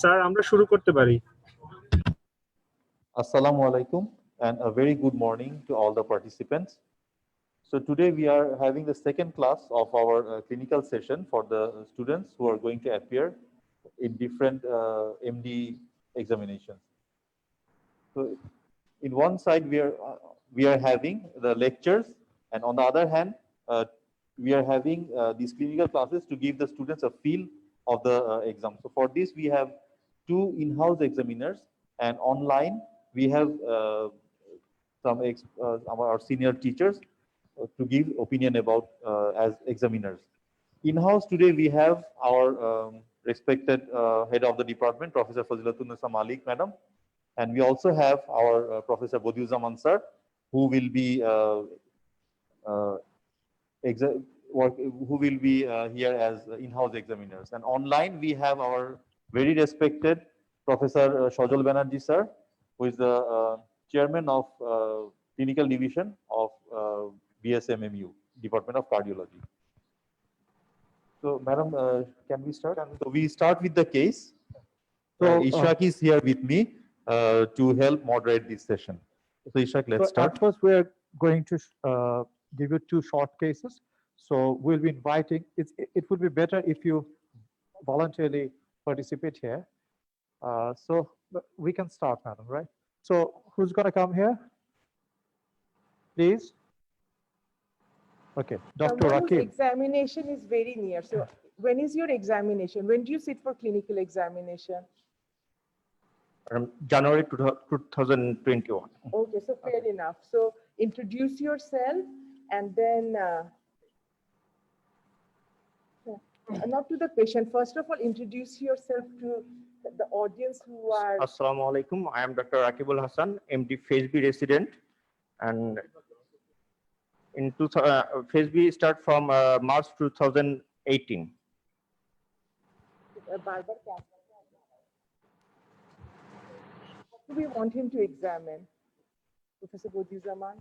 Sir আমরা শুরু করতে পারি। Assalamu alaikum and a very good morning to all the participants. So today we are having the second class of our clinical session for the students who are going to appear in different MD examinations. So in one side we are having the lectures, and on the other hand we are having these clinical classes to give the students a feel of the exam. So for this we have two in-house examiners, and online we have our senior teachers to give opinion about as examiners. In-house today we have our respected head of the department, Professor Fazilatun Malik, madam, and we also have our Professor Bodiuzzaman sir, who will be here as in-house examiners. And online we have our very respected Professor Shojol Banerjee sir, who is the chairman of clinical division of BSMMU, Department of Cardiology. So, madam, can we start? So we start with the case. So Ishaq is here with me to help moderate this session. So Ishaq, let's start. At first, we are going to give you two short cases. So we'll be inviting. It would be better if you voluntarily participate here. So we can start, madam, right? So who's going to come here? Please. Okay, Dr. Rakib. Examination is very near. So when is your examination? When do you sit for clinical examination? January 2021. Okay, so fair enough. So introduce yourself and then not to the patient. First of all, introduce yourself to the audience who are. Assalamu alaikum. I am Dr. Rakibul Hassan, MD Phase B resident, and in Phase B start from March 2018. What do we want him to examine, Professor Bodiuzzaman?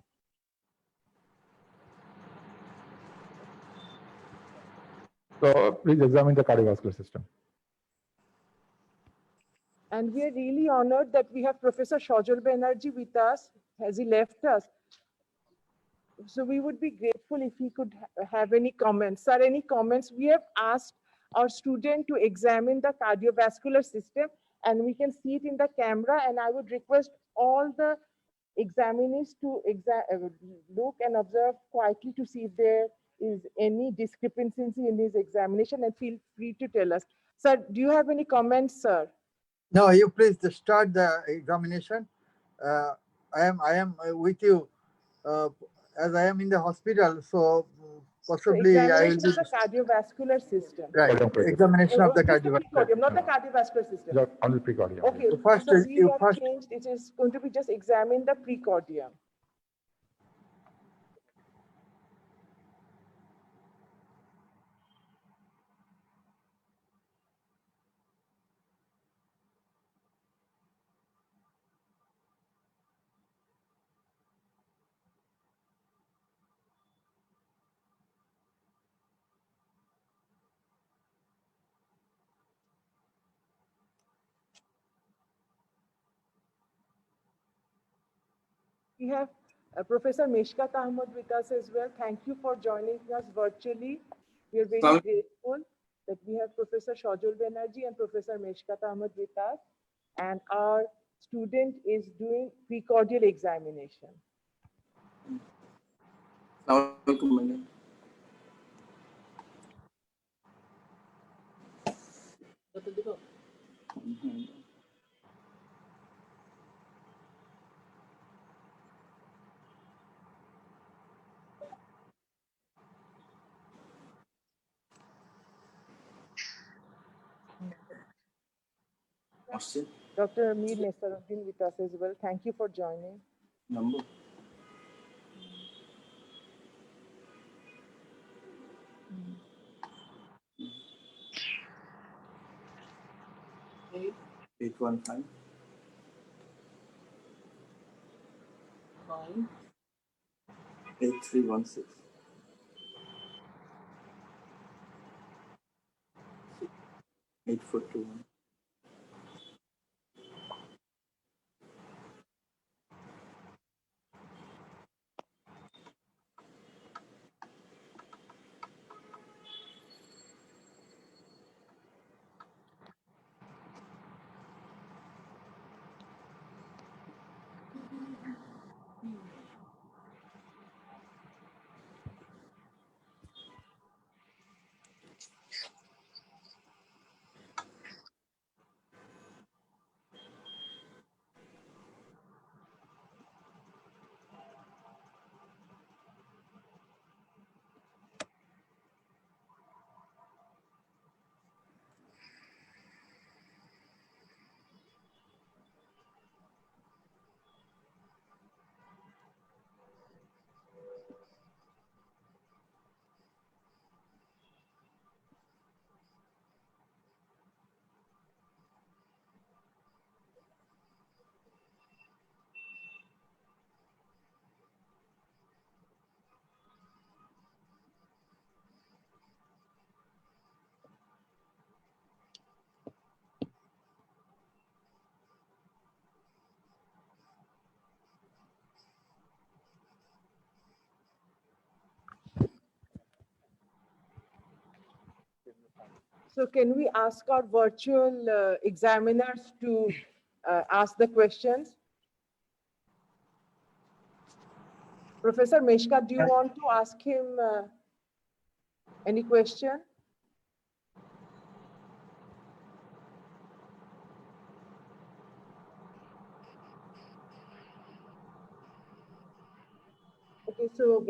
So please examine the cardiovascular system. And we are really honored that we have Professor Shojol Banerjee with us. Has he left us? So we would be grateful if he could have any comments. Sir, any comments? We have asked our student to examine the cardiovascular system, and we can see it in the camera. And I would request all the examinees to look and observe quietly to see if there is any discrepancy in his examination, and feel free to tell us. Sir, do you have any comments, sir? No, you please start the examination. I am with you as I am in the hospital, so possibly so I will do the cardiovascular system. Right, examination of the cardiovascular. Not the cardiovascular system. Only precardium. Okay, so first so you first changed. It is going to be just examine the precordium. We have Professor Meshkat Ahmed with us as well. Thank you for joining us virtually. We are very grateful that we have Professor Shojol Banerjee and Professor Meshkat Ahmed with us. And our student is doing precordial examination. Dr. Amir Nesaruddin with us as well. Thank you for joining. Number. 815. 8316. 8421. So can we ask our virtual examiners to ask the questions? Professor Meshka, do you want to ask him any question? Okay, so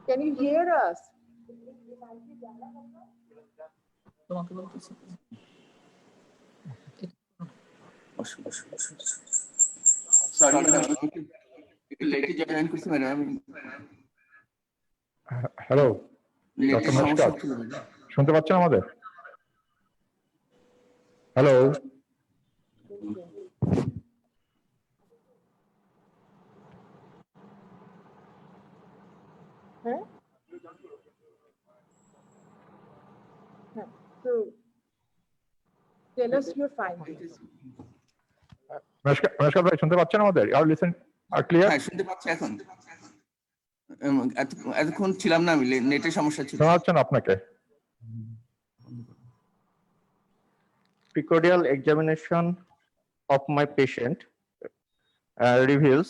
can you hear us? Sorry, late join করছি madam hello নেটের doctor সমস্যা নমস্কার ছিল madam শুনতে পাচ্ছেন আমাদের? Hello Huh? Huh. So tell us your findings. নমস্কার ভাই, শুনতে পাচ্ছেন আমাদের? আর লিসেন আর ক্লিয়ার? হ্যাঁ শুনতে পাচ্ছি এখন এতক্ষণ ছিলাম না আমি নেটের সমস্যা ছিল শোনা যাচ্ছে না আপনাকে? Precordial examination of my patient reveals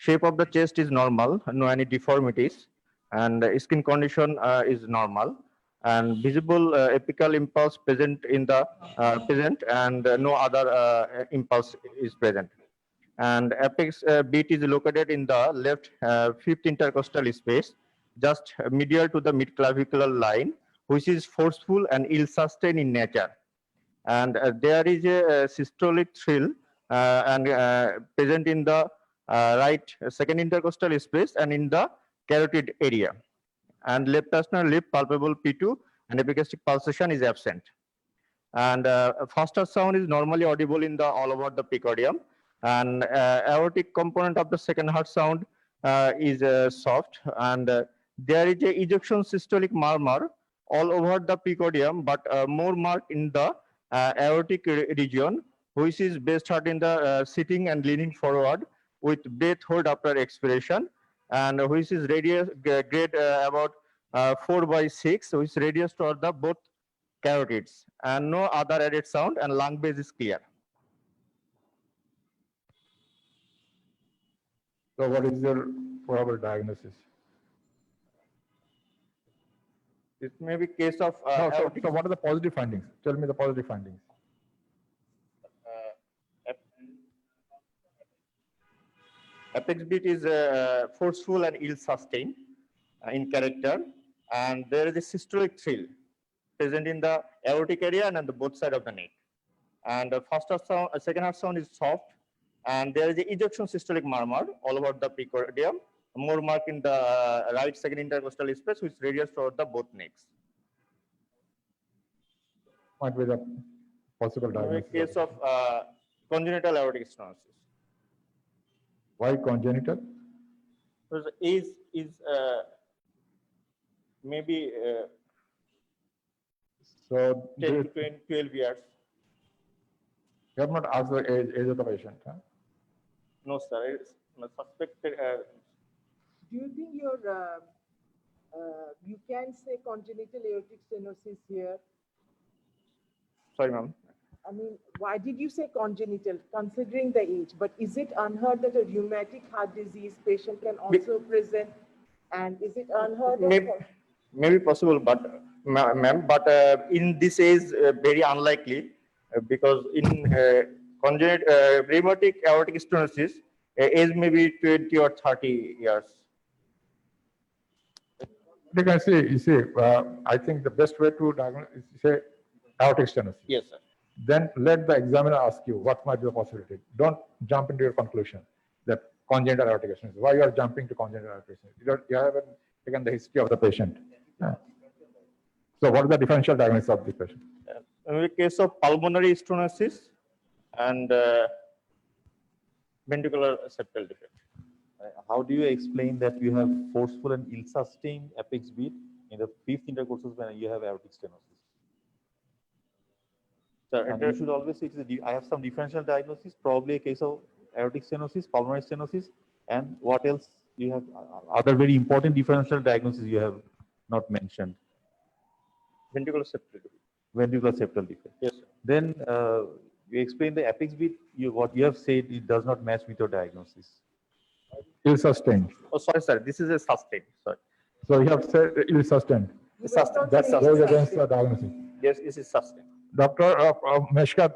shape of the chest is normal, no any deformities, and skin condition is normal, and visible apical impulse present in the present, and no other impulse is present. And apex beat is located in the left fifth intercostal space, just medial to the midclavicular line, which is forceful and ill-sustained in nature. And there is a systolic thrill and present in the right second intercostal space and in the carotid area. And left asternal lip palpable P2 and epigastric pulsation is absent. And faster sound is normally audible in the all over the precordium. And aortic component of the second heart sound is soft, and there is a ejection systolic murmur all over the precordium, but more marked in the aortic region, which is best heard in the sitting and leaning forward with breath hold after expiration, and which is radius grade about 4/6, which is radius toward the both carotids, and no other added sound, and lung base is clear. So what is your probable diagnosis? It may be case of No, aortic so what are the positive findings? Tell me the positive findings. apex beat is forceful and ill-sustained in character, and there is a systolic thrill present in the aortic area and on the both side of the neck. And the first heart sound, second heart sound is soft, and there is a ejection systolic murmur all over the precordium, more marked in the right second intercostal space, which radius toward the both necks. Might be the possible In diagnosis. case of congenital aortic stenosis. Why congenital? Because age is maybe So 10 you to 12 years. have not asked the age of the patient, huh? No, sir. It's suspected. Do you think you can say congenital aortic stenosis here? Sorry, ma'am. I mean, why did you say congenital, considering the age? But is it unheard that a rheumatic heart disease patient can also present? And is it unheard of? Maybe possible, but ma'am, but in this is very unlikely because in congenital rheumatic aortic stenosis, age may be 20 or 30 years. You can see, I think the best way to diagnose is to say aortic stenosis. Yes, sir. Then let the examiner ask you what might be the possibility. Don't jump into your conclusion that congenital aortic stenosis. Why you are jumping to congenital aortic stenosis? You haven't taken the history of the patient. So what is the differential diagnosis of the patient? In the case of pulmonary stenosis and ventricular septal defect. How do you explain that you have forceful and ill-sustained apex beat in the fifth intercourses when you have aortic stenosis? Sir, And you should always say, I have some differential diagnosis, probably a case of aortic stenosis, pulmonary stenosis, and what else you have? Other very important differential diagnoses you have not mentioned. ventricular septal defect. Ventricular septal defect. Yes, sir. Then you explain the apex beat. What you have said, it does not match with your diagnosis. Ill-sustained. Oh, sorry, sir. This is a sustained. Sorry. So you have said ill-sustained. Sustained. That goes against the diagnosis. Yes, this is sustained. Dr. Meshkat,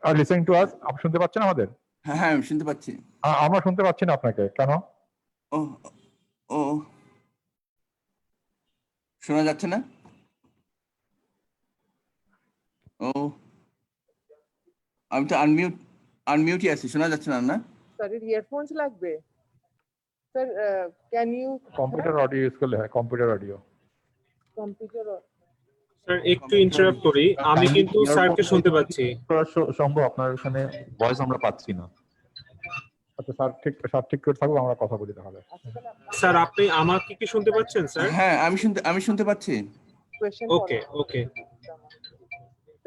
are listening to us? আপনি শুনতে পাচ্ছেন আমাদের? হ্যাঁ হ্যাঁ আমি শুনতে পাচ্ছি। আমরা শুনতে পাচ্ছি না আপনাকে, কেন? ও ও শোনা যাচ্ছে না? ও আমি তো আনমিউটই আছি, শোনা যাচ্ছে না? না Sir, earphones লাগবে? Sir, can you? Computer audio use করলে হয়, computer audio. Computer or? Sir একটু ইন্টারাপ্ট করি, আমি কিন্তু স্যারকে শুনতে পাচ্ছি। সম্ভব আপনার এখানে ভয়েস আমরা পাচ্ছি না। আচ্ছা স্যার ঠিক করে থাকবো, আমরা কথা বলি তাহলে। স্যার আপনি আমাকে কি শুনতে পাচ্ছেন স্যার? হ্যাঁ আমি শুনতে পাচ্ছি। Question ওকে ওকে।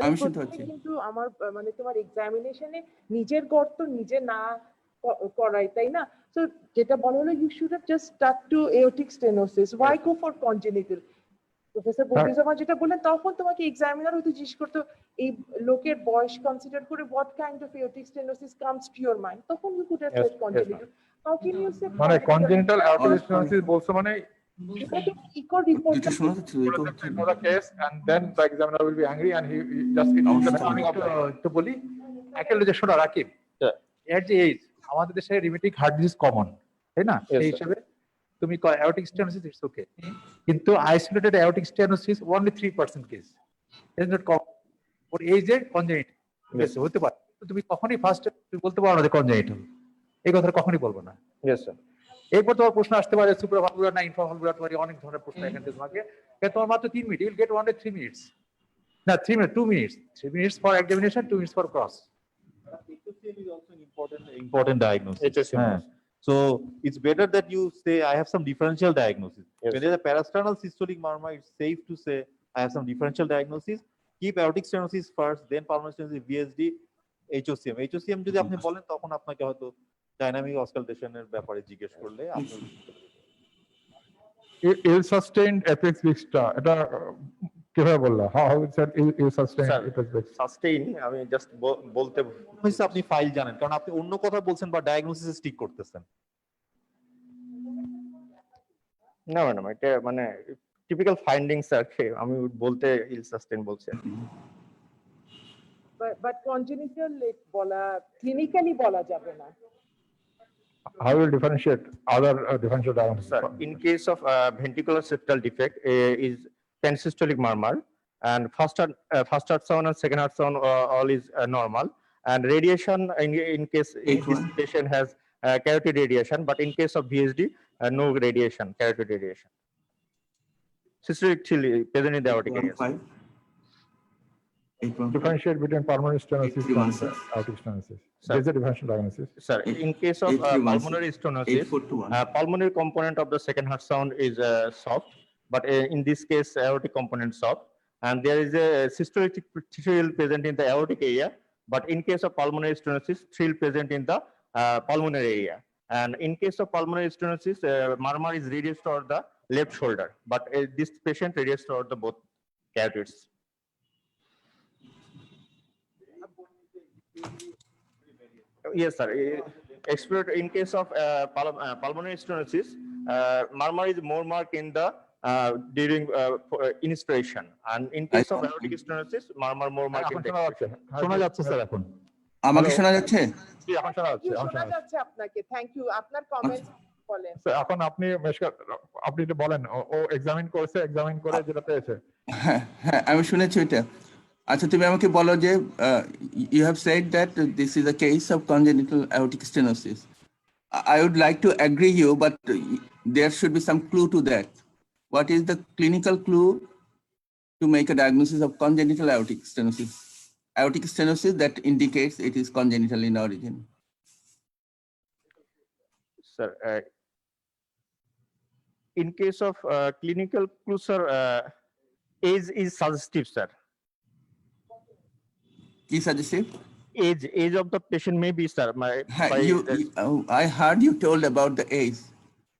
আমি শুনতে পাচ্ছি। কিন্তু আমার মানে তোমার এক্সামিনেশনে নিজের গর্ত নিজে না করাই, তাই না? So যেটা বলা হলো, you should have just stuck to aortic stenosis. Why go for congenital? Professor Badiuzzaman যেটা বললেন, তখন তোমাকে এক্সামিনার হয়তো জিজ্ঞেস করতো এই লোকের বয়স কনসিডার করে what kind of aortic stenosis comes to your mind, তখন you could have said congenital. How can you say মানে congenital aortic stenosis বলছো মানে echo report? যেটা শোনা যাচ্ছে know the case and then the examiner will be angry and he just তো বলি একেবারে যে শোনা রাকিব, এর যে এইজ আমাদের দেশে রিমেটিক হার্ট ডিজিজ কমন, তাই না? Yes, সেই sir. হিসাবে তুমি অ্যাওর্টিক স্টেনোসিস ইটস ওকে, কিন্তু isolated aortic stenosis only 3% case, is not common for এইজে কনজেনিটাল। Yes. হতে পারে, কিন্তু তুমি কখনোই ফার্স্ট তুমি বলতে পারো না যে কনজেনিটাল, এই কথা কখনোই বলবো না। Yes, sir. এরপর তোমার প্রশ্ন আসতে পারে সুপ্রাভালভুলার না ইনফ্রাভালভুলার, তোমার অনেক ধরনের প্রশ্ন এখান থেকে তোমাকে, তোমার মাত্র 3 মিনিট, ইউল গেট only 3 minutes, না 3 minute 2 minutes, 3 minutes for examination, 2 minutes for cross. HOCM is also an important diagnosis. HOCM. Yeah. So it's better that you say I have some differential diagnosis. Yes. When there's a parasternal systolic murmur, it's safe to say I have some differential diagnosis. Keep aortic stenosis first, then pulmonary stenosis, VSD, HOCM. HOCM যদি আপনি বলেন তখন আপনাকে হয়তো dynamic অসকালটেশনের ব্যাপারে জিজ্ঞেস করলে আপনি ill-sustained apex vista, এটা কিভাবে বললা? How is that ill-sustained Sir, apex vista? Sustain আমি জাস্ট বলতে হয়েছে আপনি ফাইল জানেন, কারণ আপনি অন্য কথা বলছেন বা ডায়াগনোসিস স্টিক করতেছেন। না ম্যাডাম, এটা মানে টিপিক্যাল ফাইন্ডিংস আর কি, আমি বলতে ইল সাস্টেইন বলছি। But congenital বলা ক্লিনিক্যালি বলা যাবে না। How will differentiate other differential diagnosis? Sir, in case of ventricular septal defect is pansystolic murmur, and first heart sound and second heart sound all is normal, and radiation in case this patient has carotid radiation, but in case of VSD no radiation, carotid radiation. Systolic present in the aortic area. Differentiate between pulmonary stenosis and 831, sir. aortic stenosis. Sir. There's a differential diagnosis. Sir, in case of 831, pulmonary stenosis, 841. pulmonary component of the second heart sound is soft, but in this case, aortic component soft. And there is a systolic thrill present in the aortic area, but in case of pulmonary stenosis, thrill present in the pulmonary area. And in case of pulmonary stenosis, murmur is reduced toward the left shoulder, but this patient reduced toward the both carotids. Yes, sir. In case of pulmonary stenosis, murmur is more marked in the during inspiration, and in case of aortic stenosis, murmur more marked in এখন the শোনা যাচ্ছে expiration. শোনা যাচ্ছে sir এখন আমাকে Hello? শোনা যাচ্ছে? জি এখন শোনা যাচ্ছে এখন শোনা শোনা যাচ্ছে যাচ্ছে আপনাকে, থ্যাংক ইউ। আপনার কমেন্টস বলেন। স্যার, এখন আপনি আপনি একটু বলেন ও এক্সামিন করেছে, এক্সামিন করে যেটা পেয়েছে। হ্যাঁ হ্যাঁ আমি শুনেছি ওইটা। আচ্ছা তুমি আমাকে বলো যে you have said that this is a case of congenital aortic stenosis. I would like to agree you, but there should be some clue to that. What is the clinical clue to make a diagnosis of congenital aortic stenosis? Aortic stenosis that indicates it is congenital in origin. Sir, in case of clinical clue, sir, age is suggestive, sir. Ki suggestive? Age of the patient may be, sir. I heard you told about the age.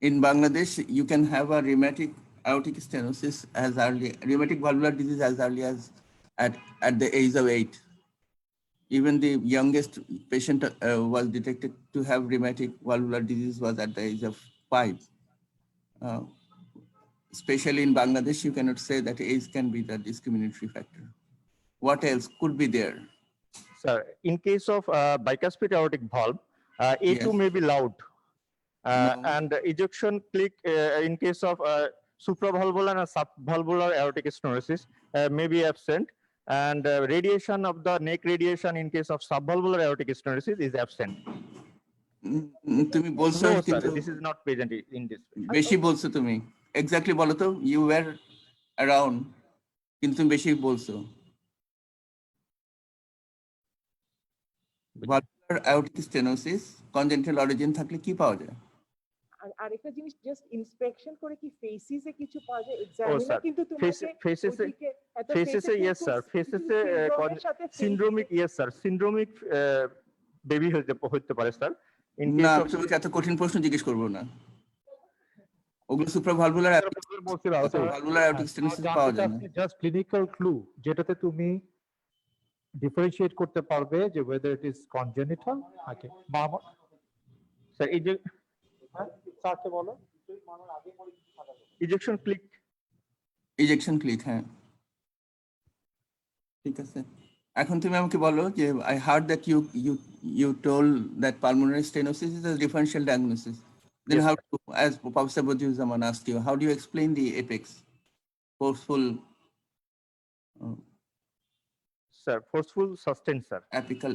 In Bangladesh, you can have a rheumatic aortic stenosis as early, rheumatic valvular disease as early as at the age of 8. Even the youngest patient was detected to have rheumatic valvular disease was at the age of 5. Especially in Bangladesh, you cannot say that age can be the discriminatory factor. What else could be there? Sir, in case of bicuspid aortic valve, A2 Yes. may be loud, No. and ejection click in case of supravalvular and subvalvular aortic stenosis may be absent, and radiation of the neck radiation in case of subvalvular aortic stenosis is absent. তুমি বলছো No, sir, কিন্তু this is not present in this. বেশি বলছো তুমি। Exactly বলো তো, you were around, কিন্তু তুমি বেশি বলছো। Valvular aortic stenosis congenital origin থাকলে কি পাওয়া যায়? আর আরেকটা জিনিস, জাস্ট ইন্সপেকশন করে কি ফেসিসে কিছু পাওয়া যায়? sir. এক্সামিনার কিন্তু তোমাকে Faces ওইদিকে এত faces face এ yes, sir. Faces syndrome-এর সাথে face syndromic, yes, sir. Syndromic baby হতে পারে, sir. In না case of তোমাকে এত কঠিন প্রশ্ন জিজ্ঞেস করবো না। ওগুলো সুপ্রাভালভুলার ভালভুলার অ্যাওর্টিক স্টেনোসিস পাওয়া যায় না। জাস্ট ক্লিনিক্যাল ক্লু যেটাতে তুমি ডিফারেন্সিয়েট করতে পারবে যে whether it is congenital নাকি মামা। sir, স্যারকে বলো ejection click. ইজেকশন ক্লিক, হ্যাঁ ঠিক আছে। এখন তুমি আমাকে বলো যে I heard that you told that pulmonary stenosis is a differential diagnosis. Then Yes, how to, as Professor Bodiuzaman asked you, how do you explain the apex forceful Sir, forceful sustained, sir. apical?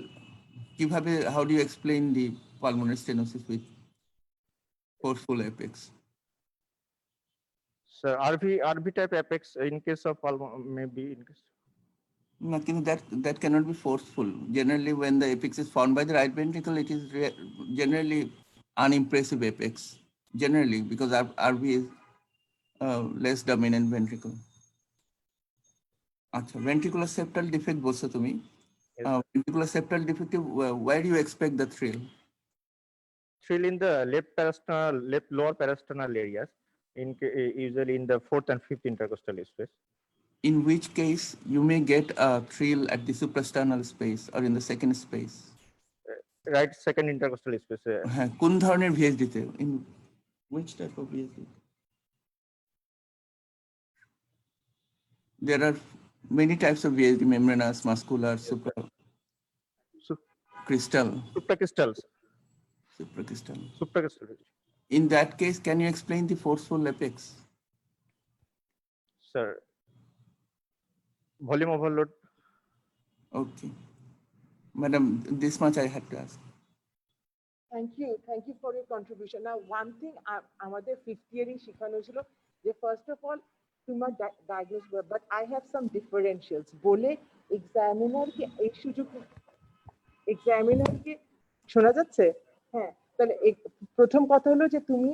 কিভাবে, how do you explain the pulmonary stenosis with forceful apex? Sir, RV type apex in case of maybe in case. No, that cannot be forceful. Generally, when the apex is formed by the right ventricle, it is generally unimpressive apex. Generally, because RV is less dominant ventricle. Achha, ventricular septal defect বলছো তুমি। Ventricular septal defect, where do you expect the thrill? Thrill in the left lower parasternal areas, usually in the 4th and 5th intercostal space. In which case you may get a thrill at the suprasternal space or in the second space. Right second intercostal space. হ্যাঁ, কোন ধরনের VSD তে? In which type of VSD? There are many types of VSD: membranous, muscular, supracrystal. Supracrystal. In that case, can you explain the forceful apex? Sir, volume overload. Okay. Madam, this much I had to ask. Thank you for your contribution. Now, one thing আমাদের 5th year শেখানো হয়েছিল যে first of all তোমার diagnose, but I have some differentials বলে এক্সামিনারকে এই সুযোগ, এক্সামিনারকে শোনা যাচ্ছে? হ্যাঁ, তাহলে প্রথম কথা হলো যে তুমি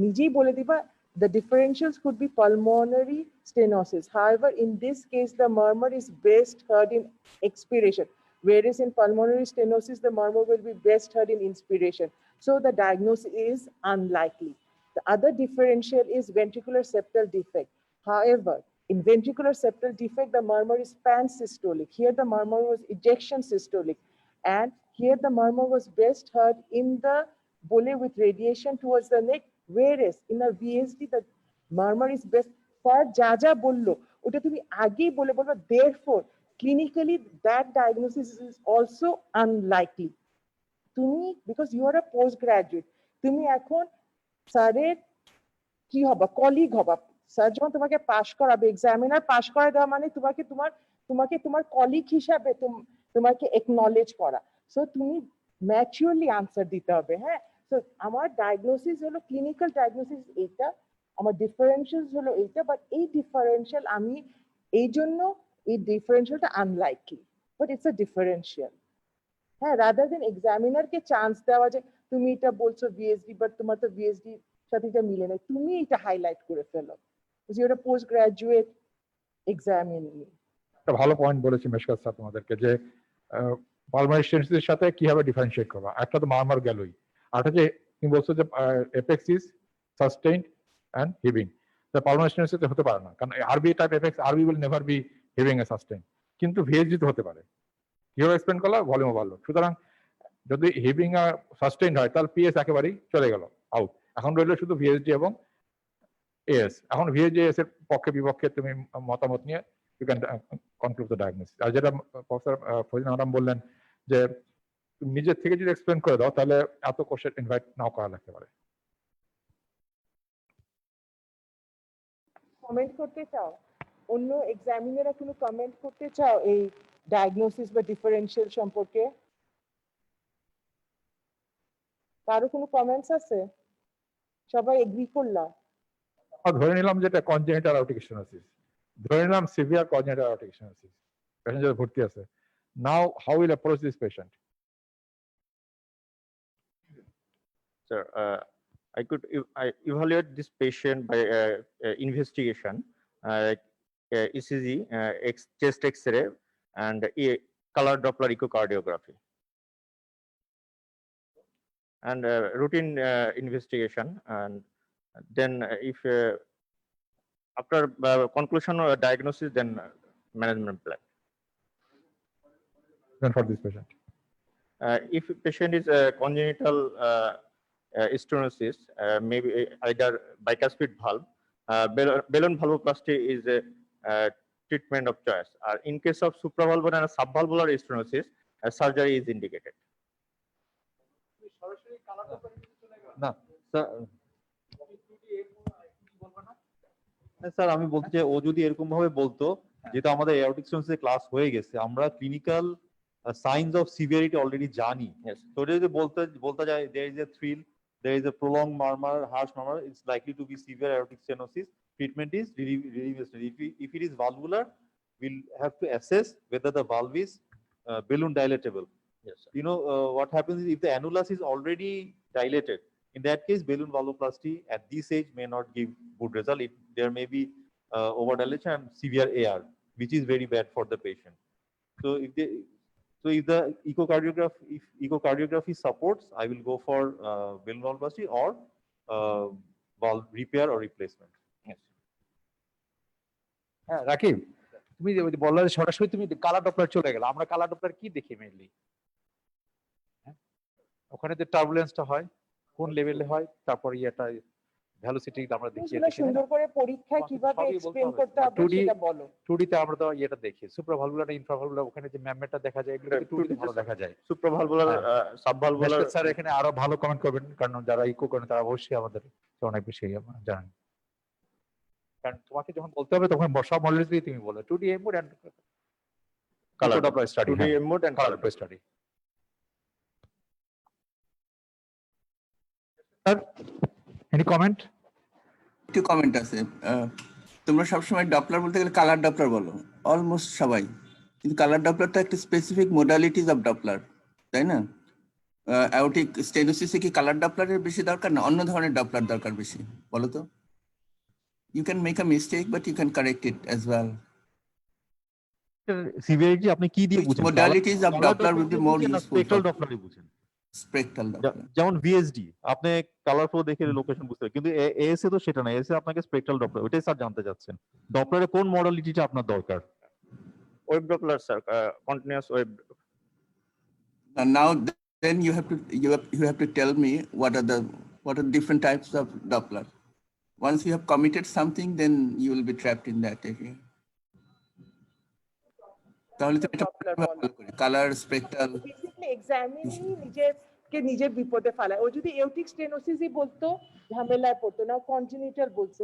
নিজেই বলে দিবা The differentials could be pulmonary stenosis. However, in this case, the murmur is best heard in expiration, whereas in pulmonary stenosis, the murmur will be best heard in inspiration. So the diagnosis is unlikely. The other differential is ventricular septal defect. However, in ventricular septal defect, the murmur is pansystolic. Here, the murmur was ejection systolic. And here, the murmur was best heard in the bulle with radiation towards the neck, whereas in a VSD, the murmur is best. Sir, যা বললো ওটা তুমি আগেই বলে বলবা, therefore clinically that diagnosis is also unlikely. তুমি, because you are a postgraduate, তুমি এখন স্যারের কি হবা, কলিগ হবা। স্যার যখন তোমাকে পাস করাবে, এক্সামিনার পাস করায় দেওয়া মানে তোমাকে তোমার কলিগ হিসাবে তোমাকে একনলেজ করা। সো তুমি ম্যাচিওরলি আনসার দিতে হবে। হ্যাঁ, তো আমার ডায়াগনোসিস হলো, ক্লিনিক্যাল ডায়াগনোসিস এইটা, আমার ডিফারেন্সিয়াল হলো এইটা, বাট এই ডিফারেন্সিয়াল আমি এই জন্য এই ডিফারেন্সিয়ালটা unlikely, but it's a differential. হ্যাঁ, রাদার দেন এক্সামিনারকে চান্স দেওয়া যে তুমি এটা বলছো ভিএসডি, বাট তোমার তো ভিএসডি সাথে এটা মিলে না, তুমি এটা হাইলাইট করে ফেলো, যে ওটা পোস্ট গ্রাজুয়েট এক্সামিনিং। একটা ভালো পয়েন্ট বলেছি মেশকাত স্যার তোমাদেরকে, যে পালমারি স্টেনোসিসের সাথে কিভাবে ডিফারেন্সিয়েট করবা। একটা তো মারমার গেলই, আরেকটা যে তুমি বলছো যে apex is sustained and heaving. Pulmonary stenosis হতে পারে না, কারণ RV type apex, RV will never be heaving a sustain, কিন্তু ভিএসডি তো হতে পারে। কিভাবে এক্সপ্লেন করলা, ভলিউম বাড়লো। সুতরাং যদি হিভিং আর সাস্টেইনড হয় তাহলে পিএস একেবারেই চলে গেল, আউট। এখন রইল শুধু ভিএসডি এবং এএস। এখন ভিএসডি এস এর পক্ষে বিপক্ষে তুমি মতামত নিয়ে you can conclude the diagnosis. আর যেটা প্রফেসর ফজল ম্যাডাম বললেন যে নিজের থেকে যদি এক্সপ্লেন করে দাও তাহলে এত কোশ্চেন ইনভাইট নাও করা লাগতে পারে। কমেন্ট করতে চাও, অন্য এক্সামিনাররা কোনো কমেন্ট করতে চাও এই ডায়াগনোসিস বা ডিফারেন্সিয়াল সম্পর্কে? কারো কোনো কমেন্টস আছে? সবাই এগ্রি করলা? ধরে নিলাম যেটা কনজেনিটাল অ্যাওর্টিক স্টেনোসিস, ধরে নিলাম severe congenital aortic stenosis, patient যারা ভর্তি আছে। Now how will approach this patient? Sir, I could evaluate this patient by investigation, ECG, chest X-ray, and color Doppler echocardiography, and routine investigation. And then, if after conclusion or diagnosis, then management plan. Then for this patient, If patient is congenital stenosis, maybe either bicuspid valve, balloon valvoplasty is a treatment of choice. In case of supravalvular and subvalvular stenosis, surgery is indicated. না sir, আমি বলতে চাই ও যদি এরকম ভাবে বলতো, যেটা আমাদের এয়ারটিক স্টেনোসিস ক্লাস হয়ে গেছে, আমরা clinical signs of severity already জানি। Yes. So যদি বলতে যায় there is a thrill, there is a prolonged murmur, harsh murmur, it's likely to be severe aortic stenosis. Treatment is really if it is valvular, we'll have to assess whether the valve is balloon dilatable. Yes, sir. You know what happens is if the annulus is already dilated, in that case balloon valvoplasty at this age may not give good result. There may be overdilation and severe AR, which is very bad for the patient. So if the echocardiography supports, I will go for balloon valvoplasty or valve repair or replacement. Yes. হ্যাঁ রাকিব, তুমি যে বললে সরাসরি তুমি colour Doppler চলে গেল, আমরা colour Doppler কি দেখি মেইনলি? ওখানে যে টার্বুলেন্সটা হয় কোন লেভেলে হয়, তারপর ইয়েটা ভেলোসিটি আমরা দেখি। সুন্দর করে পরীক্ষায় কিভাবে এক্সপ্লেইন করতে হবে সেটা বলো। 2D তে আমরা তো ইয়েটা দেখি, সুপ্রাভালভুলার ইনফ্রাভালভুলার, ওখানে যে ম্যামমেটটা দেখা যায়, এগুলো 2D তে ভালো দেখা যায়। Supravalvular, subvalvular. স্যার এখানে আরো ভালো কমেন্ট করবেন, কারণ যারা ইকো করেন তারা অবশ্যই আমাদের অনেক বেশি জানেন। কারণ তোমাকে যখন বলতে হবে তখন সব মডেলিটি তুমি বলো 2D mode and Color Doppler study, 2D mode and colour color. Study. Any comment? একটু কমেন্ট আছে। তোমরা সবসময় ডপলার বলতে গেলে কালার ডপলার বলো, অলমোস্ট সবাই, কিন্তু কালার ডপলারটা একটা স্পেসিফিক মোডালিটিস অফ ডপলার, তাই না? অ্যাওর্টিক স্টেনোসিসে কি কালার ডপলারের বেশি দরকার না অন্য ধরনের ডপলার দরকার বেশি, বলো তো? You can make a mistake, but you can correct it as well. Severity আপনি কি দিয়ে Which বুঝেন? modalities of Color Doppler would be দিয়ে more বুঝেন না useful স্পেকট্রাল for ডপলারই বুঝেন? spectral Doppler? যেমন ভিএসডি আপনি কালার ফ্লো দেখে লোকেশন বুঝতে পারেন, কিন্তু এএসএ তো সেটা না, এএসএ আপনাকে স্পেকট্রাল ডপলার, ওইটাই স্যার জানতে চাচ্ছেন। ডপলারে কোন মডালিটিটা আপনার দরকার? Web Doppler sir, continuous web. And now then you have to tell me what are the different types of Doppler. Once you have committed something, then you will be trapped in that area. তাহলে তো এটা colour spectral basically examinee নিজের বিপদে ফেলায়। ও যদি এউটিক স্টেনোসিসই বলতো ঝামেলায় পড়তো না, কনজেনিটাল বলছে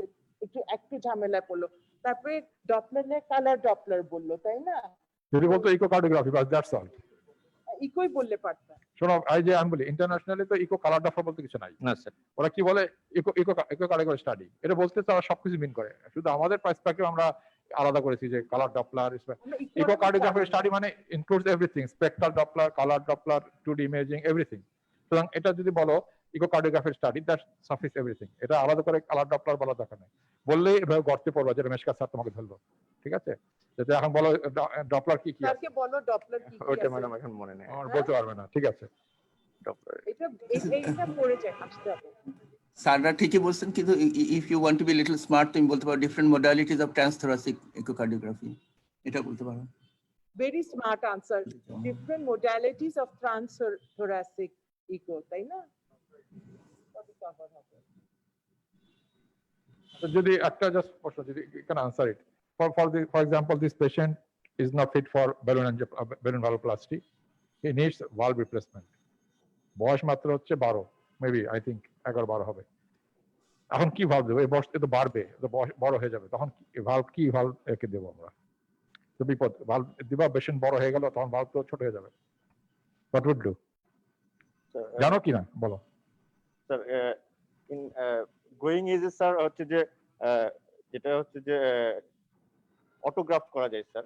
একটু ঝামেলায় পড়লো, তারপরে ডপলার কালার ডপলার বললো, তাই না? যদি বলতো echocardiography, bus that's all. Echoey বললে পারতাম। শোনো, আমি বলি ইন্টারন্যাশনালি তো ইকো কালার ডপলার বলতে কিছু নাই। না স্যার, ওরা কি বলে ইকোকার্ডিওগ্রাফি স্টাডি, এটা বলতে তারা সবকিছু মিন করে। শুধু আমাদের পার্সপেক্টিভ আমরা আলাদা করেছি যে কালার ডপলার, ইকোকার্ডিওগ্রাফি স্টাডি মানে includes everything, spectral Doppler, colour Doppler, 2D imaging, everything. সুতরাং এটা যদি বলো echocardiography study, that Safi's everything. এটা আলাদা করে কালার ডপলার বলার দরকার নেই। বললেই এভাবে গর্তে পড়বা, যেটা মেশকাত স্যার তোমাকে ধরলো, ঠিক আছে? যেটা এখন বলো ডপলার কি কি আছে, স্যারকে বলো ডপলার কি কি ওইটা আছে। ম্যাডাম এখন মনে নেই। আমার বলতে পারবে না, ঠিক আছে? ডপলার এটা পড়ে যায়, আসতে হবে। স্যাররা ঠিকই বলছেন, কিন্তু if you want to be little smart তুমি বলতে পারো different modalities of transthoracic echocardiography, এটা বলতে পারো। Very smart answer. Different modalities of transthoracic echo, তাই না? যদি একটা জাস্ট প্রশ্ন, যদি can answer it, for example, this patient is not fit for balloon valvuloplasty, he needs valve replacement, বয়স মাত্র হচ্ছে 12, মেবি আই থিংক 11-12 হবে। এখন কি ভাল্ব দেবো? এই বয়স তো বাড়বে, তো বড় হয়ে যাবে, তখন কি ভাল্ব একে দেবো আমরা? তো বিপদ, ভাল্ব দিবা, পেশেন্ট বড় হয়ে গেল, তখন ভাল্ব তো ছোট হয়ে যাবে। What would do? জানো কি না বলো। স্যার ইন গোয়িং এজে স্যার হচ্ছে যে যেটা হচ্ছে যে অটোগ্রাফ করা যায় sir,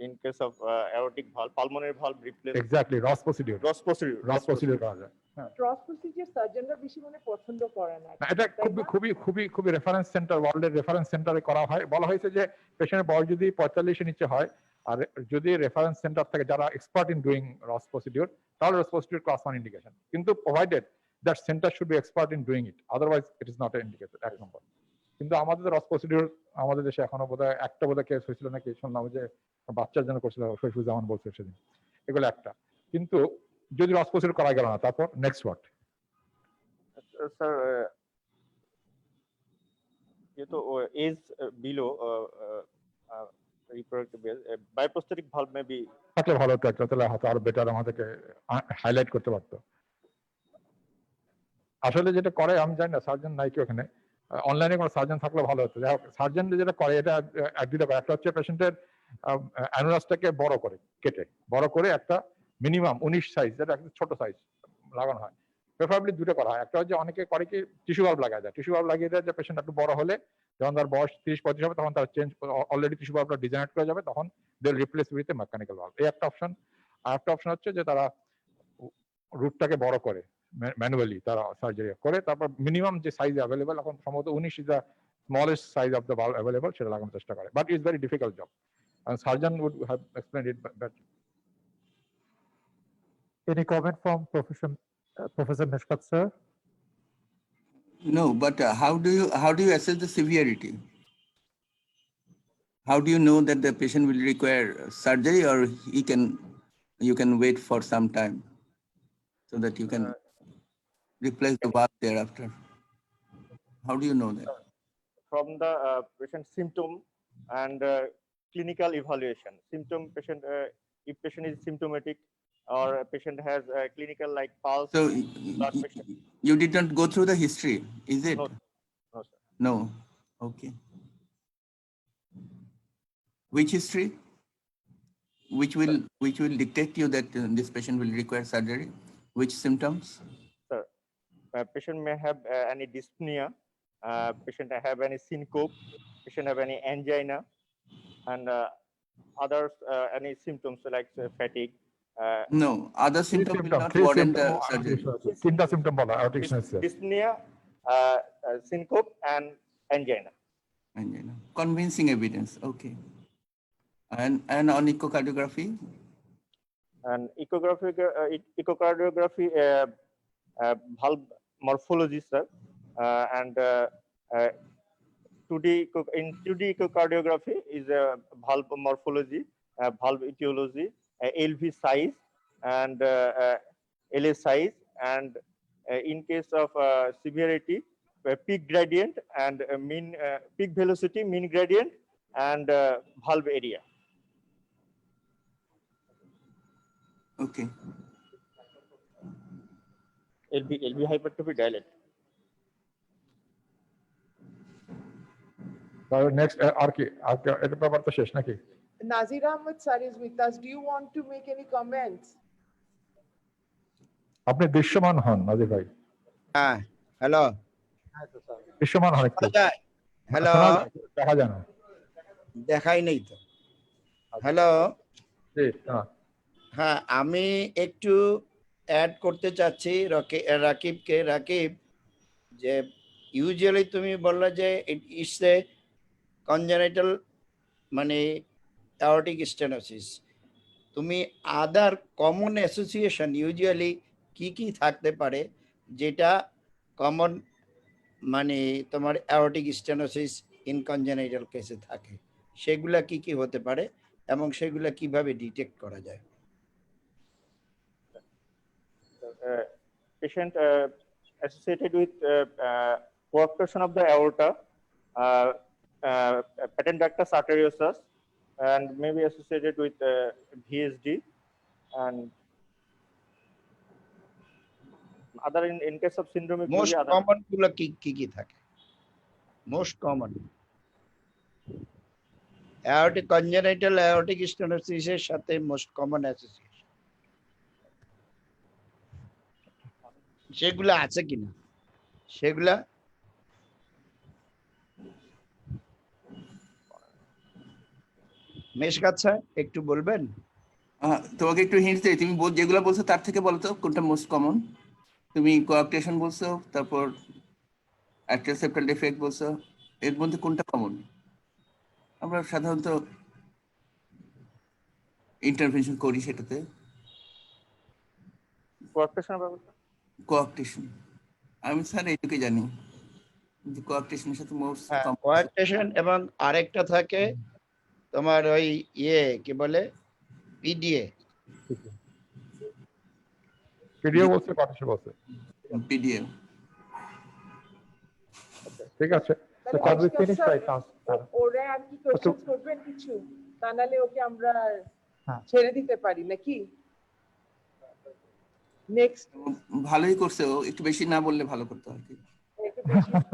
in case of aortic valve, pulmonary valve replace. Exactly, Ross procedure করা যায়। ক্রস প্রসিজার সার্জনরা বেশি পছন্দ করে না। এটা খুবই রেফারেন্স সেন্টার, ওয়ার্ল্ডের রেফারেন্স সেন্টারে করা হয়। বলা হয়েছে যে পেশেন্টের বয়স যদি 45 এর নিচে হয়, আর যদি রেফারেন্স সেন্টার থেকে যারা এক্সপার্ট ইন ডুইং রস প্রসিডিউর, তাহলে রস প্রসিডিউর ক্লাস 1 ইন্ডিকেশন, কিন্তু provided that centre should be expert in doing it, otherwise it is not indicated, 1 নম্বর। কিন্তু আমাদের রস প্রসিডিউর আমাদের দেশে এখনো বোধহয় একটা কেস হয়েছিল নাকি, শুনলাম যে বাচ্চার জন্য করছিল, শৈফুজ্জামান বলছে সেদিন, এগুলো একটা। কিন্তু যদি রস প্রসিডিউর করা গেল না, তারপর নেক্সট ওয়াট? স্যার যেহেতু age below reproductive age, biprosthetic valve may be থাকলে ভালো হতো একটা, তাহলে হয়তো আরো বেটার আমাদেরকে হাইলাইট করতে পারতো। আসলে যেটা করে আমি জানি না, সার্জন নাই কি ওখানে, অনলাইনে কোনো সার্জন থাকলে ভালো হতো। যাই হোক, সার্জন যেটা করে এটা এক দুইটা করে। একটা হচ্ছে পেশেন্টের অ্যানুরাসটাকে কেটে বড় করে একটা মিনিমাম 19 সাইজ, যেটা একটা ছোট সাইজ লাগানো হয়। প্রেফারেবলি দুটো করা হয়। একটা হচ্ছে অনেকে করে কি টিস্যু ভালভ লাগায় দেয়, টিস্যু ভালভ লাগিয়ে দেয় যে পেশেন্ট একটু বড় হলে, যখন তার বয়স 30-35 হবে, তখন তার চেঞ্জ অলরেডি টিস্যু ভালভটা ডিজেনারেট করে যাবে, তখন they will replace with a mechanical valve. এই একটা অপশন। আর একটা অপশন হচ্ছে যে তারা রুটটাকে বড় করে ম্যানুয়ালি তারা সার্জারি করে, তারপর মিনিমাম যে সাইজ অ্যাভেলেবল, এখন সম্ভবত 19 is the smallest size of the valve available, সেটা লাগানোর চেষ্টা করে। But it's very difficult job, and surgeon would have explained it better. Any comment from Professor Mishkat, sir? No, but how do you assess the severity? How do you know that the patient will require surgery, or you can wait for some time so that you can replace the valve thereafter? How do you know that? from the patient symptom and clinical evaluation. If patient is symptomatic or a patient has a clinical like pulse, So blood pressure. you did not go through the history, is it? No, no, sir. No. Okay. Which history? Which will dictate you that this patient will require surgery? Which symptoms? Sir, patient may have any dyspnea, patient have any syncope, patient have any angina, and others any symptoms like fatigue. No, other symptoms will not warrant the surgery. তিনটা symptom বলা, aortic stenosis. Dyspnea, syncope, and angina. angina. Convincing evidence. Okay. And on echocardiography. And echocardiography valve morphology, sir, and 2D echocardiography is a valve morphology, valve etiology, LV size, and LA size, and in case of severity, peak gradient and mean peak velocity, mean gradient, and valve area. Okay. LV hypertrophy dilate. Next আর কি এটা ব্যাপার তো শেষ নাকি? Nazir Ahmed sir is with us. Do you want to make any comments? আপনি দৃশ্যমান হন নাজির ভাই, হ্যাঁ হ্যালো দৃশ্যমান হন একটু। হ্যালো শোনা যায়, দেখা যায় না। দেখাই নেই তো। হ্যালো জি, হ্যাঁ। হ্যাঁ আমি একটু অ্যাড করতে চাচ্ছি রাকিবকে। রাকিব, যে ইউজুয়ালি তুমি বললে যে ইটস এ কনজেনিটাল মানে অ্যাওর্টিক স্টেনোসিস, তুমি আদার কমন অ্যাসোসিয়েশন ইউজুয়ালি কি কি থাকতে পারে যেটা কমন মানে তোমার অ্যাওর্টিক স্টেনোসিস ইন কনজেনিটাল কেসে থাকে, সেগুলা কি কি হতে পারে এবং সেগুলা কিভাবে ডিটেক্ট করা যায়? Patient associated with coarctation of the aorta, patent ductus arteriosus, and maybe associated with VSD, and other in case of syndromic. Most common গুলো কি কি থাকে? Most common aortic congenital aortic স্টেনোসিসের সাথে মোস্ট কমন অ্যাসোসিয়েশন সেগুলো আছে কিনা সেগুলা মেশকাত স্যার একটু বলবেন? তোমাকে একটু হিন্ট দিই, তুমি যেগুলো বলছো তার থেকে বলো তো কোনটা মোস্ট কমন। তুমি কোঅ্যাক্টেশন বলছো, তারপর অ্যাট্রিয়াল সেপ্টাল ডিফেক্ট বলছো, এর মধ্যে কোনটা কমন? আমরা সাধারণত ইন্টারভেনশন করি সেটাতে। কোঅ্যাক্টেশন আমি স্যার এইটুকু জানি যে কোঅ্যাক্টেশনের সাথে মোস্ট কোঅ্যাক্টেশন এবং আরেকটা থাকে তোমার ওই কি বলে পিডিএ। পিডিএ বলছে, কন্ডিশন বলছে পিডিএ। ঠিক আছে। তাহলে can we আজকে finish স্যার right now? ওরা আর কি কোশ্চেন করবেন কিছু? তা নাহলে ওকে আমরা ছেড়ে দিতে পারি নাকি? নেক্সট ভালোই করছে ও, একটু বেশি না বললে ভালো করতে আর কি।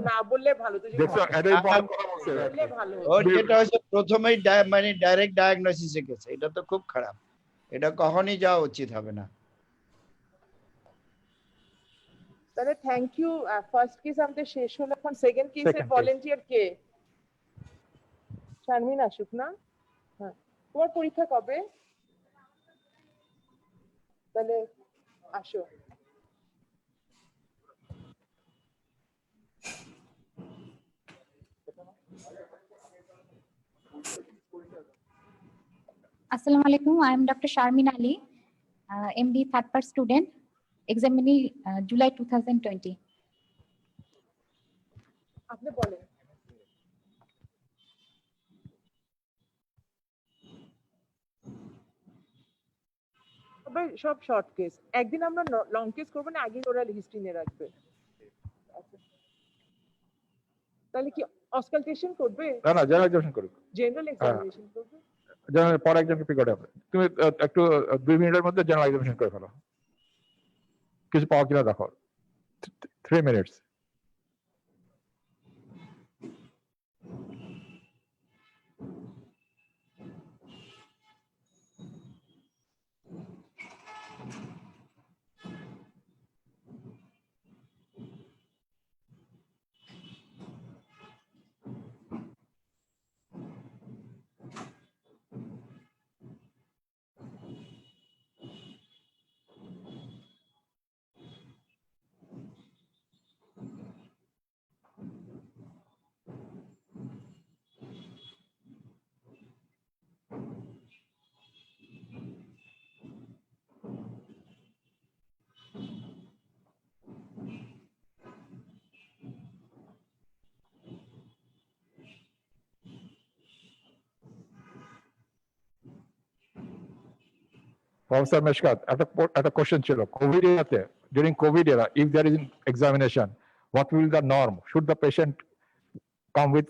না বললে ভালো, তো দেখছো এটা ইম্পর্টেন্ট কথা বলছে। ভালো। ওর যেটা হচ্ছে প্রথমেই মানে ডাইরেক্ট ডায়াগনোসিসে গেছে, এটা তো খুব খারাপ, এটা কখনই যাওয়া উচিত হবে না। তাহলে থ্যাংক ইউ। ফার্স্ট কেস আমাদের শেষ হলো, এখন সেকেন্ড কেসের Second case. ভলেন্টিয়ার কে? শারমিন আসুক না? হ্যাঁ, তোমার পরীক্ষা কবে? তাহলে আসো। Assalamu alaikum. I am Dr. Sharmin Ali, MD third part student, examining July 2020. আপনি বলেন। সব শর্ট কেস, একদিন আমরা লং কেস করবো না, আগে ওরাল হিস্ট্রি নিয়ে রাখবে। তাহলে কি অসকালটেশন করবে? না না, জেনারেল এক্সামিনেশন করুক, জেনারেল এক্সামিনেশন করবে। জেনারেল পরে একজনকে পিক আউট হবে। তুমি একটু 2 মিনিটের মধ্যে জেনারেল এক্সামিনেশন করে ফেলো, কিছু পাওয়া কিনা দেখো। 3 minutes. Professor Meshkat, at a question chilo, COVID era, during COVID era, if there is an examination, what will the norm? Should the patient come with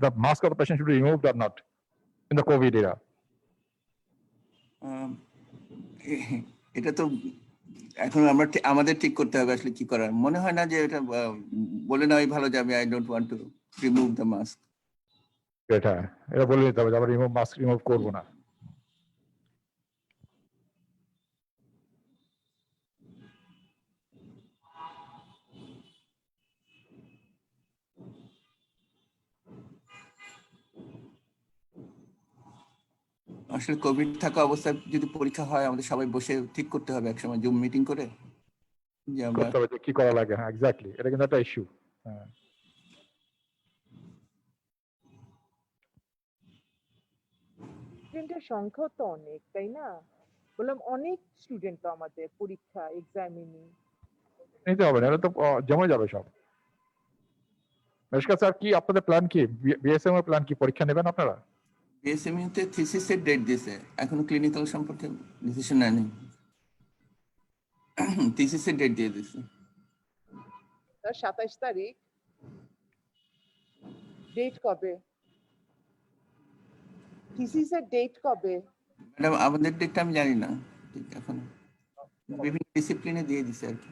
the mask of the patient should be removed or not in the COVID era? এটা তো এখন আমাদের ঠিক করতে হবে আসলে কি করার। মনে হয় না যে এটা বলে নেওয়াই ভালো যাবে, I don't want to remove the mask. এটা বলে দিতে হবে, আবার মাস্ক রিমুভ করবো না। আসলে কোভিড থাকা অবস্থায় যদি পরীক্ষা হয় আমাদের সবাই বসে ঠিক করতে হবে একসময় জুম মিটিং করে যে আমরা করতে হবে যে কি করা লাগে। হ্যাঁ, এক্স্যাক্টলি, এটা কিন্তু একটা ইস্যু। হ্যাঁ, স্টুডেন্টের সংখ্যাও তো অনেক, তাই না? বললাম অনেক স্টুডেন্ট তো আমাদের পরীক্ষা এক্সামিনি। নিতে হবে না, এটা তো জমে যাবে সব। মেশকাত স্যার, কি আপনাদের প্ল্যান কি? বিএসএম এর প্ল্যান কি? পরীক্ষা নেবেন আপনারা? বিএসএমইউ তে থিসিসের ডেট দিয়েছে, এখনো ক্লিনিক্যাল সম্পর্কে ডিসিশন নেয়নি। থিসিসের ডেট দিয়ে দিয়েছে 27 তারিখ। ডেট কবে? থিসিসের ডেট কবে? ম্যাডাম আমাদের ডেটটা আমি জানি না ঠিক এখন, বিভিন্ন ডিসিপ্লিনে দিয়ে দিছে আর কি।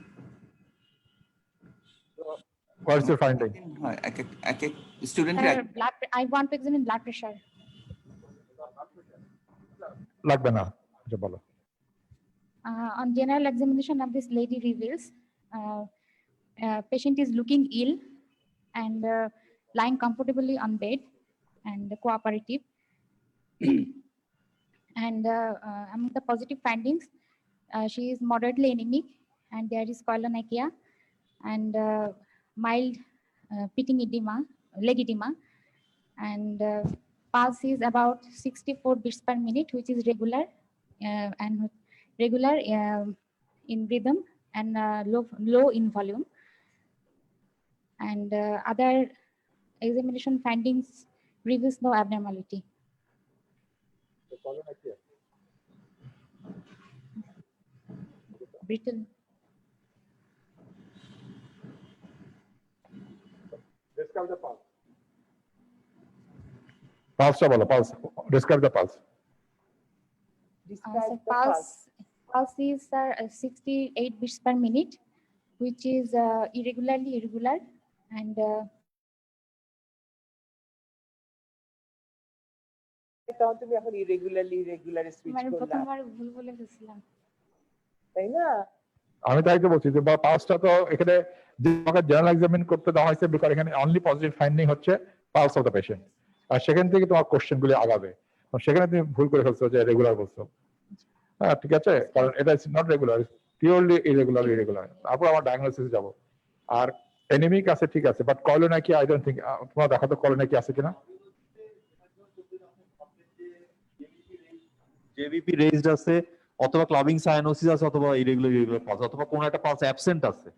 What is your finding? হয় এক এক স্টুডেন্টের Sir, I want to examine blood pressure. লাগবে না, আচ্ছা বলো। On general examination of this lady reveals patient is looking ill and lying comfortably on bed and cooperative. And among the positive findings, she is moderately anemic and there is koilonychia and mild pitting edema, leg edema, and pulse is about 64 beats per minute, which is regular and regular in rhythm and low in volume. And other examination findings reveals no abnormality. Brittle. Describe the pulse. Pulse bolo, pulse. Describe the pulse. Describe So the pulse. pulse is 68 beats per minute, which is irregular and তখন তুমি এখন irregular switch মানে করলা, প্রথমবার ভুল বলে ফেলছিলাম। তাই না? আমি তাই তো বলছি যে পালসটা তো এখানে যে আমাকে জেনারেল এক্সামিন করতে দেওয়া হয়েছে, বিকজ এখানে অনলি পজিটিভ ফাইন্ডিং হচ্ছে পালস অফ দ্য পেশেন্ট, আর সেখান থেকে তোমার কোশ্চেন গুলি আগাবে। সেখানে তুমি ভুল করে ফেলছো যে রেগুলার বলছো। হ্যাঁ ঠিক আছে, কারণ এটা নট রেগুলার, পিওরলি ইরেগুলার। তারপর আমার ডায়াগনোসিস যাব। আর এনিমিক আছে ঠিক আছে, বাট কোলনোনাইকিয়া আই ডোন্ট থিংক, তোমার দেখা তো কোলনোনাইকিয়া আছে কিনা? জেভিপি রেজড আছে, অথবা ক্লাবিং সায়ানোসিস আছে, অথবা ইরেগুলার পালস, অথবা কোন একটা পালস অ্যাবসেন্ট আছে।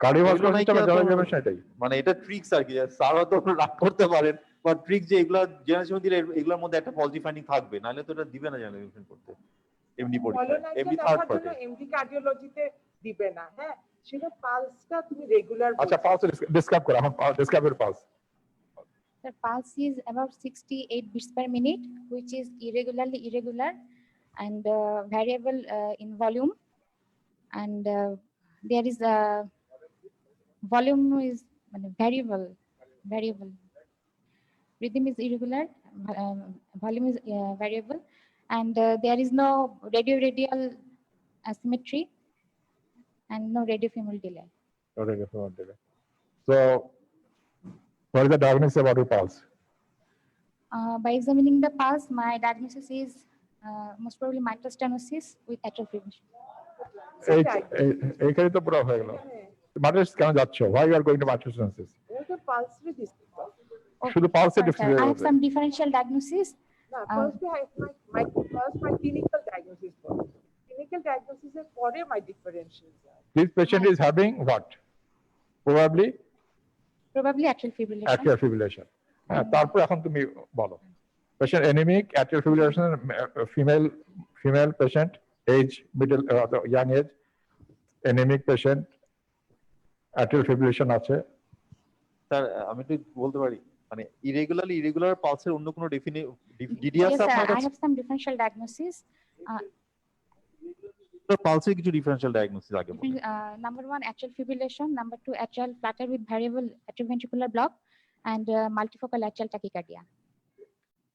কার্ডিওভাস্কুলার সিস্টেমে জেনারেল এক্সামিনেশন এটাই। মানে এটা ট্রিক্স আর কি, স্যার হয়তো রাগ করতে পারেন, বাট ট্রিক যে এগুলা জেনারেল দিলে এগুলোর মধ্যে একটা পজিটিভ ফাইন্ডিং থাকবে, নাহলে তো এটা দিবে না জেনারেল এক্সামিনেশন করতে। এমডি পরীক্ষা, এমডি থার্ড পার্টি, এমডি কার্ডিওলজিতে দিবে না। হ্যাঁ, সেটা পালসটা তুমি রেগুলার। আচ্ছা পালস ডিসক্রাইব করো, এখন ডিসক্রাইব এর pulse. The pulse is about 68 beats per minute, which is irregular and variable in volume. And there is a volume is variable. Rhythm is irregular, volume is variable, and there is no radial asymmetry and no radiofemoral delay. So, what is the diagnosis about your pulse? By examining the pulse, my diagnosis is most probably mitral stenosis with atrial fibrillation. এইখানে তো পুরো হয়ে গেল। মাদ্রাস কেন যাচ্ছ? Why you are going to mattress stenosis? ওটা pulse রে দিস। শুধু পালসে Sorry, sir, I have some differential diagnosis. না, first I have my clinical diagnosis. Clinical ডায়াগনোসিসের পরে my differential. This patient is having what? Probably Atrial fibrillation. atrial fibrillation. হ্যাঁ, তারপর এখন তুমি বলো Patient anemic, atrial fibrillation, female patient, age middle, young age, anemic patient, atrial fibrillation আছে। Sir আমি একটু বলতে পারি মানে ইরেগুলার পালসের অন্য কোনো ডিডি Yes, আছে sir. আপনার I কাছে? have some differential diagnosis. পালসের কিছু ডিফারেনশিয়াল ডায়াগনোসিস আগে বলুন। Number one, atrial fibrillation. Number two, atrial flutter with variable atrioventricular block, and multifocal atrial tachycardia.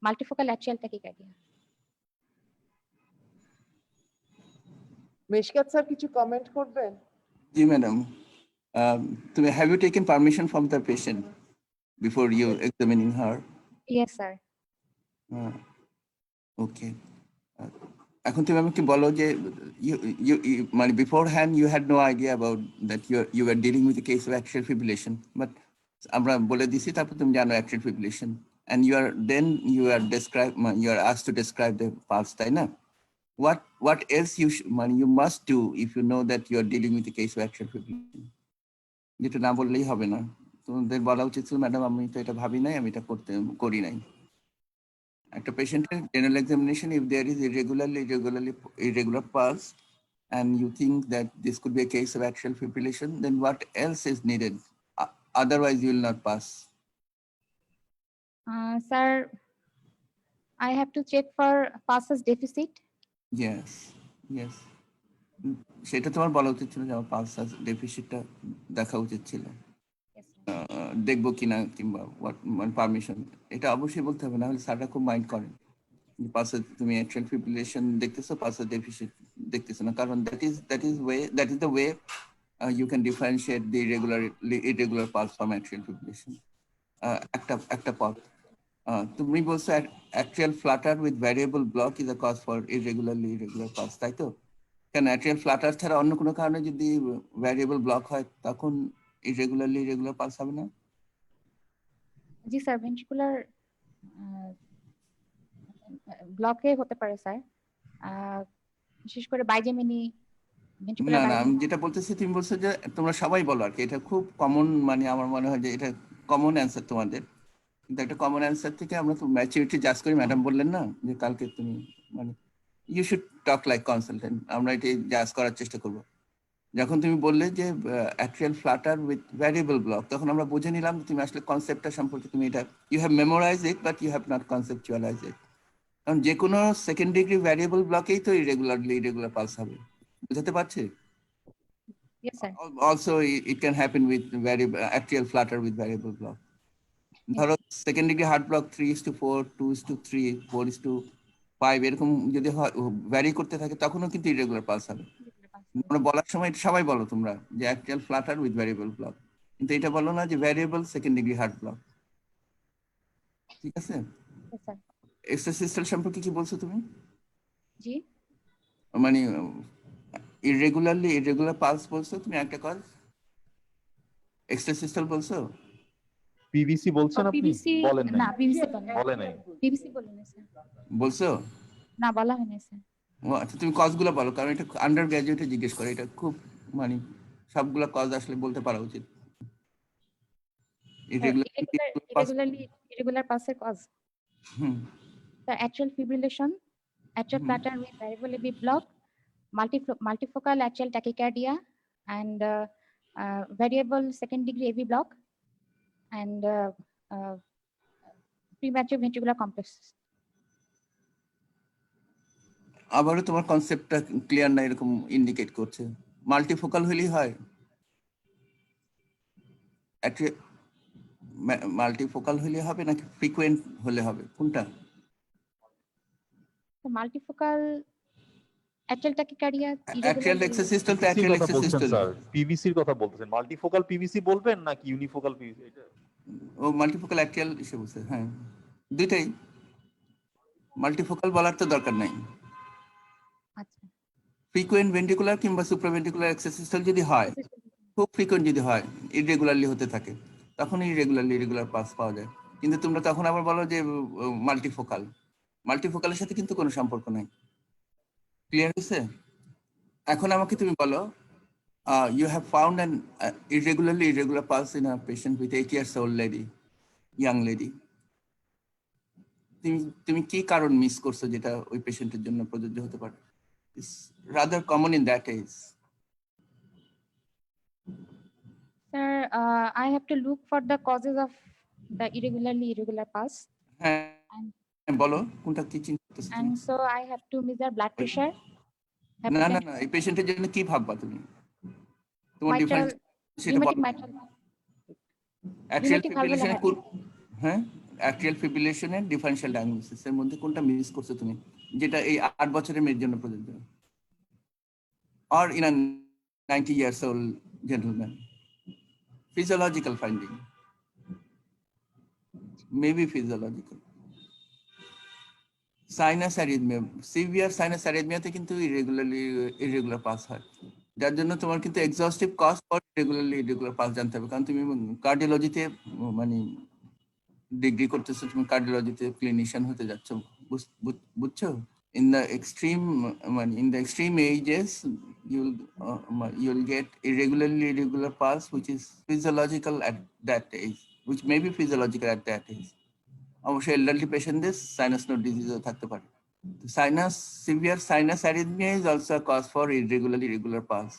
Multifocal atrial tachycardia. Mishkat sir কিছু comment করবেন? জি madam, তুমি have you taken permission from the patient before you examining her? Yes, sir. Okay. এখন তুমি আমাকে বলো যে মানে beforehand you had no idea about that you were dealing with a case of atrial fibrillation, but আমরা বলে দিছি তারপর তুমি জানো atrial fibrillation, and you are asked to describe the pulse, তাই না? What else you must do if you know that you are dealing with a case of atrial fibrillation? যেটা না বললেই হবে না, তোমাদের বলা উচিত ছিল ম্যাডাম আমি তো এটা ভাবি নাই, আমি এটা করি নাই। একটা পেশেন্টের general examination, if there is irregular pulse and you think that this could be a case of atrial fibrillation, then what else is needed? Otherwise you will not pass. Sir, I have to check for pulses deficit. Yes. সেটা তোমার বলা উচিত ছিল যে আমার pulse ডেফিসিটটা দেখা উচিত ছিল। Yes, sir. দেখবো কিনা কিংবা পারমিশন, এটা অবশ্যই বলতে হবে, না হলে স্যাররা খুব মাইন্ড করেন পালসে তুমি অ্যাট্রিয়াল ফিব্রিলেশন দেখতেছো, পালসে ডেফিসিট দেখতেছো না, কারণ that is the way you can differentiate the irregular pulse from atrial fibrillation. একটা পথ। তুমি বলছো atrial flutter with variable block is a cause for irregular pulse, তাই তো? কেন atrial flutter ছাড়া অন্য কোনো কারণে যদি variable block হয় তখন irregular pulse হবে না? জি স্যার, ভেন্ট্রিকুলার ব্লকে হতে পারে স্যার, বিশেষ করে বাইজেমিনি ভেন্ট্রিকুলার। না আমি যেটা বলতেছি, তুমি বলছো যে তোমরা সবাই বলো আর কি, এটা খুব কমন, মানে আমার মনে হয় যে এটা কমন অ্যান্সার তোমাদের, কিন্তু একটা কমন অ্যান্সার থেকে আমরা তো ম্যাচুরিটি জাজ করি। ম্যাডাম বললেন না যে কালকে তুমি মানে you should talk like consultant, আমরা এটি জাজ করার চেষ্টা করব। যখন তুমি বললে যে atrial Flutter with variable block, তখন আমরা বুঝে নিলাম তুমি আসলে কনসেপ্টটা সম্পর্কে তুমি এটা you have memorize it but you have not conceptualize it. কারণ যে কোনো সেকেন্ড ডিগ্রি ভ্যারিয়েবল ব্লকেই তো ইরেগুলার পালস হবে, বুঝতে পারছি? Yes, sir. Also it can happen with atrial flutter with variable block. ধরো সেকেন্ড ডিগ্রি হার্ট ব্লক 3:4, 2:3, 4:5 এরকম যদি ভ্যারি করতে থাকে তখনও কিন্তু ইরেগুলার পালস হবে। আমরা বলার সময় সবাই বলো তোমরা যে atrial Flutter with variable block, কিন্তু এটা বলো না যে variable second degree heart block. ঠিক আছে? Yes, sir. এক্সট্রাসিস্টাল সম্পর্কে কি বলছো তুমি? জি, মানে ইরেগুলার পালস বলছো তুমি, একটা কজ এক্সট্রাসিস্টাল বলছো, পিভিসি বলছেন আপনি? পিভিসি বলেন না, না, পিভিসি বলে নাই। পিভিসি বলেন স্যার, বলছো? না বলা হয়নি স্যার। ও আচ্ছা, তুমি কজগুলো বলো, কারণ এটা আন্ডার গ্রাজুয়েটে জিজ্ঞেস করে, এটা খুব মানে সবগুলা কজ আসলে বলতে পারা উচিত। Irregular pulse cause. The atrial fibrillation, atrial flutter with variable AV block, multifocal atrial tachycardia, and variable second degree AV block, and premature ventricular complex. আবারও তোমার কনসেপ্টটা ক্লিয়ার না এরকম ইন্ডিকেট করছে। মাল্টিফোকাল হলেই হয়, মাল্টিফোকাল হলে হবে নাকি ফ্রিকোয়েন্ট হলে হবে, কোনটা? So multifocal atrial tachycardia. Atrial extrasystole তো অ্যাট্রিয়াল এক্সট্রাসিস্টাল, স্যার পিভিসির কথা বলতেছেন, মাল্টিফোকাল পিভিসি বলবেন নাকি ইউনিফোকাল পিভিসি? এটা ও মাল্টিফোকাল অ্যাট্রিয়াল এসে বলছে, হ্যাঁ দুইটাই। মাল্টিফোকাল বলার তো দরকার নাই। আচ্ছা, ফ্রিকোয়েন্ট ভেন্ট্রিকুলার কিংবা সুপ্রাভেন্ট্রিকুলার এক্সট্রাসিস্টাল যদি হয়, খুব ফ্রিকোয়েন্ট যদি হয়, ইরেগুলারলি হতে থাকে, তখন ইরেগুলার পালস পাওয়া যায়। কিন্তু তোমরা তখন আবার বলো যে মাল্টিফোকালের সাথে কিন্তু কোনো সম্পর্ক নাই। ক্লিয়ার হয়েছে? এখন আমাকে তুমি বলো, you have found an irregular pulse in a patient with 8 years old lady, young lady. তুমি কি কারণ মিস করছো যেটা ওই পেশেন্টের জন্য প্রযোজ্য হতে পারে? It's rather common in that age. Sir, I have to look for the causes of the irregular pulse. হ্যাঁ, বলো কোনটা কি চিন্তা করতেছো তুমি? And so I have to measure blood pressure. না না hypertension, না, এই পেশেন্টের জন্য কি ভাববা তুমি? তোমার mitral, ডিফারেন্স সেটা pneumatic বলো। mitral. অ্যাট্রিয়াল pneumatic valvular ফিব্রিলেশনের হ্যাঁ, অ্যাট্রিয়াল ফিব্রিলেশনের ডিফারেনশিয়াল ডায়াগনোসিস এর মধ্যে কোনটা মিস করছো তুমি, যেটা এই 8 বছরের মেয়ের জন্য প্রযোজ্য? Or in a 90 years old gentleman? Physiological finding. Maybe physiological. Sinus arrhythmia, severe sinus arrhythmia তে কিন্তু irregular pulse হয়, যার জন্য তোমার কিন্তু এক্সহস্টিভ কজ ফর irregular pulse জানতে হবে, কারণ তুমি কার্ডিওলজিতে মানে ডিগ্রি করতেছো, তুমি কার্ডিওলজিতে ক্লিনিশিয়ান হতে যাচ্ছ, বুঝছো? In the extreme ages, you'll get irregular pulse, which is physiological at that age, which may be physiological at that age. অবশ্যই এলডারলি পেশেন্টদের সাইনাস নোড ডিজিজও থাকতে পারে। Severe sinus arrhythmia is also cause for irregular pulse.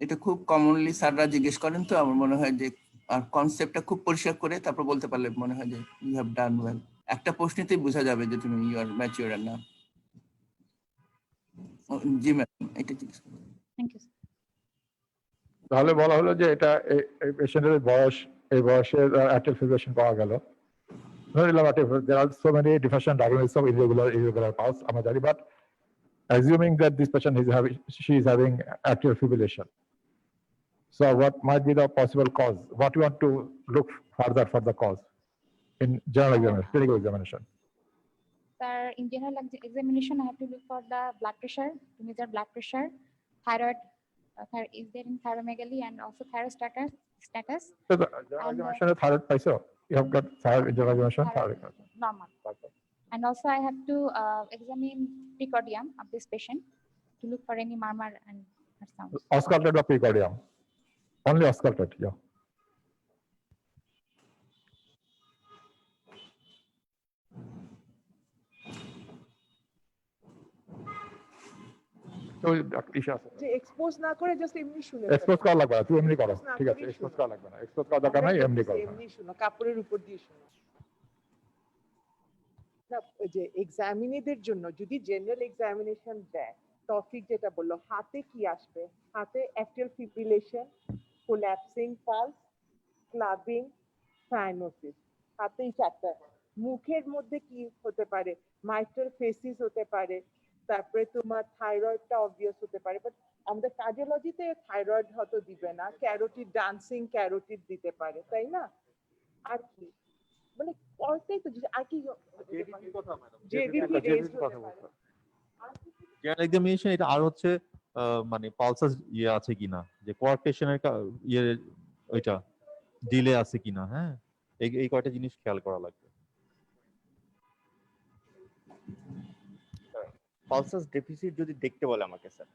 এটা খুব commonly স্যাররা জিজ্ঞেস করেন, তো আমার মনে হয় যে আর কনসেপ্টটা খুব পরিষ্কার করে তারপর বলতে পারলে মনে হয় যে ইউ হ্যাভ ডান ওয়েল। একটা প্রশ্নেতেই বোঝা যাবে যে তুমি ইউ আর ম্যাচিওর আর না। জি ম্যাম, এটা জিজ্ঞেস করুন। Thank you, sir. তাহলে বলা হলো যে এটা এই পেশেন্টের বয়স, এই বয়সের অ্যাট্রিয়াল ফিব্রিলেশন পাওয়া গেল। There are so many different diagnoses of irregular pulse, but assuming that this patient she is having atrial fibrillation. So what might be the possible cause? What you want to look further for the cause in general examination, clinical examination? Sir, in general examination, I have to look for the blood pressure, to measure blood pressure, thyroid, is there in thyromegaly, and also thyrostatus status. So the general examination is thyroid paisa. You have got thyroid in general examination, thyroid. Normal. And also I have to examine precordium of this patient to look for any murmur and sounds. Ausculted or precordium? Only ausculted, yeah. So, Isha, যে expose না করে just এমনি শুনে expose করা লাগবে না, তুই এমনি করো, Expose না ঠিক আছে, করেই expose শোনো। করা লাগবে না, expose করা দরকার নাই, এমনি করো। এমনি শুনো, কাপড়ের উপর দিয়ে শুনো। না, ওই যে এক্সামিনেদের জন্য যদি জেনারেল এক্সামিনেশন দেয়, টপিক যেটা বললো, হাতে কি আসবে? হাতে atrial fibrillation, কোল্যাপসিং pulse, clubbing, cyanosis, হাতেই চারটা। মুখের মধ্যে কি হতে পারে? মাইট্রাল ফেসিস হতে পারে, তারপরে তোমার থাইরয়েডটা অবভিয়াস হতে পারে, বাট আমাদের কার্ডিওলজিতে থাইরয়েড হয়তো দিবে না, ক্যারোটিড, ডান্সিং ক্যারোটিড দিতে পারে, তাই না? আর কি মানে অল্পই তো, আর কি জেবিপি রেজ হতে পারে। জেনারেল এক্সামিনেশন এটা আর হচ্ছে মানে পালসাস ইয়ে আছে কিনা, যে কোয়ার্টেশনের ইয়ে ওইটা ডিলে আছে কিনা, হ্যাঁ, এই কয়টা জিনিস খেয়াল করা লাগবে। পালসাস ডেফিসিট যদি দেখতে বলে আমাকে স্যার,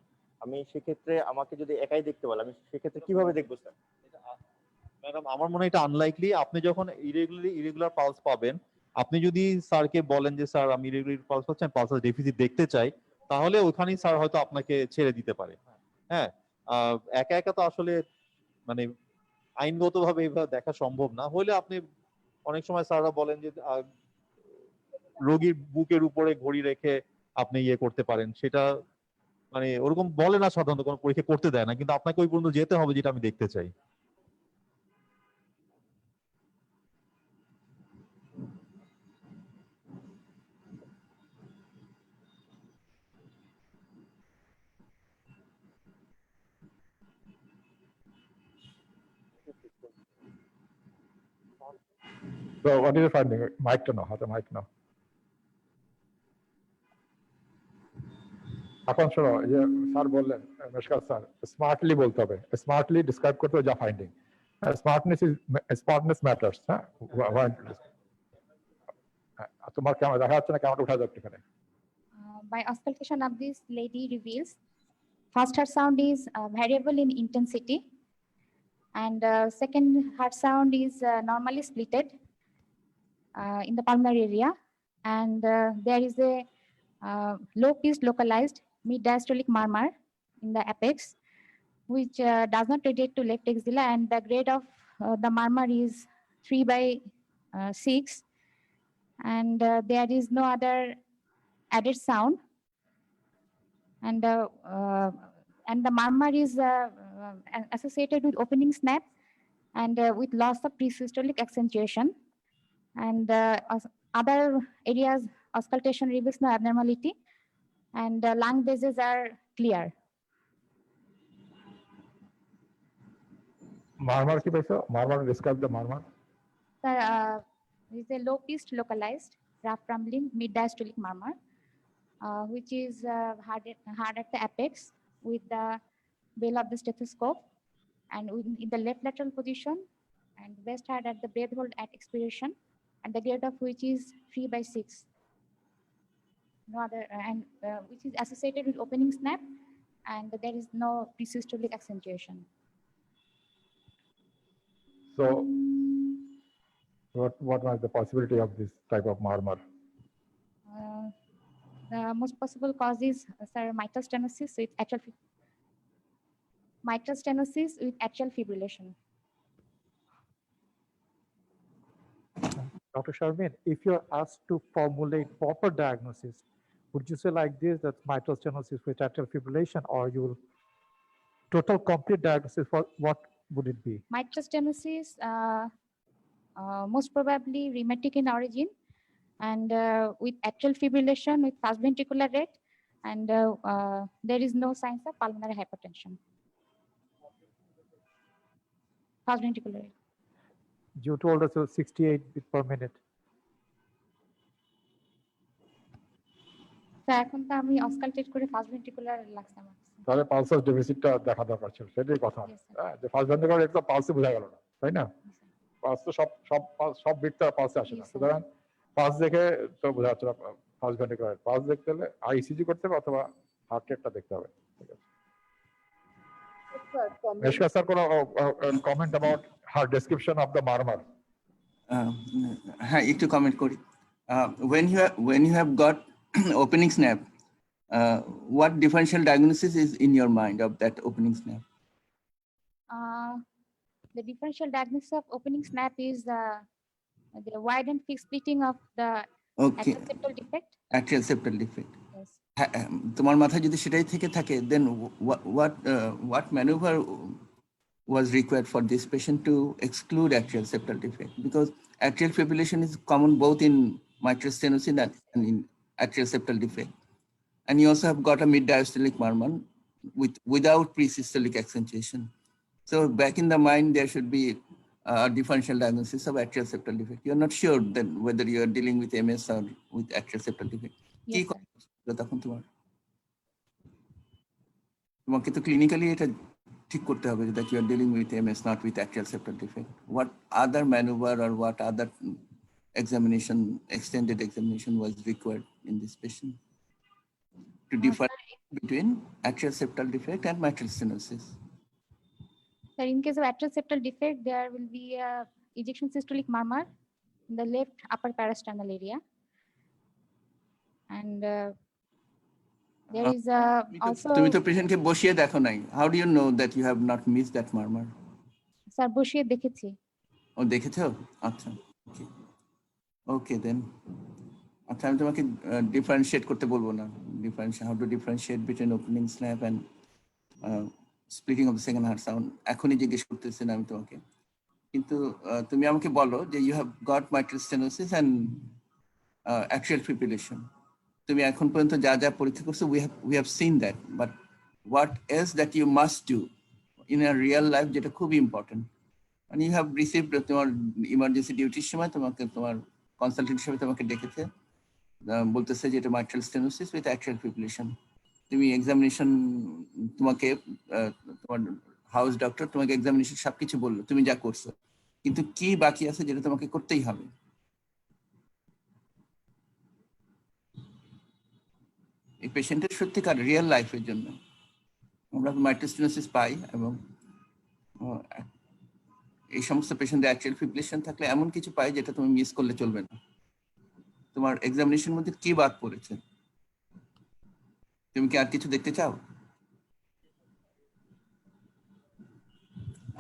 আমি সেক্ষেত্রে আমাকে যদি একাই দেখতে বলে, আমি সেক্ষেত্রে কিভাবে দেখবো স্যার? ম্যাডাম, আমার মনে হয় এটা আনলাইকলি। আপনি যখন ইরেগুলার পালস পাবেন, আপনি যদি স্যারকে বলেন যে স্যার আমি ইরেগুলার পালস পাচ্ছি, পালসাস ডেফিসিট দেখতে চাই, তাহলে ওখানেই স্যার হয়তো আপনাকে ছেড়ে দিতে পারে। হ্যাঁ, একা একা তো আসলে মানে আইনগতভাবে এইভাবে দেখা সম্ভব না। হলে আপনি অনেক সময় স্যাররা বলেন যে রোগীর বুকের উপরে ঘড়ি রেখে আপনি ইয়ে করতে পারেন, সেটা মানে ওরকম বলে না সাধারণত, কোনো পরীক্ষা করতে দেয় না, কিন্তু আপনাকে ওই পর্যন্ত যেতে হবে যেটা আমি দেখতে চাই। So what is the finding? Mic to know, how to mic know. এখন শোনো, যে স্যার বললেন, নমস্কার স্যার, স্মার্টলি বলতে হবে, স্মার্টলি ডিসক্রাইব করতে হবে যা ফাইন্ডিং। Smartness matters. হ্যাঁ, তোমার ক্যামেরা দেখা যাচ্ছে না, ক্যামেরা উঠা যাচ্ছে এখানে। By auscultation of this lady reveals first heart sound is variable in intensity, and second heart sound is normally splitted in the pulmonary area, and there is a low-pitched localized mid-diastolic murmur in the apex, which does not radiate to left axilla, and the grade of the murmur is 3/6, and there is no other added sound, and the murmur is associated with opening snap and with loss of presystolic accentuation, and other areas auscultation reveals no abnormality, and lung bases are clear. Murmur ki paisa? Murmur, describe the murmur. Is a low-pitched localized rough rumbling mid-diastolic murmur, which is hard at the apex with the bell of the stethoscope, and in the left lateral position, and best heard at the breath hold at expiration, and the grade of which is 3/6. No other, and which is associated with opening snap, and there is no presystolic accentuation. So what was the possibility of this type of murmur? The most possible cause is mitral stenosis with atrial fibrillation. Dr. Sharmin, if you're asked to formulate proper diagnosis, would you say like this, that mitral stenosis with atrial fibrillation, or you will total complete diagnosis, what would it be? Mitral stenosis, most probably rheumatic in origin, and with atrial fibrillation with fast ventricular rate, and there is no signs of pulmonary hypertension. Fast ventricular rate. You told us it was 68 beats per minute. তো এখন তো আমি অসকালটেট করে fast ventricular লাগছে আমার। তাহলে pulsus ডেফিসিটটা দেখা দরকার ছিল, সেটাই কথা। Yes, sir. হ্যাঁ, যে ফার্স্ট ভেন্ট্রিকুলার রেট তো পালসে বোঝা গেল না, তাই না? পালস তো সব বিটটা পালসে আসে না, Yes, sir. সুতরাং পালস দেখে তো বোঝা যাচ্ছে না ফার্স্ট ভেন্ট্রিকুলার। পালস দেখতে হলে আইসিজি করতে হবে অথবা হার্ট রেটটা দেখতে হবে। ঠিক আছে। Meshka sir, comment about her description of the murmur. হ্যাঁ, একটু কমেন্ট করি। When you have got opening snap, what differential diagnosis is in your mind of that opening snap? The differential diagnosis of opening snap is the wide and fixed splitting of the Okay, atrial septal defect. atrial septal defect. Yes. তোমার মাথায় যদি সেটাই থেকে থাকে, then what maneuver was required for this patient to exclude atrial septal defect? Because atrial fibrillation is common both in mitral stenosis and in atrial septal defect. And you also have got a mid-diastolic murmur without presystolic accentuation. So back in the mind, there should be a differential diagnosis of atrial septal defect. You're not sure then whether you are dealing with MS or with atrial septal defect. Yes, sir. তখন তোমাকে তো clinically এটা ঠিক করতে হবে that you are dealing with MS, not with atrial septal defect. What other maneuver or what other examination, extended examination was required in this patient to differentiate between atrial septal defect and mitral stenosis? So in case of atrial septal defect, there will be a ejection systolic murmur in the left upper parasternal area, and there is also. তুমি তো পেশেন্টকে বসিয়ে দেখো নাই। How do you know that you have not missed that murmur? Sir বসিয়ে দেখেছি। ও দেখেছো? আচ্ছা, ওকে দেন। আচ্ছা, আমি তোমাকে ডিফারেন্সিয়েট করতে বলবো না। How to differentiate between opening snap and splitting of the second heart sound এখনই জিজ্ঞেস করতেছি না আমি তোমাকে। কিন্তু তুমি আমাকে বলো যে you have got mitral stenosis and atrial fibrillation. তুমি এখন পর্যন্ত যা যা পরীক্ষা করছো, we have seen that, but what else that you must do in a real life, যেটা খুবই important. and you have received তোমার ইমার্জেন্সি ডিউটির সময় তোমাকে তোমার কনসালটেন্ট হিসেবে তোমাকে ডেকেছে, বলতেছে যে এটা mitral stenosis with atrial fibrillation. তুমি এক্সামিনেশন, তোমাকে তোমার হাউস ডক্টর তোমাকে এক্সামিনেশন সবকিছু বললো, তুমি যা করছো, কিন্তু কি বাকি আছে যেটা তোমাকে করতেই হবে? এই পেশেন্টের সত্যিকার রিয়েল লাইফের জন্য আমরা মাইট্রাল স্টেনোসিস পাই, এবং এই সমস্ত পেশেন্টদের অ্যাট্রিয়াল ফিব্রিলেশন থাকলে এমন কিছু পাই যেটা তুমি মিস করলে চলবে না। তো তোমার এক্সামিনেশন মধ্যে কি বাদ পড়েছে? তুমি কি আর কিছু দেখতে চাও?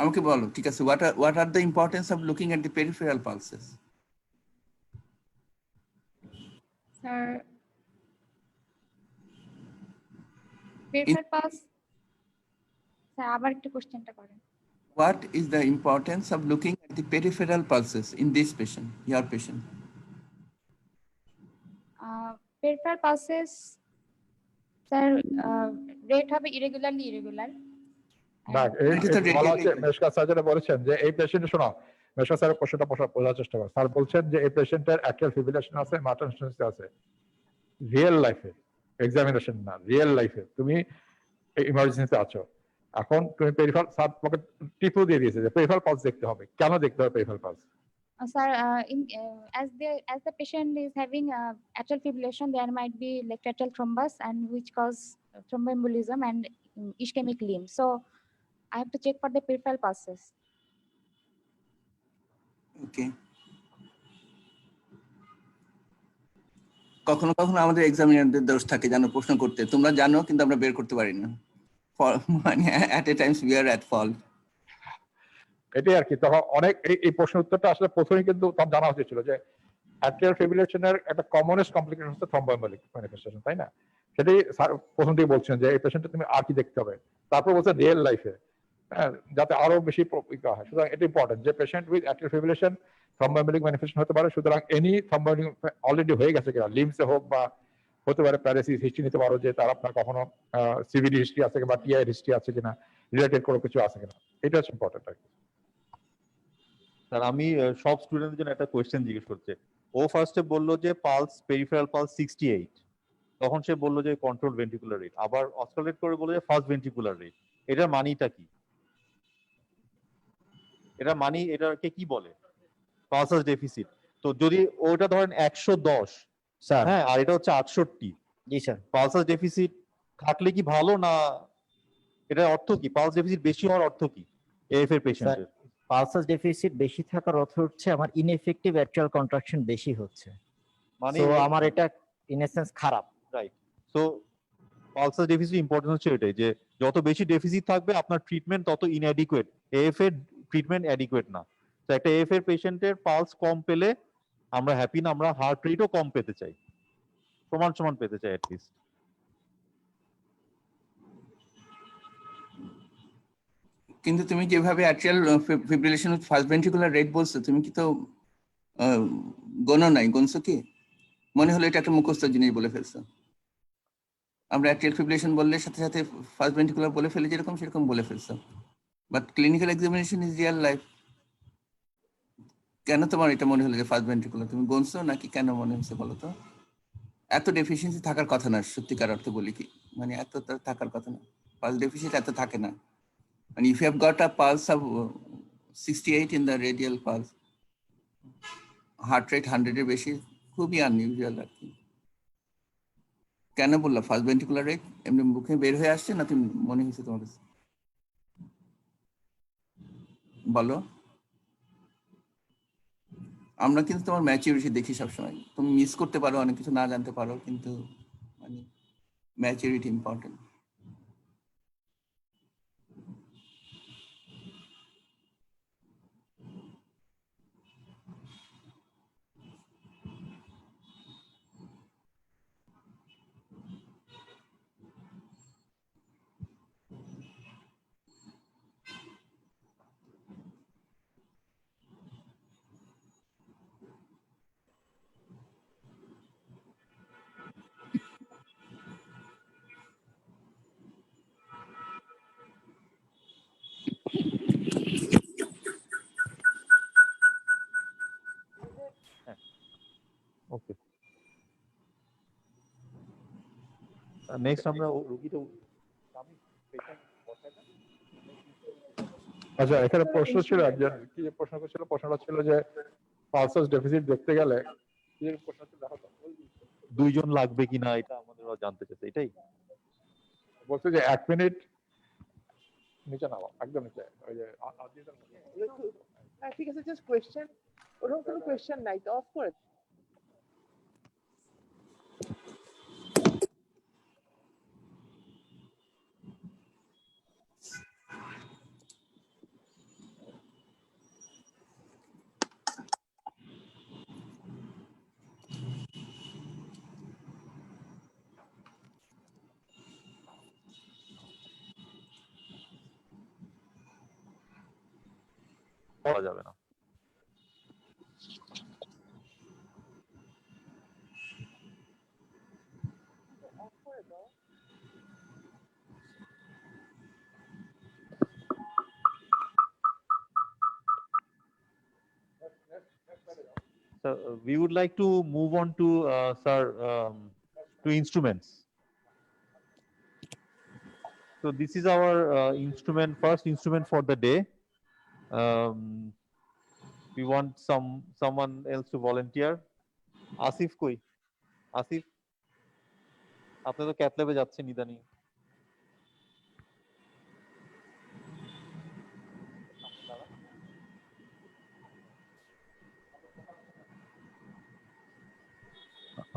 আমাকে বলো, ঠিক আছে, what are the importance of looking at the peripheral pulses? Sir, peripheral pulse. Sir, আবার একটু কোশ্চেনটা করেন। What is the importance of looking at the peripheral pulses in this patient, your patient? Peripheral pulses, sir, rate হবে irregularly irregular. না, এটা তো বলা হচ্ছে, radially- মেশকাত স্যার যেটা বলেছেন যে এই পেশেন্টের, শোনো মেশকাত স্যারের প্রশ্নটা বোঝার চেষ্টা করো। স্যার বলছেন যে এই পেশেন্টের অ্যাট্রিয়াল ফিব্রিলেশন আছে, মার্টান স্টেনোসিস আছে। রিয়েল লাইফে, এক্সামিনেশন না, রিয়েল লাইফে তুমি ইমার্জেন্সিতে আছো, এখন তুমি পেরিফেরাল, স্যার তোমাকে টিপও দিয়ে দিয়েছে যে পেরিফেরাল পালস দেখতে হবে। কেন দেখতে হবে peripheral pulse? Sir, as the patient is having atrial fibrillation, there might be like atrial thrombus and which cause thromboembolism and ischemic limb. So I have to check for the peripheral pulses. Okay. কখনো কখনো আমাদের এক্সামিনারদের দোষ থাকে জানো প্রশ্ন করতে, তোমরা জানো কিন্তু আমরা বের করতে পারি না, মানে at a times we are at fault. এটাই আর কি। তখন অনেক এই প্রশ্নের উত্তরটা আসলে প্রথমেই কিন্তু তখন জানা উচিত ছিল যে অ্যাট্রিয়াল ফিব্রিলেশনের একটা কমনেস্ট কমপ্লিকেশন হচ্ছে থ্রম্বোএম্বলিক ম্যানিফেস্টেশন, তাই না? সেটাই স্যার প্রথম থেকে বলছেন যে এই পেশেন্টে তুমি আর কি দেখতে হবে, তারপর বলছে রিয়েল লাইফে, যাতে আরো বেশি হয়। সুতরাং এটা ইম্পর্টেন্ট যে patient with atrial fibrillation thromboembolic manifestation হতে পারে। সুতরাং এনি থ্রম্বোএম্বলিক অলরেডি হয়ে গেছে কিনা, লিমসে হোক বা হতে পারে প্যারালাইসিস হিস্ট্রি নিতে পারো যে তার আপনার কখনো সিভিডি হিস্ট্রি আছে কিনা, টিআই হিস্ট্রি আছে কিনা, রিলেটেড কোনো কিছু আছে কিনা, এটা হচ্ছে ইম্পর্টেন্ট আর কি। স্যার আমি সব স্টুডেন্টদের জন্য একটা কোয়েশ্চেন জিজ্ঞেস করছে। ও ফার্স্টে বললো যে পালস, পেরিফেরাল পালস 68, তখন সে বললো যে কন্ট্রোল ভেন্ট্রিকুলার রেট, আবার অসকালেট করে বললো যে ফার্স্ট ভেন্ট্রিকুলার রেট। এটার মানিটা কি? এটা মানি, এটাকে কি বলে? Pulsus deficit. তো যদি ওটা ধরেন 110, স্যার, হ্যাঁ, আর এটা হচ্ছে 68, জি স্যার। পালসাস ডেফিসিট থাকলে কি ভালো, না এটার অর্থ কি? পালস ডেফিসিট বেশি হওয়ার অর্থ কি এএফ এর পেশেন্টের? পালসাস ডেফিসিট বেশি থাকার অর্থ হচ্ছে আমার ইনএফেক্টিভ অ্যাট্রিয়াল কন্ট্রাকশন বেশি হচ্ছে, মানে তো আমার এটা ইন এ সেন্স খারাপ। Right. So pulsus deficit importance হচ্ছে এটাই যে যত বেশি ডেফিসিট থাকবে আপনার ট্রিটমেন্ট তত ইনঅ্যাডিকুয়েট, এএফ এর ট্রিটমেন্ট অ্যাডিকুয়েট না। তো একটা এএফ এর পেশেন্টের পালস কম পেলে আমরা হ্যাপি না, আমরা হার্ট রেটও কম পেতে চাই, সমান সমান পেতে চাই অ্যাটলিস্ট। কিন্তু তুমি যেভাবে atrial fibrillation first ventricular rate বলছো, তুমি কি তো গণো নাই, গণছো কি? মনে হলো এটা একটা মুখস্থ জিনিস বলে ফেলছো। আমরা অ্যাট্রিয়াল ফিব্রিলেশন বললে সাথে সাথে ফার্স্ট ভেন্ট্রিকুলার বলে ফেলি, যেরকম সেরকম বলে ফেলছো। But clinical examination is real life. কেন তোমার এটা মনে হলো যে ফার্স্ট ভেন্ট্রিকুলার? তুমি গণছো নাকি কেন মনে হচ্ছে বলো তো? এত ডেফিসিয়েন্সি থাকার কথা না, সত্যিকার অর্থে বলি কি, মানে এত থাকার কথা না, পালস ডেফিসিট এত থাকে না। And if you have got a pulse of 68 in the radial pulse, heart rate 100 এর বেশি, খুবই আনইউজুয়াল আর কি। কেন বললা ফার্স্ট ভেন্ট্রিকুলার রেট? এমনি মুখে বের হয়ে আসছে না তুমি মনে হয়েছে তোমার কাছে? বলো। আমরা কিন্তু তোমার ম্যাচিউরিটি দেখি সবসময়, তুমি মিস করতে পারো, অনেক কিছু না জানতে পারো, কিন্তু মানে ম্যাচিউরিটি ইম্পর্টেন্ট। ওকে, নেক্সট আমরা রোগীটা আচ্ছা, এখানে প্রশ্ন ছিল একজন, কি যে প্রশ্ন করছিল, প্রশ্নটা ছিল যে পালসাস ডেফিসিট দেখতে গেলে কি প্রশ্ন ছিল, দেখো তো। 2 জন লাগবে কিনা এটা আমাদের জানতে চাইছে, এটাই বলছে যে 1 মিনিট নিচে নাও, একদম নিচে, ওই যে ঠিক আছে, জাস্ট কোয়েশ্চেন, ওরকম কোনো কোয়েশ্চেন নাই তো, অফ করে পড়া যাবে না। So we would like to move on to sir to instruments. So this is our first instrument for the day. We want someone else to volunteer. Asif koi? Asif, আপনি তো cath ল্যাবে যাচ্ছেন ইদানিং।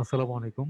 আসসালামু আলাইকুম।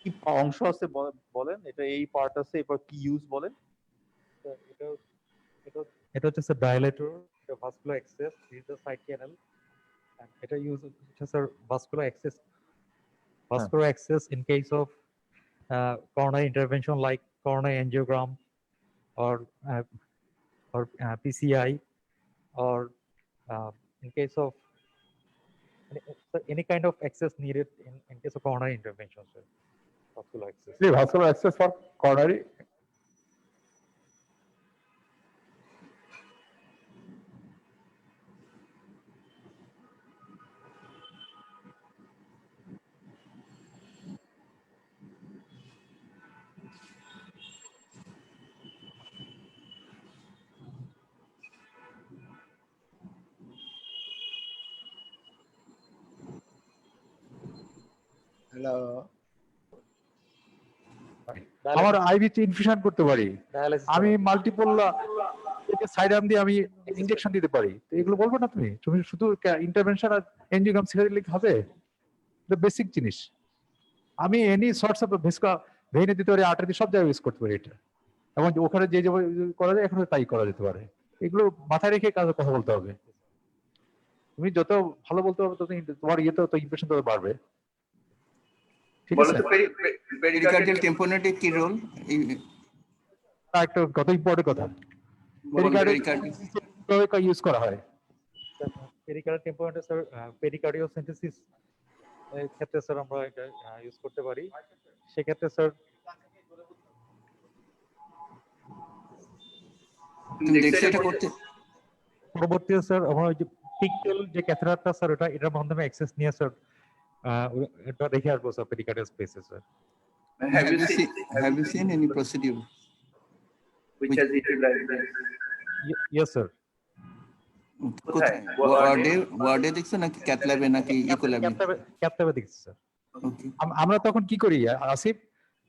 কি অংশ আছে বলেন, এটা এই পার্ট আছে, এরপর কি ইউজ বলেন। এটা হচ্ছে ডায়ালেটর, এটা vascular access, this the side canal, এটা ইউজ হচ্ছে sir vascular access in case of coronary intervention like coronary angiogram or PCI, or in case of any kind of access needed in case of coronary intervention, sir. Vascular access. See, vascular access for coronary. Hello, আমার ivy infusion করতে পারি, আমি multiple side arm দিয়ে আমি injection দিতে পারি, তো এগুলো বলবো না তুমি তুমি শুধু ইন্টারভেনশন আর এনজিওগ্রাম ছেড়ে দিলে হবে? এটা বেসিক জিনিস। আমি এনি সর্টস অফ ভেইনে দিতে পারি, আর্টারি সব জায়গায় ইউজ করতে পারি এটা, এবং ওখানে যে করা যায় এখানে তাই করা যেতে পারে। এগুলো মাথায় রেখে কাজে কথা বলতে হবে। তুমি যত ভালো বলতে পারবে তত তোমার ইয়েতে তো ইমপ্রেশন তত বাড়বে। ঠিক আছে, পেরিকার্ডিয়াল টেম্পোনেটে কি রোল? একটা কত ইম্পর্টেন্ট কথা, পেরিকার্ডিয়াল ইউজ করা হয়। পেরিকার্ডিয়াল টেম্পোনেটে স্যার পেরিকার্ডিওসেন্টেসিস এর ক্ষেত্রে স্যার আমরা এটা ইউজ করতে পারি। সেক্ষেত্রে স্যার পরবর্তীতে স্যার আমরা ওই যে পিকটেল যে ক্যাথেটারটা স্যার এটার মাধ্যমে অ্যাক্সেস নিয়ে স্যার এটা রেখে আসবো স্যার পেরিকার্ডিয়াল স্পেসে sir. Have you seen any procedure which has utilized this? Yes sir. কোথায়? ওয়ার্ডে দেখছো নাকি ক্যাথ ল্যাবে নাকি ইকো ল্যাবে? ক্যাথ ল্যাবে দেখছি স্যার। ওকে, আমরা তখন কি করি আসিফ,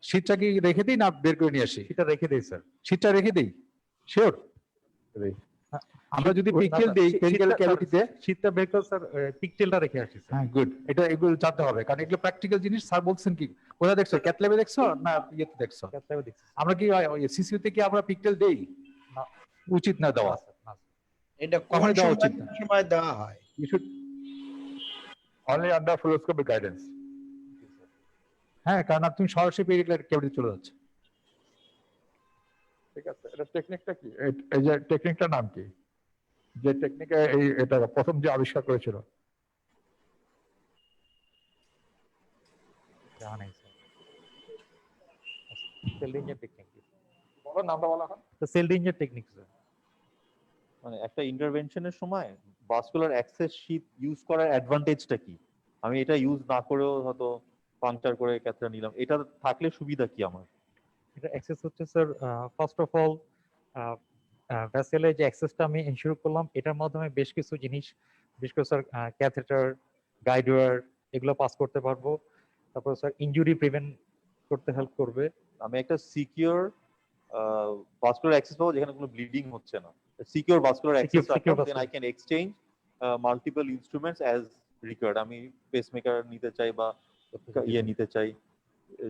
শীটটা কি রেখে দিই না বের করে নিয়ে আসি? এটা রেখে দেই স্যার। শীটটা রেখে দেই, শিওর? আমরা যদি পিকটেল দেই পেরিকাল ক্যাভিটিতে, শীটটা বের করে স্যার পিকটেলটা রেখে আসি স্যার। হ্যাঁ গুড, এটা এগুলো জানতে হবে কারণ এগুলো প্র্যাকটিক্যাল জিনিস। স্যার বলছেন কি কোথায় দেখছো, ক্যাথ ল্যাবে দেখছো না ইয়েতে দেখছো? ক্যাথ ল্যাবে দেখছি। আমরা কি সিসিইউতে কি আমরা পিকটেল দেই? না, উচিত না দেওয়া। এটা কোন সময় দেওয়া হয়? You should Only under fluoroscopic guidance. হ্যাঁ, কারণ তুমি সরাসরি পেরিকাল ক্যাভিটিতে চলে যাচ্ছে। ঠিক আছে, এটা টেকনিকটা কি? এই যে টেকনিকটার নাম কি? যে টেকনিকে এটা প্রথম যে আবিষ্কার করেছিল? জানা নেই স্যার। সেল রেঞ্জের টেকনিক। বলো নামটা বলো এখন। তো সেল রেঞ্জের টেকনিক স্যার। মানে একটা ইন্টারভেনশনের সময় ভাস্কুলার অ্যাক্সেস শীট ইউজ করার অ্যাডভান্টেজটা কি? আমি এটা ইউজ না করেও হয়তো পাংচার করে ক্যাথেটার নিলাম, এটা থাকলে সুবিধা কি আমার? এটা অ্যাক্সেস হচ্ছে স্যার ফার্স্ট অফ অল ভেসেলে যে অ্যাক্সেসটা আমি এনশিওর করলাম এটার মাধ্যমে বেশ কিছু জিনিস, বিশেষ করে স্যার ক্যাথেটার, গাইড ওয়্যার এগুলো পাস করতে পারবো। তারপর স্যার ইনজুরি প্রিভেন্ট করতে হেল্প করবে। আমি একটা সিকিউর ভাস্কুলার অ্যাক্সেস পাবো যেখানে কোনো ব্লিডিং হচ্ছে না। সিকিউর ভাস্কুলার অ্যাক্সেস রাখলাম, then I can exchange multiple instruments as required. আমি পেসমেকার নিতে চাই বা ইয়ে নিতে চাই,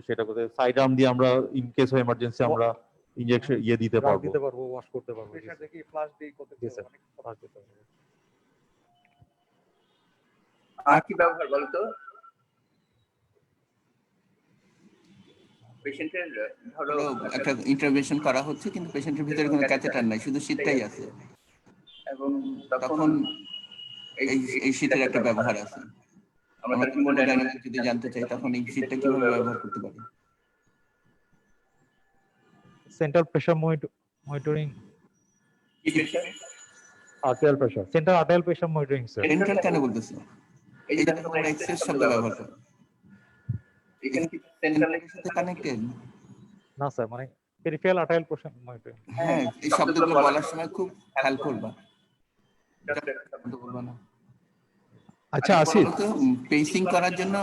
সেটা কোথায় সাইড আর্ম দিয়ে আমরা ইন কেস অফ এমার্জেন্সি আমরা ইনজেকশন ইয়ে দিতে পারবো, ওয়াশ করতে পারবো। পেশেন্ট দেখি ফ্লাশ দিয়ে করতে জি স্যার, ফ্লাশ দিতে পারবো। আর কি ব্যবহার বলতো? পেশেন্টের ধরো একটা ইন্টারভেনশন করা হচ্ছে কিন্তু পেশেন্টের ভিতরে কোনো ক্যাথেটার নাই, শুধু শীতটাই আছে, এবং তখন এই শীতের একটা ব্যবহার আছে। আমরা থেমোডাইনামিক্স যদি জানতে চাই তখন এই শীতটা কিভাবে ব্যবহার করতে পারি? Central pressure monitoring, arterial pressure. Central arterial pressure monitoring sir. Central কেন বলতেছে? এই যে তোমরা এক্সেস শব্দ ব্যবহার করো, এখানে কি সেন্ট্রালের সাথে কানেক্টেড? না স্যার, মানে পেরিফেরাল আর্টারিয়াল প্রেসার মনিটরিং। হ্যাঁ, এই শব্দগুলো বলার সময় খুব খেয়াল করবা, শব্দ বলবা না। আচ্ছা আসিফ, পেসিং করার জন্য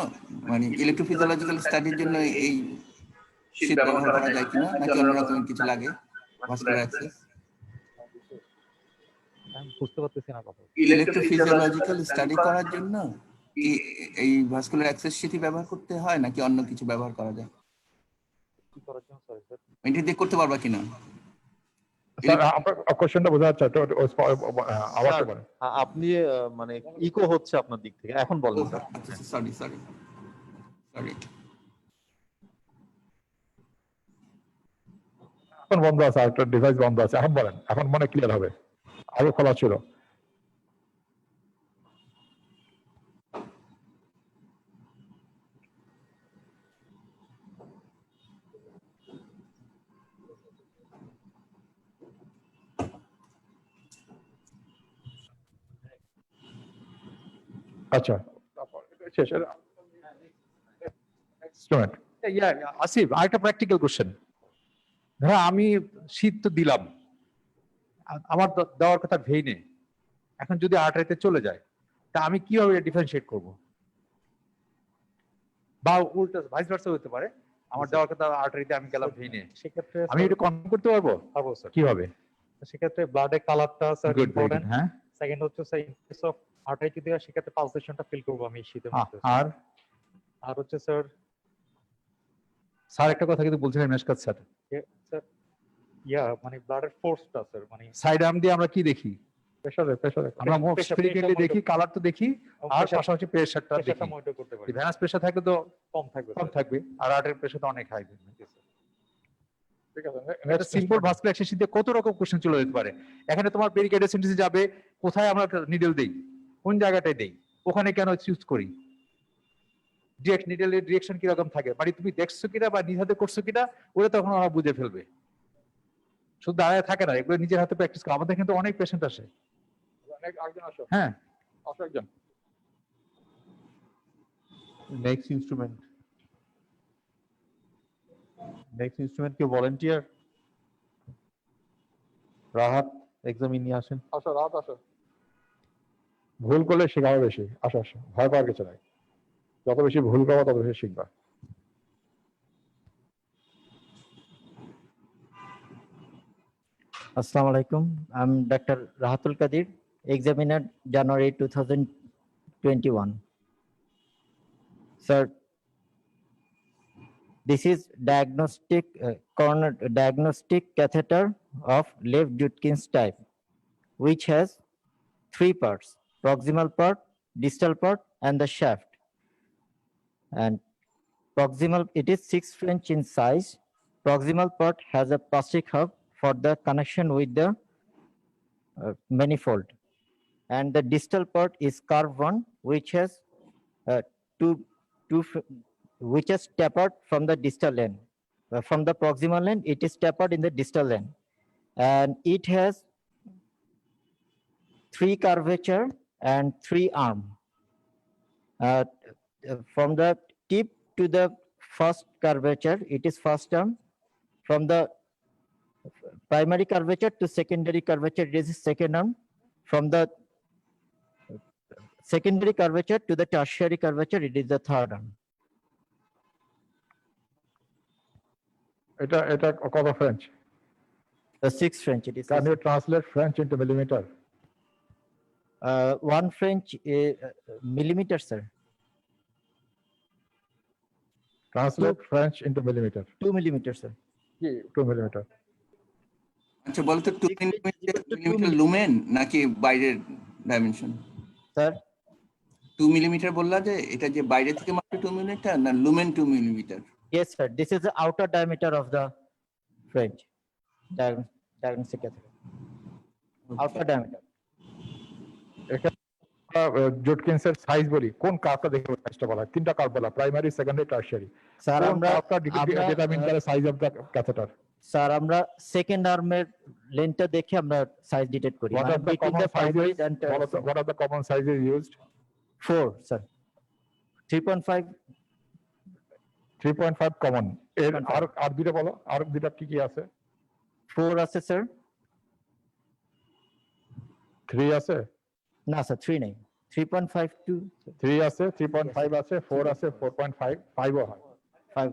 মানে ইলেকট্রোফিজিওলজিক্যাল স্টাডির জন্য এই শীত ব্যবহার করা যায় কিনা, নাকি অন্যরকম কিছু লাগে? ভাস্কুলার অ্যাক্সেস আমি বুঝতে পারতেছি না কথা। ইলেকট্রোফিজিওলজিক্যাল স্টাডি করার জন্য কি এই ভাস্কুলার অ্যাক্সেস শীটই ব্যবহার করতে হয় নাকি অন্য কিছু ব্যবহার করা যায়? কি করার জন্য সরি স্যার? এটা দিয়ে করতে পারবা কিনা? স্যার আপনার কোশ্চেনটা বোঝা যাচ্ছে একটু আওয়াজটা বলেন। আপনি মানে ইকো হচ্ছে আপনার দিক থেকে, এখন বলেন স্যার। সরি এখন বন্ধ আছে, একটা ডিভাইস বন্ধ আছে, এখন বলেন, এখন মনে ক্লিয়ার হবে, আগে খোলা ছিল। আচ্ছা শেষ ইনস্ট্রুমেন্ট। আসিফ আরেকটা প্র্যাকটিক্যাল কোশ্চেন। ধরো আমি শীত তো দিলাম, আমার দেওয়ার কথা ভেইনে, এখন যদি আর্টারিতে চলে যায় তা আমি কিভাবে ডিফারেন্সিয়েট করব? বা উল্টো ভাইস ভার্সা হতে পারে, আমার দেওয়ার কথা আর্টারিতে, আমি গেলাম ভেইনে, সেক্ষেত্রে আমি এটা কনফার্ম করতে পারবো স্যার। কিভাবে? সেক্ষেত্রে ব্লাডের কালারটা স্যার গুড, ইম্পর্টেন্ট। হ্যাঁ। সেকেন্ড হচ্ছে sir in case of artery যদি হয় সেক্ষেত্রে পালসেশনটা ফিল করবো আমি শীতের মধ্যে। আর হচ্ছে স্যার একটা কথা কিন্তু বলছিলেন মেশকাত স্যার, স্যার মানে ব্লাডের ফোর্সটা স্যার, মানে সাইড আর্ম দিয়ে আমরা কি দেখি? প্রেসারে আমরা স্পেসিফিক্যালি দেখি, কালার তো দেখি, আর পাশাপাশি প্রেসারটা দেখি। মনিটর করতে পারি। ভেনাস প্রেসার থাকলে তো কম থাকবে, আর আর্টারি প্রেসার তো অনেক হাই। ঠিক আছে, একটা সিম্পল ভাস্কুলার অ্যাক্সেস দিয়ে কত রকম কোশ্চেন চলে যেতে পারে। এখানে তোমার পেরিকার্ডিয়াসিস যাবে, কোথায় আমরা নিডল দেই, কোন জায়গাটায় দেই, ওখানে কেন চুজ করি, ডিরেক্ট নিডলের ডিরেকশন কি রকম থাকে, মানে তুমি দেখছো কিনা বা নিজ হাতে করছো কিনা ওরা তখন ওরা বুঝে ফেলবে। শুধু দাঁড়ায় থাকে না, এগুলো নিজের হাতে প্র্যাকটিস করে। আমাদের কিন্তু অনেক পেশেন্ট আসে। হ্যাঁ, একজন নেক্সট ইনস্ট্রুমেন্ট কেউ ভলান্টিয়ার? রাহাত এক্সামিন নিয়ে আসেন। আসো রাত আসো, ভুল করলে শেখাবে বেশি। আসো আসো, ভয় পাওয়ার কিছু নাই, যত বেশি ভুল করবো তত বেশি শিখবা। Assalamu alaikum. I'm Dr. Rahatul Kadir, examiner January 2021. Sir, this is diagnostic catheter of left Judkins type, which has 3 parts: proximal part, distal part, and the shaft. And proximal, it is 6 French in size. Proximal part has a plastic hub for the connection with the manifold, and the distal part is curved one, which has which is tapered from the distal end, from the proximal end, it is tapered in the distal end. And it has 3 curvature and 3 arm. From the tip to the first curvature, it is first arm. From the primary curvature to secondary curvature, it is second arm. From the secondary curvature to the tertiary curvature, it is the third arm. এটা কত French? The 6 French, it is. Can you translate French into millimeter? 1 French millimeter, sir. Translate French into millimeter. 2 millimeter, sir. 2 millimeter. আচ্ছা বলো তো 2 millimetre lumen নাকি বাইরের dimension? Sir 2 millimetre বললা যে এটা যে বাইরে থেকে মাত্র 2 মিলিমিটার না lumen 2 millimetre? Yes, sir. This is the outer diameter of the French diagnostic catheter. Outer diameter. জুটকিন্সের সাইজ বলি, কোন কার্ভটা দেখে সাইজটা বলা? 3টা কার্ভ বলা, প্রাইমারি, সেকেন্ডারি, টারশিয়ারি। স্যার আমরা ডিটারমিন করে size of the catheter. Sir আমরা সেকেন্ড আর্মের লেন্থটা দেখে আমরা সাইজ ডিটেক্ট করি। What are the common sizes? What are the common sizes used? 4, sir. 3.5 3.5 common. এর আর দুটো বলো, আর দুটো কি আছে? 4 আছে স্যার। 3 আছে? না স্যার 3 নেই। 3.5 to 3 আছে, 3.5 আছে, 4 আছে, 4.5, 5 ও হয়। 5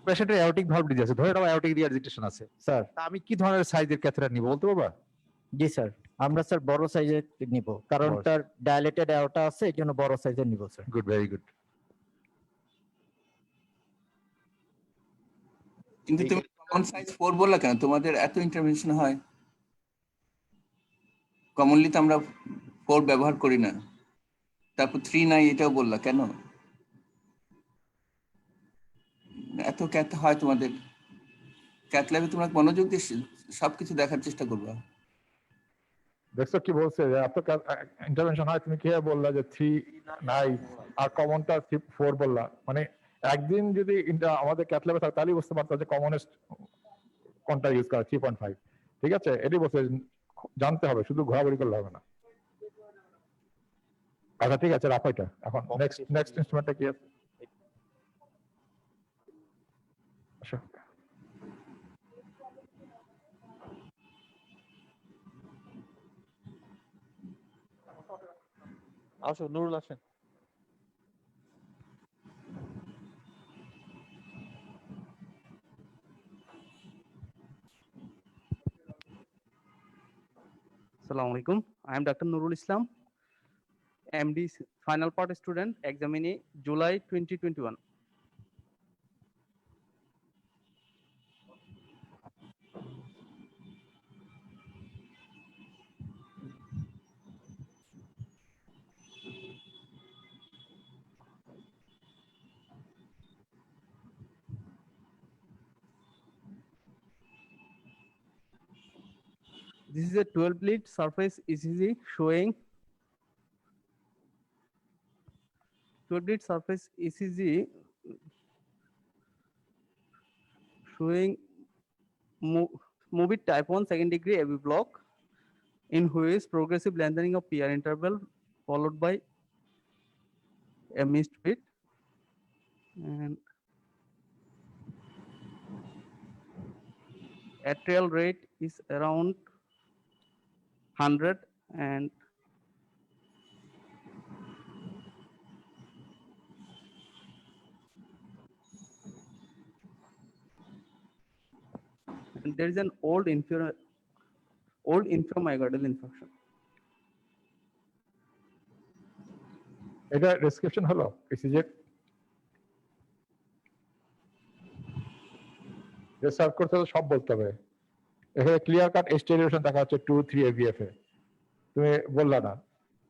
পেশেন্টের অ্যাওরটিক ভালভ ডিজিজ আছে, ধরে নাও অ্যাওরটিক রিয়াজিটেশন আছে স্যার। তা আমি কি ধরনের সাইজের ক্যাথেটার নিব বলতে পারবা? জি স্যার, আমরা স্যার বড় সাইজের নিব, কারণ বড় তার ডাইলেটেড অ্যাওরটা আছে, এজন্য বড় সাইজের নিব স্যার। Good, very good. কিন্তু তুমি কমন সাইজ 4 বললা কেন? তোমাদের এত ইন্টারভেনশন হয়, কমনলি তো আমরা 4 ব্যবহার করি না, তারপর 3 নাই এটাও বললা কেন? এত ক্যাথ হয় তোমাদের, ক্যাথ ল্যাবে তোমরা মনোযোগ দিয়ে সবকিছু দেখার চেষ্টা করবা। দেখছো কি বলছে যে এত ইন্টারভেনশন হয়, তুমি কি বললা যে 3 নাই আর কমনটা 4 বললা, মানে একদিন যদি আমাদের ক্যাথ ল্যাবে থাকে তাহলে বুঝতে পারতো যে কমনেস্ট কোনটা ইউজ করা 3.5। ঠিক আছে, এটাই বলছে, জানতে হবে, শুধু ঘোরাঘুরি করলে হবে না। আচ্ছা ঠিক আছে, রাখো এটা। এখন নেক্সট ইনস্ট্রুমেন্টটা কি আছে? আচ্ছা আসো নুরুল আসেন। Assalamu alaikum. I am Dr. Nurul Islam, MD final part student, examinee July 2021. This is a 12-lead surface ECG showing 12-lead surface ECG showing MOVIT type 1 second degree AV block, in which progressive lengthening of PR interval followed by a missed beat, and atrial rate is around 100, and there is an old inframyocardial infarction. এটা description হলো ECG reserve করতে হলে সব বলতে হবে। এখানে clear cut স্টেরিওশন দেখা যাচ্ছে 2-3 AVF এ, তুমি বললা না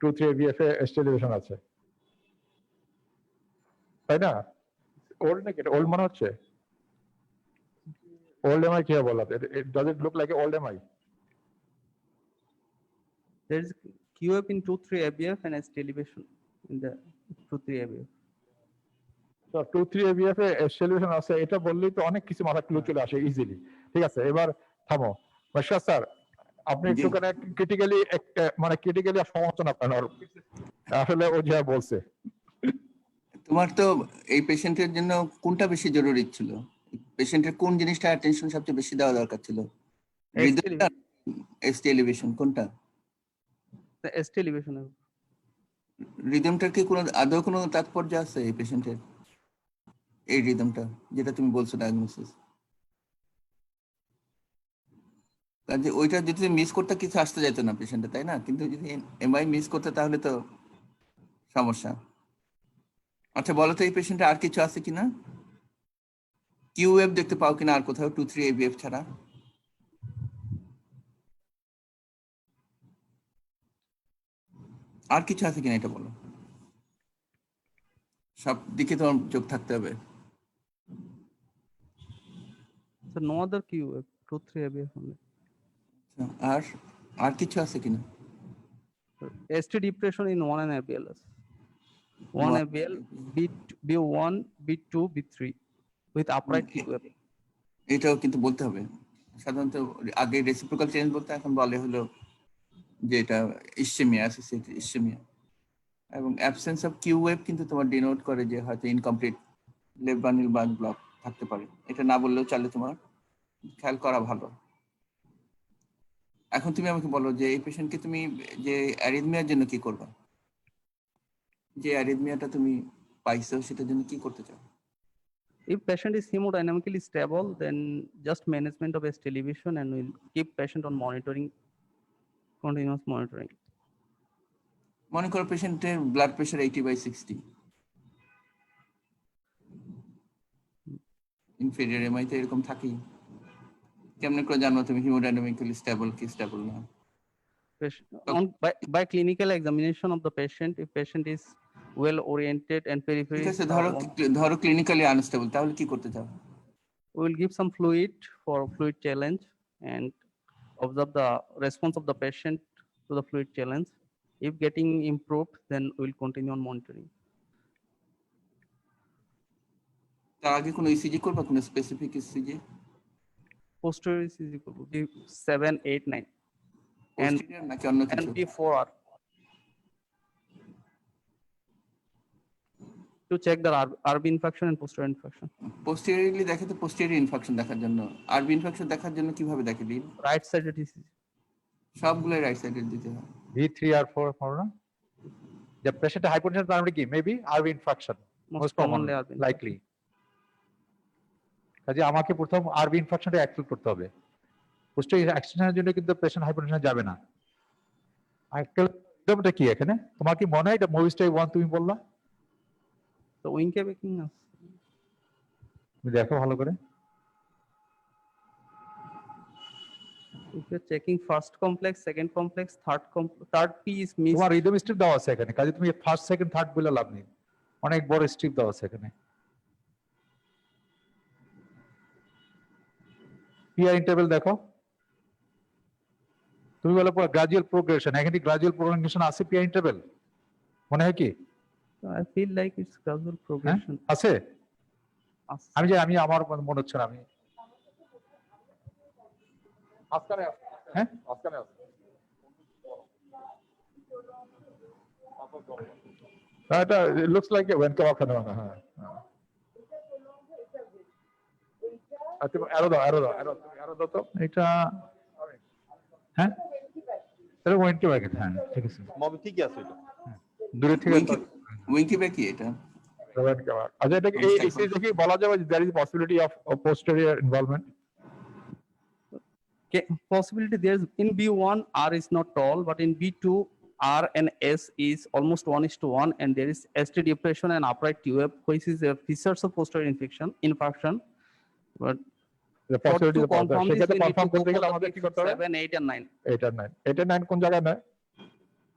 2-3 AVF এ স্টেরিওশন আছে, তাই না? ওল্ড নাকি এটা ওল্ড মনে হচ্ছে? ওল্ড এমআই কি বললা? Does it look like a old MI? There is QF in 2-3 ABF and ST elevation in the 2-3 ABF. তো 2-3 ABF এ সলিউশন আছে, এটা বললেই তো অনেক কিছু মাথা ক্লু চলে আসে ইজিলি। ঠিক আছে, এবার থামো বাদশা স্যার, আপনি একটুখানি ক্রিটিক্যালি মানে ক্রিটিক্যালি সমালোচনা করেন ওর। আসলে ও যা বলছে। তোমার তো এই পেশেন্টের জন্য কোনটা বেশি জরুরি ছিল? পেশেন্টের কোন জিনিসটা অ্যাটেনশন সবচেয়ে বেশি দেওয়া দরকার ছিল? এসটি এলিভেশন কোনটা? ST elevation. রিদমটার কি কোনো আদৌ কোনো তাৎপর্য আছে এই পেশেন্টের? এই রিদমটা যেটা তুমি বলছো ডায়াগনোসিস, কাজে ওইটা যদি মিস করতে কিছু আসতে যেত না পেশেন্টে, তাই না? কিন্তু যদি এমআই মিস করতে তাহলে তো সমস্যা। আচ্ছা বলো তো এই পেশেন্টে আর কিছু আছে কিনা? কিউএফ দেখতে পাও কিনা আর কোথাও 2-3 ABF ছাড়া? আর কিছু আছে কিনা এটা বলো। সব দিকে তোমার চোখ থাকতে হবে। So no other QF, 2-3 ABF only. আর আর কিছু আছে কিনা? ST depression in 1 and ABLS. 1 ABL, B1, B2, B3 with upright QF. এটাও কিন্তু বলতে হবে। সাধারণত আগে রেসিপ্রোকাল চেঞ্জ বলতে, এখন বলে হলো যে এটা ইসচেমিয়া, অ্যাসোসিয়েটেড ইসচেমিয়া। এবং অ্যাবসেন্স অফ কিউএফ কিন্তু তোমার ডিনোট করে যে হয়তো incomplete left bundle burn block থাকতে পারে। এটা না বললেও চলে, তোমার খেয়াল করা ভালো। এখন তুমি আমাকে বলো যে এই পেশেন্টকে তুমি যে অ্যারিথমিয়ার জন্য কি করবা? যে অ্যারিথমিয়াটা তুমি পাইছো সেটার জন্য কি করতে চাও? If patient is hemodynamically stable, then just management of ST elevation and we'll keep patient on monitoring, continuous monitoring. মনে করো পেশেন্টের ব্লাড প্রেশার 80/60, ইনফেরিয়র এমআই তে এরকম থাকেই। কেমনে করে জানবো তুমি হিমোডাইনামিক্যালি স্টেবল কি স্টেবল না? By clinical examination of the patient, if patient is well oriented and periphery ঠিক is আছে, normal, ধরো ক্লিনিক্যালি আনস্টেবল, তাহলে কি করতে চাও? we will give some fluid for fluid challenge and observe the response of the patient to the fluid challenge. If getting improved, then we will continue on monitoring. তার আগে কোনো ECG করবা, কোনো specific ECG? Posterior ECG করব, 7, 8, 9 and নাকি অন্য কিছু? B4R to check the RB infection and posterior infection. Posteriorly দেখে তো পোস্টেরিয়র ইনফেকশন দেখার জন্য, আরবি ইনফেকশন দেখার জন্য কিভাবে দেখে দিন? Right sided ECG. সবগুলাই রাইট সাইডের দিতে হয়। B3 or 4 for না? The patient hypotension primary key, maybe RV infection. Most commonly RV likely. কাজে আমাকে প্রথম আরবি ইনফেকশনটা অ্যাক্সেপ্ট করতে হবে। পোস্টেরিয়র এক্সটেনশনের জন্য কিন্তু পেশেন্ট হাইপারটেনশন যাবে না। আইটা কি এখানে? তোমার কি মনে হয় এটা মোভিস্টাই 1 তুমি বললা? তো উইংকে বেকিং আছে। তুমি দেখো ভালো করে। If you're checking first complex, second complex, third P is missed. তোমার রিদম স্ট্রিপ দেওয়া আছে এখানে। কাজে তুমি ফার্স্ট সেকেন্ড থার্ড বলে লাভ নেই। অনেক বড় স্ট্রিপ দেওয়া আছে এখানে। পিআর ইন্টারভেল দেখো। তুমি বলো গ্রাজুয়াল প্রোগ্রেশন, এখানে গ্রাজুয়াল প্রোগ্রেশন আছে পিআর ইন্টারভেল? মনে হয় কি? I feel like it's gradual progression. আছে? আমি আমার মনে হচ্ছে না। আমি আজকানে আছে, হ্যাঁ আজকানে আছে। এটা looks like a Venka phenomena. হ্যাঁ আচ্ছা, অ্যারো দাও তো। এটা হ্যাঁ এটা ওয়েন্টি ব্যাক, হ্যাঁ ঠিক আছে। মবি ঠিকই আছে এটা। দূরে থেকে উইঙ্কি ব্যাক কি এটা? আচ্ছা, এটা এই ইসিজি দেখি বলা যাবে যে there is possibility of posterior involvement. Okay, possibility there is in B1 R is not tall, but in B2 R and S is almost 1:1, and there is ST depression and upright QF, which is a features of posterior infarction. But The possibility to of confirm this, সেটাতে we need confirm to go করতে for গেলে the আমাদের কি করতে হবে? 7, 8, and 9. 8 আর 9, 8 আর 9 কোন জায়গায় নেয়?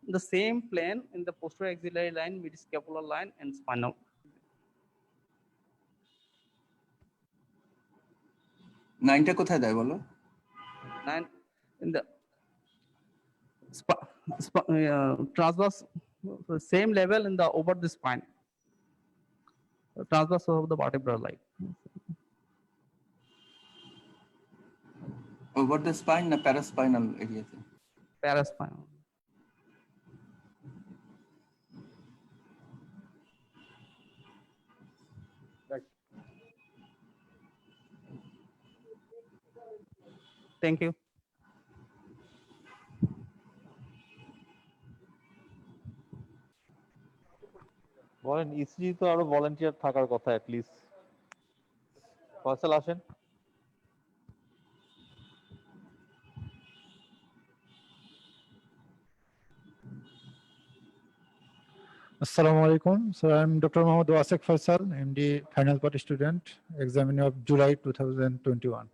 The same plane in the posterior axillary line, mid scapular line, and spinal. নাইনটা কোথায় দেয় বলো? 9 in the transverse, same level in the over the spine. transverse of the vertebral line. What the spine, the paraspinal area? Paraspinal. Thank you. বলেন ECG তো আরো volunteer থাকার কথা at least. Faisal আসেন। Assalamu alaikum. So I'm Dr. Mohammad Wasik Faisal, MD, final part student, examiner of July 2021.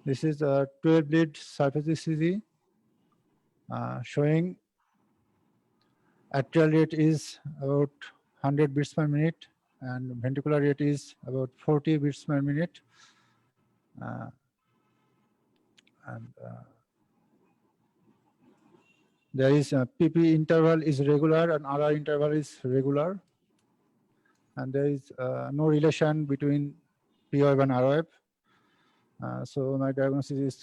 This is a 12 lead surface ECG showing atrial rate is about 100 beats per minute and ventricular rate is about 40 beats per minute. There is a PP interval is regular and RR interval is regular. And there is no relation between POF and ROF. So my diagnosis is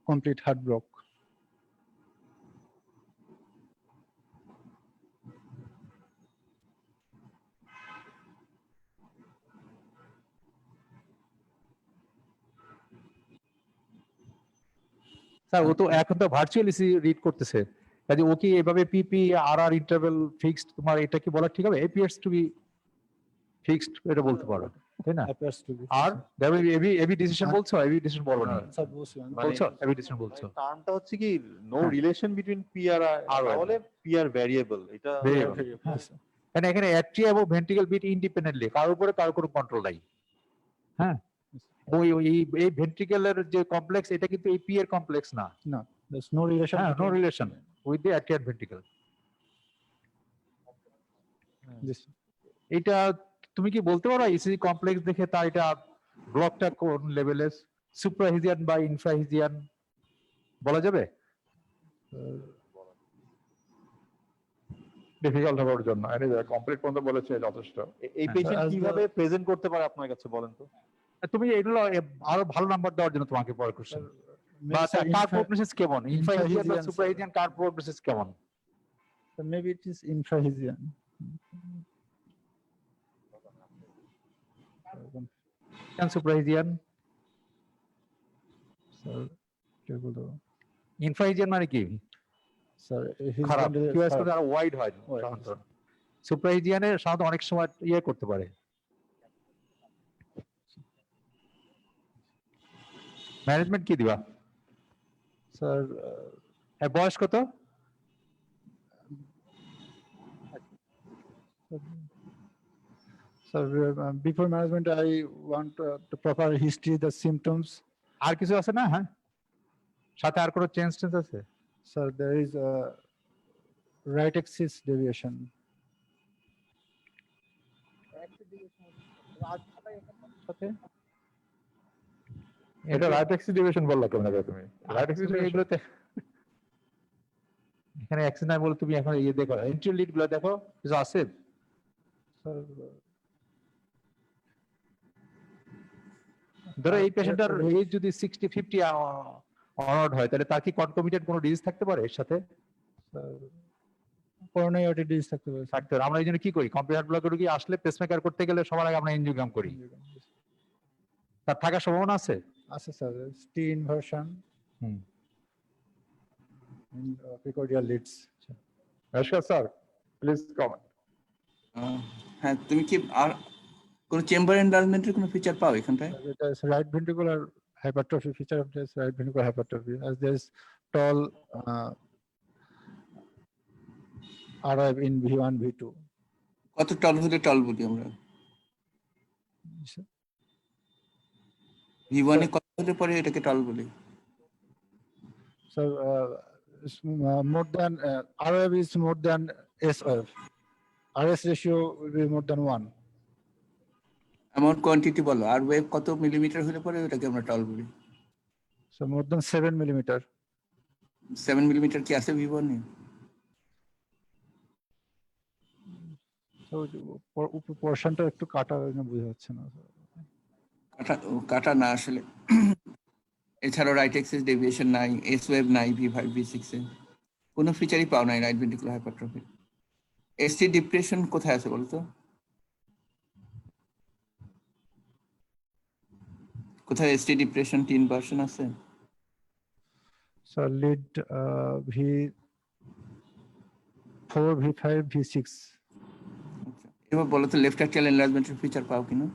complete heart block. Sir ও তো এখন তো virtually read করতেছে, কাজে ও কি এভাবে পিপি আর আর interval fixed, তোমার এটা কি বলা ঠিক হবে? এপিয়ার্স টু বি ফিক্সড এটা বলতে পারো, তাই না? আর এবি ডিসিশন বলছো, এবি ডিসিশন বলবো না, বলছো এবি ডিসিশন বলছো। টার্মটা হচ্ছে কি নো রিলেশন বিটুইন পিআর আর তাহলে পিআর ভ্যারিয়েবল, এটা মানে এখানে অ্যাট্রিয়া এবং ভেন্ট্রিকল বিট ইন্ডিপেন্ডেন্টলি, কার উপরে কার কোনো কন্ট্রোল নাই। হ্যাঁ, ওই এই ভেন্ট্রিকলের যে কমপ্লেক্স এটা কিন্তু এই পি এর কমপ্লেক্স না। No, there's no relation. No relation with the atrial ventricle. এটা তুমি কি বলতে পারো ইসিজি কমপ্লেক্স দেখে তার এটা ব্লকটা কোন লেভেলে, সুপ্রাহিজিয়ান বা ইনফ্রাহিজিয়ান বলা যাবে? ডিফিকাল্ট হওয়ার জন্য কমপ্লিট পর্যন্ত বলেছে যথেষ্ট। এই পেশেন্ট কিভাবে প্রেজেন্ট করতে পারে আপনার কাছে বলেন তো? তুমি এগুলো আরো ভালো নাম্বার দেওয়ার জন্য তোমাকে পরে কোশ্চেন, বা কার প্রগনোসিস কেমন, ইনফ্রাহিজিয়ান বা সুপ্রাহিজিয়ান কার প্রগনোসিস কেমন? So maybe it is infrahizian. Can suprahizian? Sir, ইনফ্রাহিজিয়ান মানে কি? sir, he's খারাপ, going to- কিউএস করে আরো ওয়াইড হয়। সুপ্রাহিজিয়ানে সাধারণত অনেক সময় ইয়ে করতে পারে। ম্যানেজমেন্ট কি দিবা? Sir, বয়স কত? sir, before management, I want the proper history, the symptoms. আর কিছু আছে না? হ্যাঁ, সাথে আর কোনো চেঞ্জ আছে? Sir, there is a right axis deviation. এটা রাইট এক্সিডিভিশন বললা কেন তুমি? রাইট এক্সিডিভিশন এগুলোতে এখানে অ্যাক্সিস নাই বলে তুমি এখন ইয়ে দেখো, এন্ট্রিয়াল লিড গুলো দেখো কিছু আছে? Sir, ধরো এই পেশেন্টের এজ যদি 60-50 অনওয়ার্ড হয়, তাহলে তার কি কনকমিটেন্ট কোনো ডিজিজ থাকতে পারে এর সাথে? coronary artery disease থাকতে পারে। থাকতে পারে। আমরা এই জন্য কি করি, কম্পিউটার ব্লক রোগী আসলে পেসমেকার করতে গেলে সবার আগে আমরা এনজিওগ্রাম করি, তার থাকার সম্ভাবনা আছে? আছে sir, T inversion hmm, in precordial leads. নমস্কার স্যার, প্লিজ কমেন্ট। হ্যাঁ, তুমি কি আর কোনো চেম্বার এনলার্জমেন্টের কোনো ফিচার পাও এখানটায়? There's right ventricular hypertrophy feature of this right ventricular hypertrophy as there's tall arrive in V1, V2. কত টল হলে টল বলি আমরা? V1 এ কত হলে পরে এটাকে টল বলি? So more than RF is more than SOF. RS ratio will be more than 1. এমন কোয়ান্টিটি বলো, আর ওয়েভ কত মিলিমিটার হলে পরে এটাকে আমরা টল বলি? So more than 7 millimeter. 7 millimetre কি আছে V1 এ? So portionটা একটু কাটা বুঝা যাচ্ছে না। কাটা না আসলে। এছাড়াও রাইট এক্সিস ডেভিয়েশন নাই, এস ওয়েভ নাই V5 V6 এ, কোনো ফিচারই পাও নাই right ventricular hypertrophy. ST depression কোথায় আছে বলতো? কোথায় এসটি ডিপ্রেশন টি ইনভার্সন আছে? So lead V4, V5, V6. এবার বলো তো লেফট অ্যাট্রিয়াল এনলার্জমেন্টের ফিচার পাও কিনা?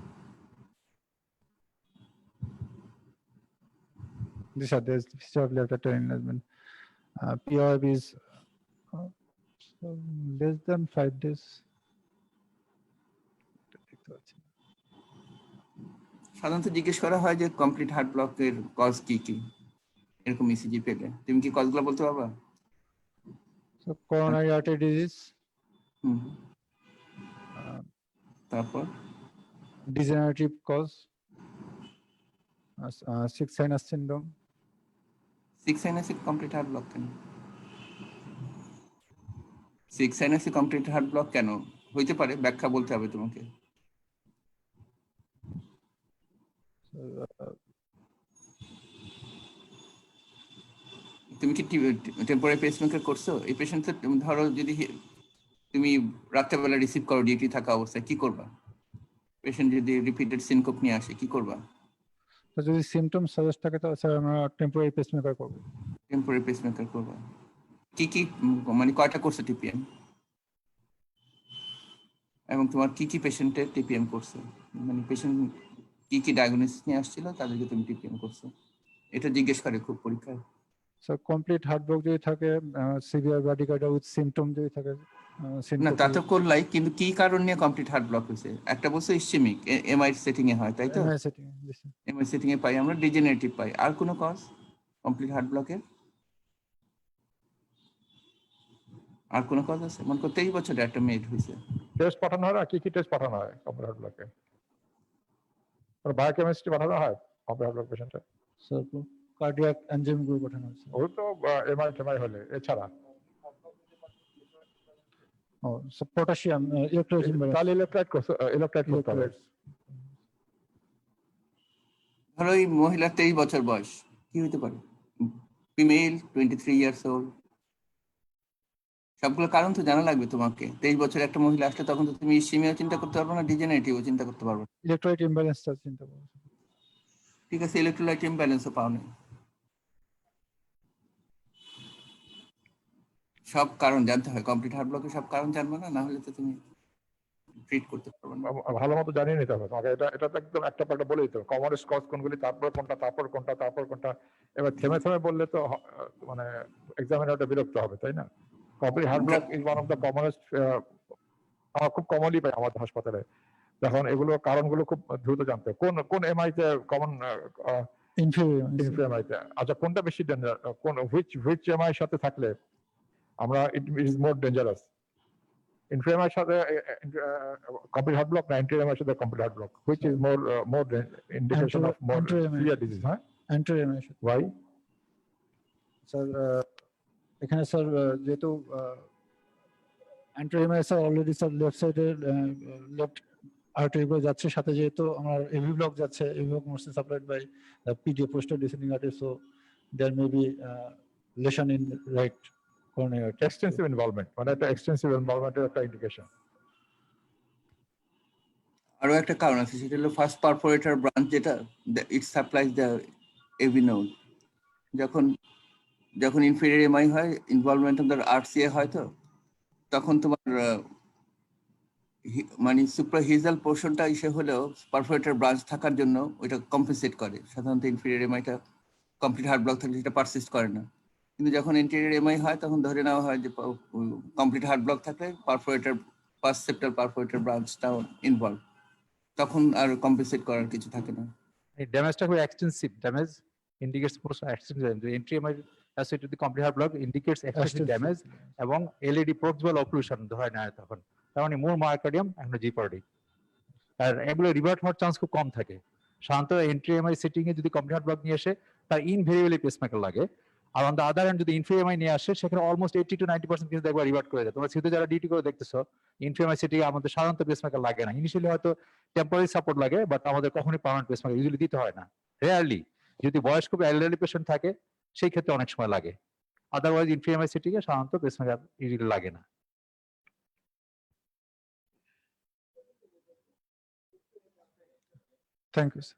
These are the feature of left atrial enlargement. POF is less than 5 days. সাধারণত জিজ্ঞেস করা হয় যে কমপ্লিট হার্ট ব্লকের কজ কি কি, এরকম ইসিজি পেলে তুমি কি কজগুলো বলতে পারবা? So coronary artery disease. তারপর degenerative cause, 6 sinus syndrome. 6 সাইনাসে কমপ্লিট হার্ট ব্লক কেন? 6 সাইনাসে কমপ্লিট হার্ট ব্লক কেন হইতে পারে ব্যাখ্যা বলতে হবে তোমাকে। তুমি কি টেম্পোরারি পেসমেকার করছো? এই পেশেন্টে ধরো যদি তুমি রাত্রেবেলা রিসিভ করো ডিউটি থাকা অবস্থায়, কি করবা? পেশেন্ট যদি রিপিটেড সিনকোপ নিয়ে আসে কি করবা? তো যদি সিম্পটম সাজেস্ট থাকে তো স্যার আমরা টেম্পোরারি পেসমেকার করব। টেম্পোরারি পেসমেকার করবা। কি কি মানে কয়টা করছে টিপিএম? এবং তোমার কি কি পেশেন্টের টিপিএম করছে? মানে পেশেন্ট কি কি ডায়াগনোসিস নিয়ে আসছিল তাদেরকে তুমি টিপিএম করছো? এটা জিজ্ঞেস করে খুব পরীক্ষায়। So complete heart block যদি থাকে, severe bradycardia with symptom যদি থাকে, না তা তো করলাই, কিন্তু কি কারণ নিয়ে কমপ্লিট হার্ট ব্লক হয়েছে? একটা বলছো ইসচেমিক, এমআই সেটিং এ হয় তাই তো? এমআই সেটিং এ পাই আমরা, ডিজেনারেটিভ পাই। আর কোনো কজ কমপ্লিট হার্ট ব্লকের? আর কোনো কজ আছে? মনে করো 23 বছরে একটা মেয়ে হয়েছে। টেস্ট পাঠানো হয়, কি কি টেস্ট পাঠানো হয় কমপ্লিট হার্ট ব্লকে? বায়োকেমিস্ট্রি পাঠানো হয় কমপ্লিট হার্ট ব্লক পেশেন্টে? স্যার কার্ডিয়াক এনজাইম গ্রুপ পাঠানো হচ্ছে। ওই তো এমআই হলে এছাড়া পটাশিয়াম ইলেকট্রোলাইট, তাহলে ইলেকট্রাইট করতে হবে। ধরো এই মহিলার 23 বছর বয়স, কি হইতে পারে? Female, 23 years old. সবগুলো কারণ তো জানা লাগবে তোমাকে। 23 বছর একটা মহিলা আসলে তখন তো তুমি ইসচেমিয়া চিন্তা করতে পারবে না, ডিজেনারেটিভও চিন্তা করতে পারবে না। ইলেকট্রোলাইট ইমব্যালেন্সটা চিন্তা করব। ঠিক আছে, ইলেকট্রোলাইট ইমব্যালেন্সও পাও না। সব কারণ জানতে হয়, কমপ্লিট হার্ট ব্লকের সব কারণ জানবে না, না হলে তো তুমি ট্রিট করতে পারবে না। ভালো মতো জানিয়ে নিতে হবে তোমাকে। এটা তো একদম একটা পাল্টা বলে দিতে হবে, কমনেস্ট কজ কোনগুলি, তারপর কোনটা, তারপর কোনটা, তারপর কোনটা। এবার থেমে থেমে বললে তো মানে এক্সামিনারটা বিরক্ত হবে, তাই না? Complete heart block is one of the commonest, আমরা খুব কমনলি পাই আমাদের হাসপাতালে। যখন এগুলো কারণগুলো খুব দ্রুত জানতে হবে। কোন কোন এমআই তে কমন ইনফ্লুয়েমাইতে, আচ্ছা কোনটা বেশি ডেঞ্জার, কোন হুইচ এমআই সাথে থাকলে আমরা ইট ইজ মোর ডেঞ্জারাস? ইনফ্লুয়েমার সাথে কমপ্লিট হার্ট ব্লক না এন্ট্রিএমআই সাথে complete heart block, which is more indication of more severe disease? হ্যাঁ, এন্ট্রিএমআই। ওয়াই? স্যার এখানে স্যার যেহেতু anterior MI sir already sir left সাইডে লেফট আর্টারি গুলো যাচ্ছে, সাথে যেহেতু আমার এভি ব্লক যাচ্ছে, AV block mostly supplied by PDA posterior descending artery, so there may be lesion in right coronary artery. Extensive involvement, মানে একটা এক্সটেন্সিভ ইনভলভমেন্টের একটা ইন্ডিকেশন। আরো একটা কারণ আছে, সেটা হলো ফার্স্ট পারফোরেটর ব্রাঞ্চ, যেটা ইট সাপ্লাইজ দ্য এভি নোড। যখন ইনফেরিয়র এমআই হয়, ইনভলভমেন্ট অফ দ্য আরসিএ হয়, তো তখন তোমার মানে সুপ্রাহিজাল পোর্শনটা এসে হলেও পারফোরেটর ব্রাঞ্চ থাকার জন্য ওইটা কম্পেনসেট করে। সাধারণত ইনফিরিয়র এমআইটা কমপ্লিট হার্ট ব্লক থাকলে সেটা পারসিস্ট করে না, কিন্তু যখন ইন্টেরিয়র এমআই হয় তখন ধরে নেওয়া হয় যে কমপ্লিট হার্ট ব্লক থাকলে পারফোরেটর ফার্স্ট সেপ্টাল পারফোরেটর ব্রাঞ্চটাও ইনভলভ, তখন আর কম্পেনসেট করার কিছু থাকে না। এই ড্যামেজটা খুব extensive damage indicates most extensive entry MI associated with complete heart block indicates extensive damage এবং এলইডি প্রক্সিমাল অক্লুশন ধরে নেয় তখন, তার মানে মোর মায়োকার্ডিয়াম এখন জিপার্ডি, আর এগুলো রিভার্ট হওয়ার চান্স খুব কম থাকে। সাধারণত এন্ট্রি এমআই সেটিং এ যদি কমপ্লিট হার্ট ব্লক নিয়ে আসে তার ইনভেরিয়েবলি পেসমেকার লাগে, আর অন দ্য আদার হ্যান্ড যদি ইনফ্রি এমআই নিয়ে আসে সেখানে অলমোস্ট 80 to 90% কেস দেখবা রিভার্ট করে যায়। তোমরা সিতে যারা ডিউটি করে দেখতেছো ইনফ্রি এমআই সেটিং আমাদের সাধারণত পেসমেকার লাগে না, ইনিশিয়ালি হয়তো টেম্পোরারি সাপোর্ট লাগে, বাট আমাদের কখনোই পার্মানেন্ট পেসমেকার ইউজুয়ালি দিতে হয় না, রেয়ারলি। যদি বয়স্ক বা এলডারলি পেশেন্ট থাকে সেই ক্ষেত্রে অনেক সময় লাগে, আদারওয়াইজ ইনফ্রি এমআই সেটিং এ সাধারণত পেসমেকার ইউজুয়ালি লাগে না। Thank you, sir.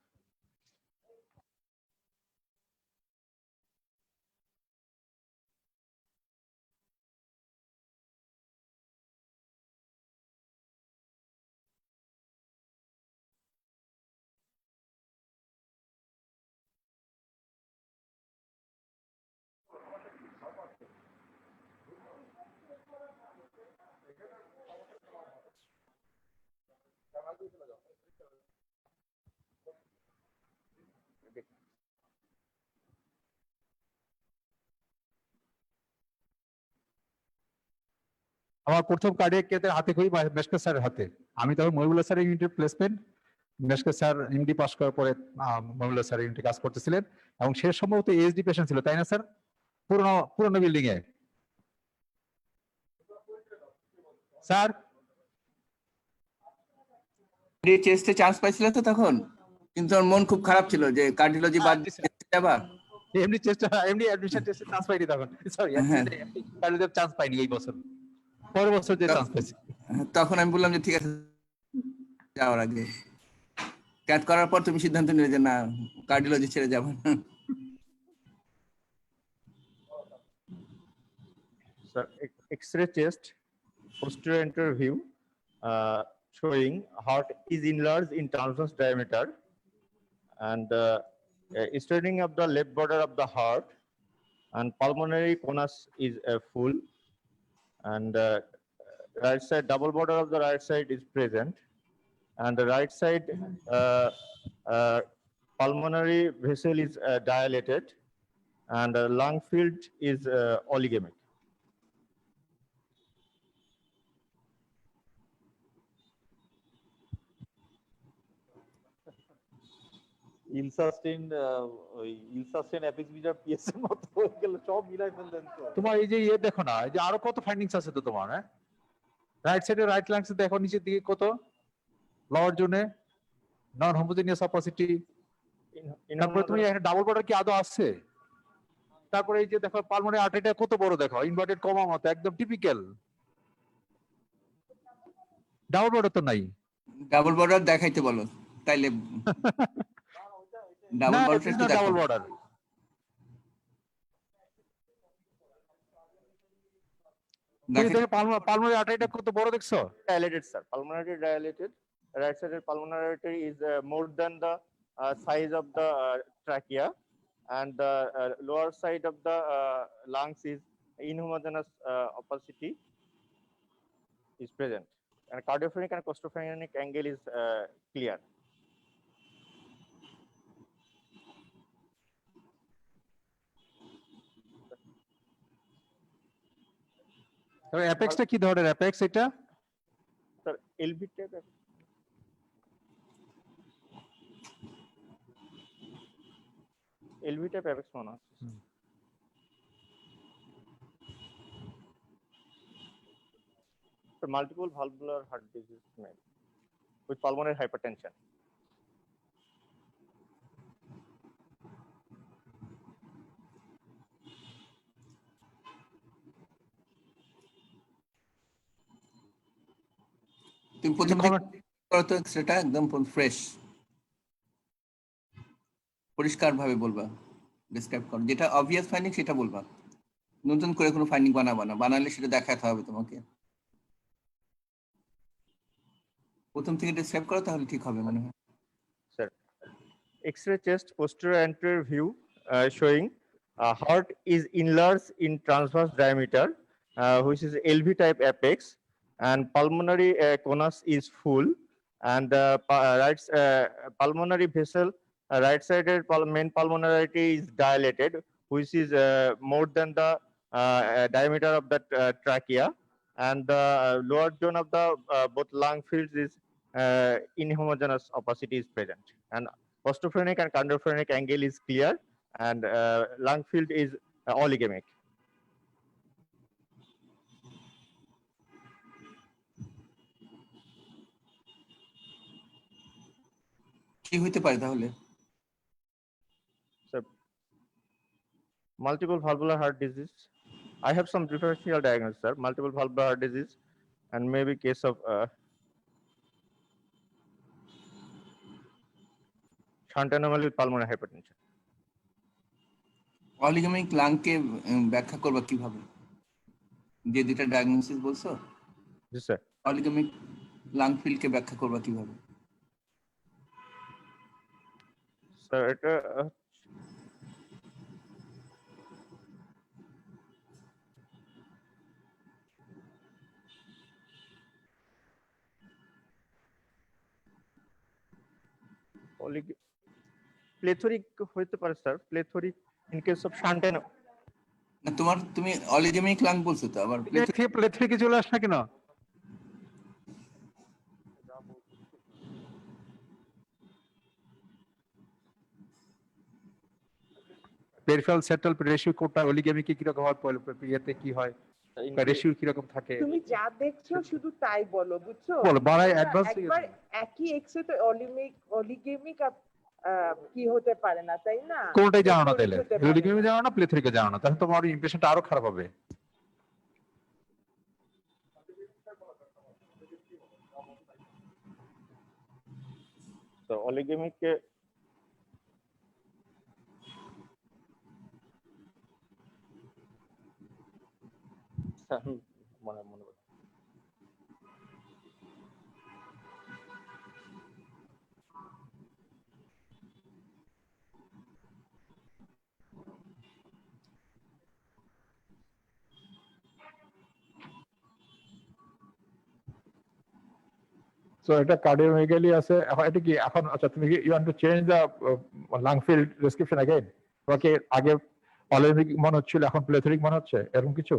আমার প্রথম কার্ডিয়াক কেসের হাতে খুবই মেশকা স্যারের হাতে, আমি তখন মহিবুল্লাহ স্যারের ইউনিটের প্লেসমেন্ট, মেশকা স্যার এমডি পাস করার পরে মহিবুল্লাহ স্যার ইউনিটে কাজ করতেছিলেন, এবং সে সম্ভবত এএসডি পেশেন্ট ছিল, তাই না স্যার? পুরনো বিল্ডিং এ স্যার চেস্টে চান্স পাইছিল তো তখন, কিন্তু ওর মন খুব খারাপ ছিল যে কার্ডিওলজি বাদ দিয়ে যাবা। এমডি চেস্ট এমডি অ্যাডমিশন টেস্টে চান্স পাইনি তখন, সরি এমডি কার্ডিওলজি চান্স পাইনি এই বছর, পরের বছর যে চান্স পেয়েছি। তখন আমি বললাম যে ঠিক আছে যাওয়ার আগে ক্যাট করার পর তুমি সিদ্ধান্ত নিলে যে না কার্ডিওলজি ছেড়ে যাবো না। Sir, X-ray chest, posterior anterior view, showing heart is enlarged in transverse diameter, and straightening of the left border of the heart, and pulmonary conus is full, and right side double border of the right side is present, and the right side pulmonary vessel is dilated, and the lung field is oligamic. ইলসাস্টেন apex বিটার PS এর মতো হয়ে গেল, সব মিলাই ফেললেন তো। তোমার এই যে ইয়ে দেখো না, এই যে আরো কত ফাইন্ডিংস আছে তো তোমার, হ্যাঁ রাইট সাইডে রাইট লাংস দেখো নিচের দিকে কত লোয়ার জোনে নন হোমোজেনিয়াস অপাসিটি, তারপরে তুমি এখানে ডাবল বর্ডার কি আদৌ আসছে, তারপরে এই যে দেখো পালমোনারি আর্টারিটা কত বড় দেখো, ইনভার্টেড কমা মতো একদম টিপিক্যাল, ডাবল বর্ডার তো নাই। ডাবল বর্ডার দেখাইতে বলো তাইলে ডাবল বর্ডার একটু দেখো। ডাবল বর্ডার পালমোনারি আর্টারিটা কত বড় দেখছো? Dilated, sir. Pulmonary dilated. Right sided pulmonary artery is more than the size of the trachea, and the lower side of the lungs is inhomogeneous opacity is present, and cardiophrenic and costophrenic angle is clear. অ্যাপেক্সটা কি ধরনের apex এটা? Sir, LV type. LV type apex mona. So multiple valvular heart disease with pulmonary hypertension. তুমি প্রথম করো তো এক্সরেটা একদম fresh পরিষ্কার ভাবে বলবা, ডেসক্রাইব করো, যেটা অবভিয়াস ফাইন্ডিং সেটা বলবা, নতুন করে কোনো ফাইন্ডিং বানাবা না, বানালে সেটা দেখাতে হবে তোমাকে। প্রথম থেকে ডেসক্রাইব করো তাহলে ঠিক হবে মনে হয়। Sir, X-ray chest posterior anterior view showing heart is enlarged in transverse diameter, which is LV type apex, and pulmonary conus is full, and pulmonary vessel right sided main pulmonary artery is dilated, which is more than the diameter of the trachea, and the lower zone of the both lung fields is inhomogeneous opacity is present, and postophrenic and chondrophrenic angle is clear, and lung field is oligemic. কি হইতে পারে তাহলে? So, multiple valvular heart disease. I have some differential diagnosis, sir. Multiple valvular heart disease, and maybe case of shunt anomaly with pulmonary hypertension. অলিগেমিক লাংকে ব্যাখ্যা করবা কিভাবে? যে দুইটা diagnosis বলছো, জি স্যার। অলিগেমিক লাং ফিল্ডকে ব্যাখ্যা করবা কিভাবে? স্যার এটা প্লেথরিক হইতে পারে sir, plethoric in case of shunt না তুমি অলিগেমিক লাং বলছো তো, আবার প্লেথরিকে চলে আস না কেন? পেরিফেরাল সেন্ট্রাল রেশিও কোডটা অলিগেমিকে কি রকম হয়, ইয়েতে কি হয়, রেশিও কি রকম থাকে? তুমি যা দেখছো শুধু তাই বলো, বুঝছো? বলো বাড়াই অ্যাডভান্স একবার একই এক্সরে তো অলিগেমিক কি হতে পারে না, তাই না? কোনটাই জানো না তাইলে, অলিগেমি জানো না, প্লেথরিকে জানো না, তাহলে তোমার ইমপ্রেশনটা আরো খারাপ হবে। তো অলিগেমিক মনে মনে So এটা কার্ডিওমেগালি আছে, এখন এটা কি এখন আচ্ছা তুমি কি you want to change the lung field description again? Okay আগে অলিগেমিক মনে হচ্ছিল, এখন প্লেথরিক মনে হচ্ছে, এরকম কিছু?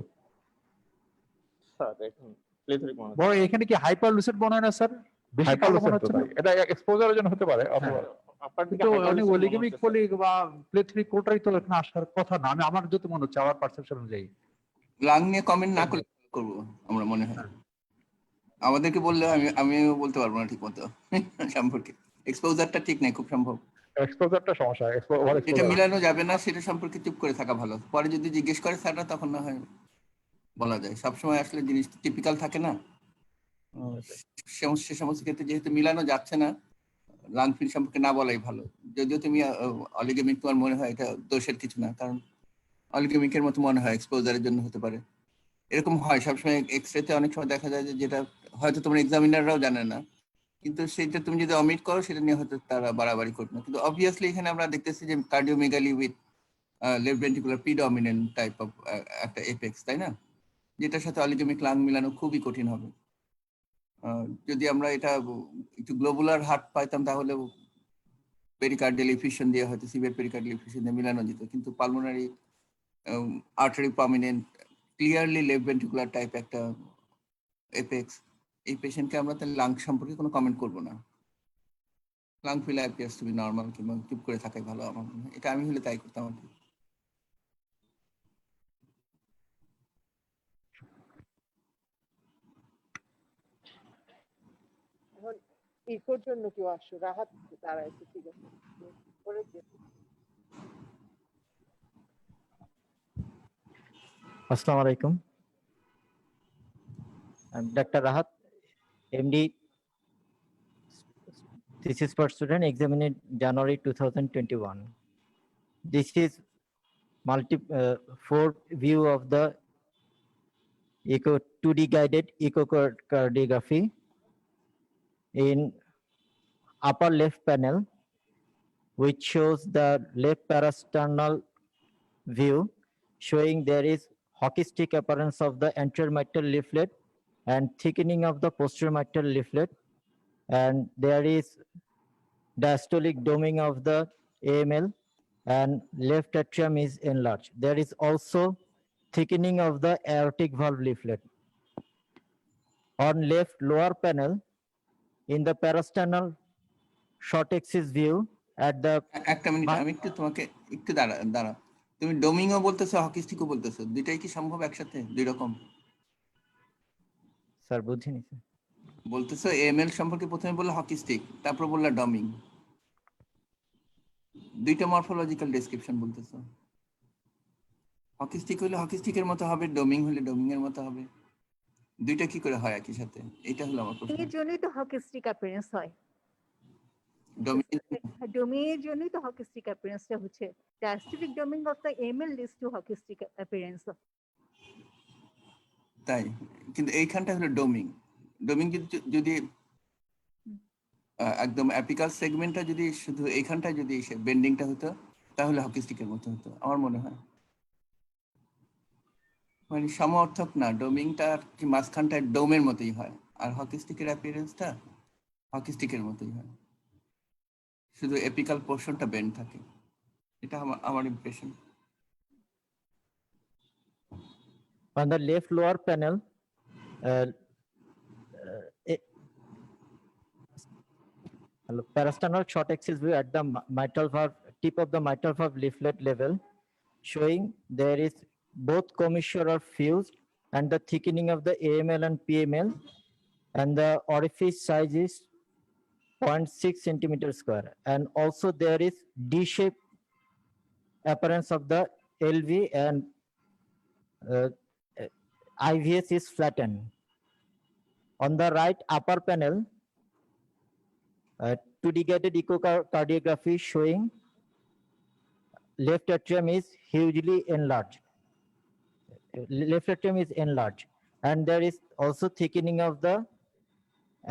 স্যার এখন প্লেথরিক মনে বড় এখানে কি হাইপারলুসেড মনে হয় না স্যার? বেশি কালো মনে হচ্ছে না? এটা এক্সপোজারের জন্য হতে পারে অথবা কিন্তু অনেক অলিগেমিক পলি বা প্লেথরিক কোটাই তো এখানে আসার কথা না, আমি আমার যত মনে হচ্ছে, আমার পারসেপশন অনুযায়ী। লাং নিয়ে কমেন্ট না করলে করব আমরা মনে হয়, আমাদেরকে বললে আমিও বলতে পারবো না ঠিক মতো সম্পর্কে। এক্সপোজারটা ঠিক নাই খুব সম্ভব, এক্সপোজারটা সমস্যা, যেটা মিলানো যাবে না সেটা সম্পর্কে চুপ করে থাকা ভালো। পরে যদি জিজ্ঞেস করে স্যাররা তখন না হয় বলা যায়, সবসময় আসলে জিনিস টিপিক্যাল থাকে না, সে সমস্ত ক্ষেত্রে যেহেতু মিলানো যাচ্ছে না, লাং ফিল্ড সম্পর্কে না বলাই ভালো। যদিও তুমি অলিগেমিক তোমার মনে হয় এটা দোষের কিছু না, কারণ অলিগেমিকের মতো মনে হয় এক্সপোজারের জন্য হতে পারে, এরকম হয় সবসময়। এক্সরেতে অনেক সময় দেখা যায় যে যেটা হয়তো তোমার এক্সামিনাররাও জানে না, কিন্তু সেটা তুমি যদি অমিট করো সেটা নিয়ে হয়তো তারা বাড়াবাড়ি করবে না। কিন্তু অবভিয়াসলি এখানে আমরা দেখতেছি যে cardiomegaly with left ventricular predominant type of একটা এপেক্স, তাই না? যেটার সাথে অলিগেমিক লাং মিলানো খুবই কঠিন হবে। যদি আমরা এটা একটু গ্লোবুলার হার্ট পাইতাম তাহলে পেরিকার্ডিয়াল এফিউশন দিয়ে হয়তো সিভিয়ার পেরিকার্ডিয়াল এফিউশন দিয়ে মিলানো যেত, কিন্তু pulmonary artery prominent clearly left ventricular type একটা এপেক্স, এই পেশেন্টকে আমরা তাহলে লাং সম্পর্কে কোনো কমেন্ট করবো না। Lung field appears to be normal, কিংবা চুপ করে থাকাই ভালো আমার মনে হয়। এটা আমি হলে তাই করতাম আর কি। এখন ইকোর জন্য কেউ আসো, রাহাত দাঁড়াইছে, ঠিক আছে করে দিও। Assalamu alaikum. I'm Dr. Rahat, MD. This is for student examined in January 2021. This is fourth view of the echo 2D guided echocardiography. in upper left panel, which shows the left parasternal view, showing there is hockey stick appearance of the anterior mitral leaflet and thickening of the posterior mitral leaflet, and there is diastolic doming of the AML, and left atrium is enlarged. There is also thickening of the aortic valve leaflet. On left lower panel, in the parasternal short axis view at the একটা minute, আমি একটু তোমাকে একটু দাঁড়া। তুমি ডোমিংও বলতেছো, hockey স্টিকও বলতেছো, দুইটাই কি সম্ভব একসাথে, দুই রকম? স্যার বুঝিনি স্যার। বলতেছো এএমএল সম্পর্কে প্রথমে বললে হকি স্টিক, তারপর বললে ডমিং, দুইটা মরফোলজিক্যাল ডেসক্রিপশন বলতেছো। হকি স্টিক হলে হকি স্টিকের মতো হবে, ডোমিং হলে ডোমিং এর মতো হবে, দুইটা কি করে হয় একই সাথে? এটা হলো আমার প্রশ্ন। এর জন্যই তো হকিস্টিক অ্যাপিয়ারেন্স হয়, ডোমিং ডোমিং এর জন্যই তো হকিস্টিক অ্যাপিয়ারেন্সটা হচ্ছে। Diastolic doming of the ML leads to hockey stick appearance. তাই, কিন্তু এইখানটা হলো ডোমিং। ডোমিং যদি একদম অ্যাপিকাল সেগমেন্টটা যদি শুধু এইখানটায় যদি বেন্ডিংটা হতো, তাহলে হকি স্টিকের মতো হতো আমার মনে হয়। মানে সমর্থক না, ডোমিংটা কি মাঝখানটায় ডোমের মতোই হয়, আর হকি স্টিকের অ্যাপিয়ারেন্সটা হকি স্টিকের মতোই হয়, শুধু এপিকাল পোর্শনটা বেন্ড থাকে। এটা আমার impression. On the left lower panel, parasternal short axis view at the mitral valve, tip of the mitral valve leaflet level, showing there is both commissure are fused and the thickening of the AML and PML, and the orifice size is 0.6 centimeter square, and also there is D-shaped appearance of the LV, and IVS is flattened. On the right upper panel, two-digated echocardiography showing left atrium is hugely enlarged. Left atrium is enlarged, and there is also thickening of the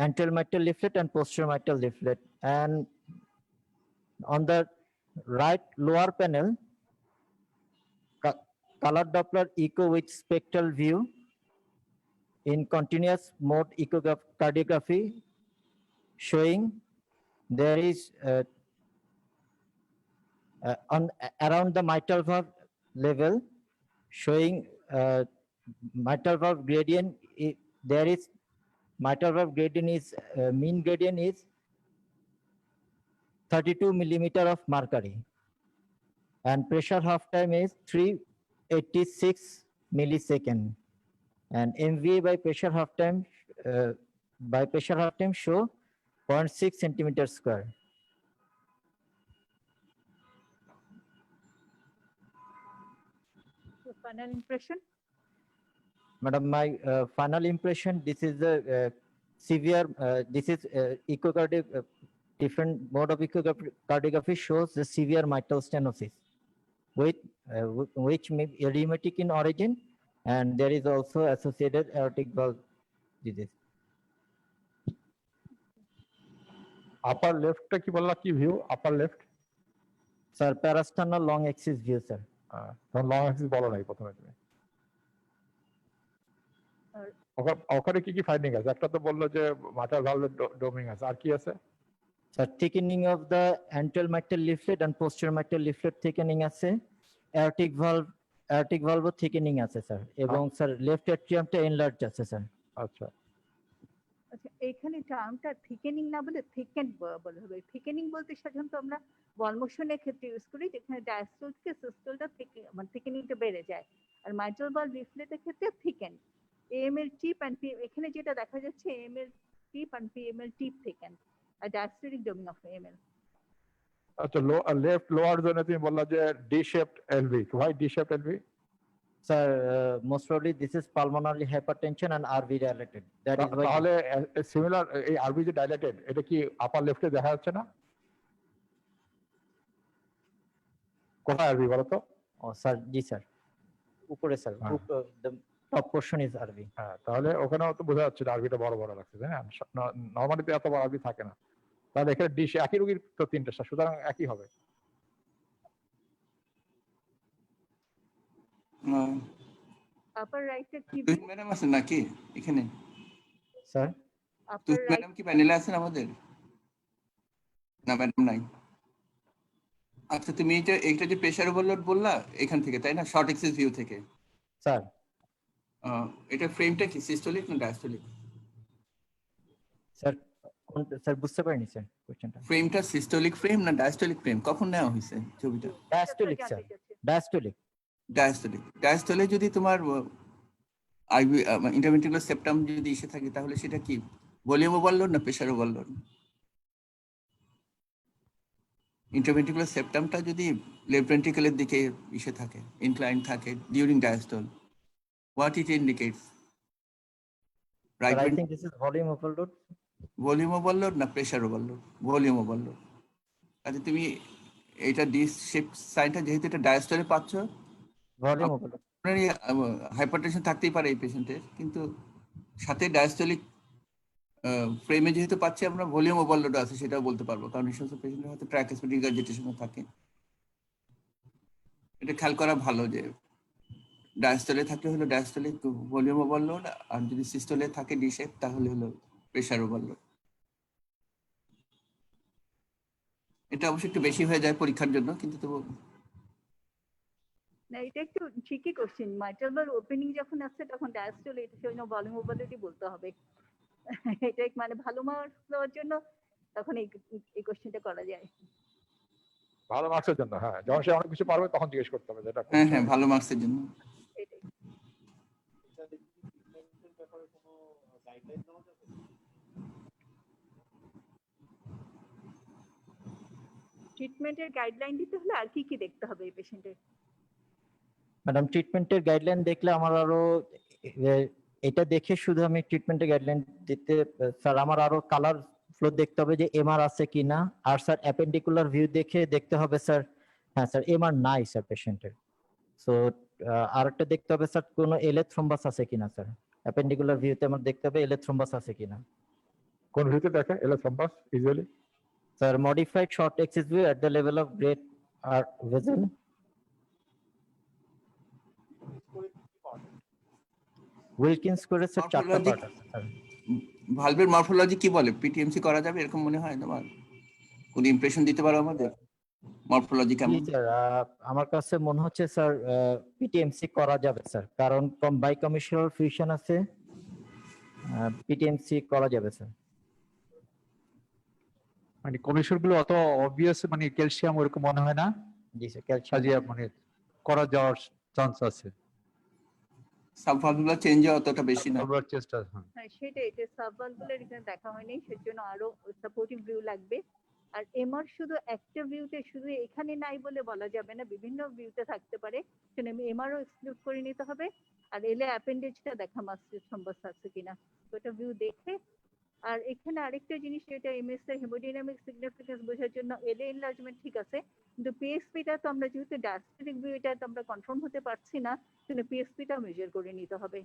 anterior mitral leaflet and posterior mitral leaflet. And on the right lower panel, color Doppler echo with spectral view in continuous mode echocardiography, showing there is around the mitral valve level, showing mitral valve gradient. There is mitral valve gradient is mean gradient is 32 millimeter of mercury, and pressure half time is 386 millisecond, and MVA by pressure half time show 0.6 centimeter square. Your final impression? Madam, my final impression, this is the severe, this is echocardiogram, different mode of echocardiography shows the severe mitral stenosis, which may be rheumatic in origin, and there is also associated aortic valve disease. Upper লেফটটা কি বললা, কি view upper left? Sir, parasternal long axis view, sir. তখন long axis বলো নাই প্রথমে তুমি। ওখানে কি কি ফাইন্ডিং আছে? একটা তো বললো যে মাথার ভালভে ডোমিং আছে, আর কি আছে? Sir, thickening of the anterior mitral leaflet and posterior mitral leaflet thickening আছে, aortic valve thickening আছে স্যার, এবং স্যার লেফট অ্যাট্রিয়ামটা এনলার্জ আছে স্যার। আচ্ছা আচ্ছা, এইখানে টার্মটা থিকেনিং না বলে থিকেন বলা হবে। থিকেনিং বলতে সাধারণত আমরা বলমোশনের ক্ষেত্রে ইউজ করি, যেখানে ডায়াস্টোল থেকে সিস্টোলটা মানে থিকেনিংটা বেড়ে যায়, আর মাইট্রাল ভালভ লিফলেটের ক্ষেত্রে thicken. AML tip and P, এখানে যেটা দেখা যাচ্ছে AML tip and PML tip thicken, আর ডায়াস্টোলিক ডোমিং অফ এএমএল। আচ্ছা, লেফট লোয়ার জোনে তুমি বললা যে D shaped LV. Why D shaped LV? Sir, most probably this is pulmonary hypertension and RV dilated. That is why. তাহলে similar এই আরবি যে ডাইলেটেড, এটা কি আপার লেফটে দেখা যাচ্ছে না? কোথায় আরবি বলো তো? ও স্যার, জি স্যার, উপরে sir, top portion is RV. হ্যাঁ, তাহলে ওখানেও তো বোঝা যাচ্ছে আরবিটা বড় বড় লাগছে, তাই না? নর্মালি তো এত বড় আরবি থাকে না। তাহলে এখানে ডিশে একই রোগীর তো 3টা, সুতরাং একই হবে। আপার রাইটে কি তুহিন ম্যাডাম আছেন নাকি এখানে? স্যার আপার তুহিন রাইট ম্যাডাম কি প্যানেলে আছেন আমাদের? না ম্যাডাম নাই। আচ্ছা তুমি এইটা যে প্রেসার ওভারলোড বললা এখান থেকে, তাই না? শর্ট এক্সিস ভিউ থেকে। স্যার এটা ফ্রেমটা কি সিস্টোলিক না ডায়াস্টোলিক? স্যার স্যার বুঝতে পারিনি স্যার কোশ্চেনটা। ফ্রেমটা সিস্টোলিক ফ্রেম না ডায়াস্টোলিক ফ্রেম কখন নেওয়া হয়েছে ছবিটা? Diastolic sir, diastolic. ডায়াস্টোলে যদি তোমার আইভি ইন্টারভেন্ট্রিকুলার সেপ্টাম যদি এসে থাকে তাহলে সেটা কি ভলিউম ওভারলোড না প্রেসার ওভারলোড? ইন্টারভেন্ট্রিকুলার সেপ্টামটা যদি লেফট ভেন্ট্রিকলের দিকে এসে থাকে, ইনক্লাইন থাকে during diastole, what it indicates? Right, Sir, I think this is volume overload. Volume overload না প্রেসার ওভারলোড? Volume overload. আচ্ছা তুমি এটা ডিস শেপ সাইনটা যেহেতু এটা ডায়াস্টলে পাচ্ছ, ভলিউম ওভারলোড। হাইপারটেনশন থাকতেই পারে এই পেশেন্টের, কিন্তু সাথে ডায়াস্টলিক ফ্রেমে যেহেতু পাচ্ছি আমরা, ভলিউম ওভারলোড আছে সেটাও বলতে পারবো, কারণ এই সমস্ত পেশেন্টের হয়তো ট্রাইকাসপিডিক রিগারজিটেশনও থাকে। এটা খেয়াল করা ভালো যে ডায়াস্টলে থাকলে হলো ডায়াস্টলিক ভলিউম ওভারলোড, আর যদি সিস্টোলে থাকে ডি শেপ তাহলে হলো প্রেসার ওভারলোড। এটা অবশ্যই একটু বেশি হয়ে যায় পরীক্ষার জন্য, কিন্তু তবু না, এটা একটু ঠিকই কোশ্চেন। মাইট্রাল ওপেনিং যখন আসছে তখন ডায়াস্টল, এটা জন্য ভলিউম ওভারলোডই বলতে হবে। এটা মানে ভালো মার্কস দেওয়ার জন্য তখন এই কোশ্চেনটা করা যায়। ভালো মার্কসের জন্য, হ্যাঁ, যখন সে অনেক কিছু পারবে তখন জিজ্ঞেস করতে হবে যেটা। হ্যাঁ ভালো মার্কসের জন্য। ট্রিটমেন্টের গাইডলাইন দিতে হলে আর কি কি দেখতে হবে এই পেশেন্টের? ম্যাডাম ট্রিটমেন্টের গাইডলাইন দেখলে আমার আরো এটা দেখে শুধু আমি ট্রিটমেন্টের গাইডলাইন দিতে স্যার আমার আরো কালার ফ্লো দেখতে হবে যে এমআর আছে কিনা, আর স্যার অ্যাপেন্ডিকুলার ভিউ দেখে দেখতে হবে স্যার। হ্যাঁ স্যার এমআর নাই স্যার পেশেন্টের। সো আরেকটা দেখতে হবে স্যার কোনো এলএ থ্রম্বাস আছে কিনা স্যার। অ্যাপেন্ডিকুলার ভিউতে আমার দেখতে হবে এলএ থ্রম্বাস আছে কিনা। কোন ভিউতে দেখে LA thrombus usually? Sir modified short axis view at the level of great আর ভেসেল। উইলকিন্স করে স্যার 4টা পার্ট আছে স্যার। ভালভের মরফোলজি কি বলে? পিটিএমসি করা যাবে এরকম মনে হয় তোমার? কোন ইমপ্রেশন দিতে পারো আমাদের মরফোলজি কেমন? স্যার আমার কাছে মনে হচ্ছে স্যার পিটিএমসি করা যাবে স্যার, কারণ বাই কমিশনাল ফিউশন আছে, পিটিএমসি করা যাবে স্যার। মানে কমিশন গুলো অত অবভিয়াস, মানে ক্যালসিয়াম ওরকম মনে হয় না। জি স্যার ক্যালসিয়াম মানে করা যাওয়ার চান্স আছে। সাবভালভুলার চেঞ্জ অতটা বেশি না। সাবভালভুলার চেষ্টা, হ্যাঁ সেটাই, এটা সাবভালভুলার এখানে দেখা হয়নি, সেজন্য আরো সাপোর্টিভ ভিউ লাগবে। আর এমআর শুধু একটা ভিউতে শুধু এখানে নাই বলে বলা যাবে না, বিভিন্ন ভিউতে থাকতে পারে, সেজন্য এমআরও এক্সক্লুড করে নিতে হবে। আর এলে অ্যাপেন্ডেজটা দেখা মাস্ট সম্ভব আছে কিনা, তো এটা ভিউ দেখে। আর এখানে আরেকটা জিনিস, যেটা এমএস এর হেমোডাইনামিক সিগনিফিকেন্স বোঝার জন্য এলে এনলার্জমেন্ট ঠিক আছে, কিন্তু পিএসপিটা তো আমরা যেহেতু ডায়াস্টোলিক ভিউ এটা তো আমরা কনফার্ম হতে পারছি না, কিন্তু পিএসপিটা মেজার করে নিতে হবে।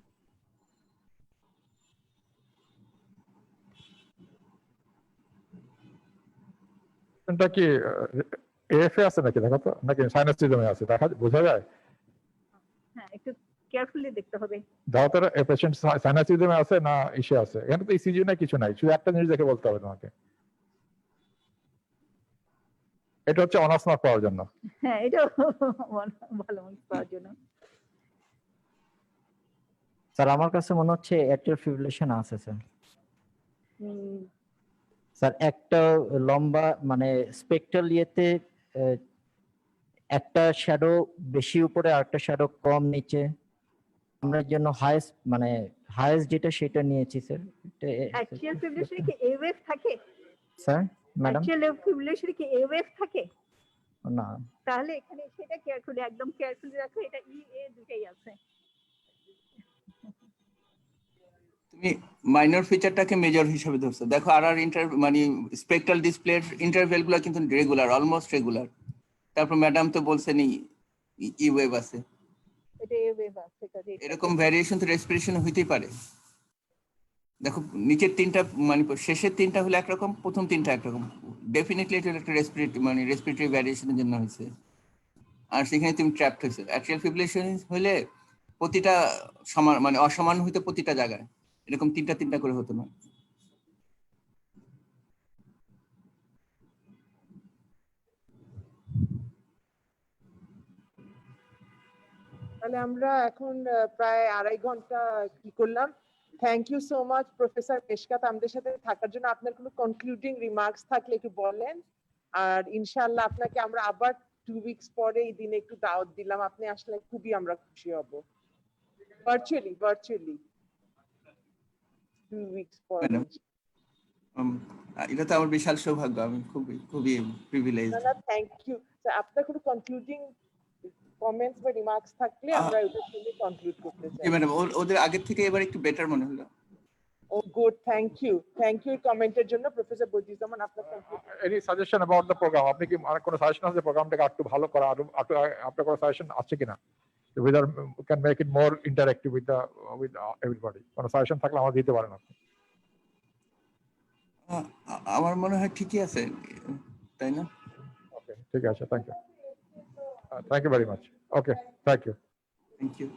এটা কি এএফএ আছে নাকি দেখো তো, নাকি সাইনাসটিজমে আছে দেখা বোঝা যায়? হ্যাঁ একটু কেয়ারফুলি দেখতে হবে। ধরো তো পেশেন্ট সাইনাসটিজমে আছে না ইসে আছে, এখানে তো ইসিজি না কিছু নাই, শুধু একটা জিনিস দেখে বলতে হবে তোমাকে। এটা হচ্ছে অনার্স মার্ক পাওয়ার জন্য। হ্যাঁ এটা ভালো মার্কস পাওয়ার জন্য। স্যার আমার কাছে মনে হচ্ছে অ্যাট্রিয়াল ফিব্রিলেশন আছে স্যার। স্যার একটা লম্বা মানে স্পেকট্রাল ইয়েতে একটা শ্যাডো বেশি উপরে আর একটা শ্যাডো কম নিচে, আমরা জন্য হাইয়েস্ট মানে হাইয়েস্ট যেটা সেটা নিয়েছি স্যার। অ্যাট্রিয়াল ফিব্রিলেশন কি এ ওয়েভ থাকে? স্যার ম্যাডাম অ্যাট্রিয়াল ফিব্রিলেশন কি এ ওয়েভ থাকে? না, তাহলে এখানে সেটা কেয়ারফুলি, একদম কেয়ারফুলি রাখো, এটা ই এ দুটেই আছে। তুমি মাইনর ফিচারটাকে মেজর হিসেবে ধরছো। দেখো আর মানে স্পেকট্রাল ডিসপ্লের ইন্টারভেল গুলো কিন্তু রেগুলার, অলমোস্ট রেগুলার। তারপর ম্যাডাম তো বলছেন ই ওয়েভ আছে, এটা এ ওয়েভ আছে কাজে এটা এরকম ভ্যারিয়েশন তো রেসপিরেশন হইতেই পারে। দেখো নিচের তিনটা মানে শেষের তিনটা হলো একরকম, প্রথম তিনটা একরকম, ডেফিনেটলি এটা একটা রেসপিরেটরি মানে রেসপিরেটরি ভ্যারিয়েশনের জন্য হয়েছে। আর সেখানে তুমি ট্র্যাপড হয়েছে। অ্যাট্রিয়াল ফিব্রিলেশন হলে প্রতিটা সমান মানে অসমান হইতো প্রতিটা জায়গায়, এরকম তিনটা তিনটা করে হতো না। তাহলে আমরা এখন প্রায় 2.5 ঘন্টা কি করলাম। Thank you so much professor Meshkat আমাদের সাথে থাকার জন্য। আপনার কোনো কনক্লুডিং রিমার্কস থাকলে একটু বলেন। আর ইনশাআল্লাহ আপনাকে আমরা আবার 2 উইকস পরে এই দিনে একটু দাওয়াত দিলাম, আপনি আসলে খুবই আমরা খুশি হব। ভার্চুয়ালি 2 উইকস পরে। ম্যাডাম এটা তো আমার বিশাল সৌভাগ্য, আমি খুবই খুবই প্রিভিলেজড। না থ্যাংক ইউ। আপনার কোনো কনক্লুডিং কমেন্টস বা রিমার্কস থাকলে আমরা ওটার সঙ্গে কনক্লুড করতে চাই। জি ম্যাডাম, ওদের আগের থেকে এবার একটু বেটার মনে হলো। ও গুড, থ্যাংক ইউ কমেন্টের জন্য। প্রফেসর বদিউজ্জামান আপনার conclude. Any suggestion about the program? আপনি কি আর কোনো সাজেশন আছে প্রোগ্রামটাকে একটু ভালো করা, আরো আপনার কোনো সাজেশন আছে কিনা? Whether we can make it more interactive with everybody. কোনো সাজেশন থাকলে আমাদের দিতে পারেন আপনি। আমার মনে হয় ঠিকই আছে, তাই না? ওকে, ঠিক আছে, thank you. Thank you very much. Okay, thank you. Thank you.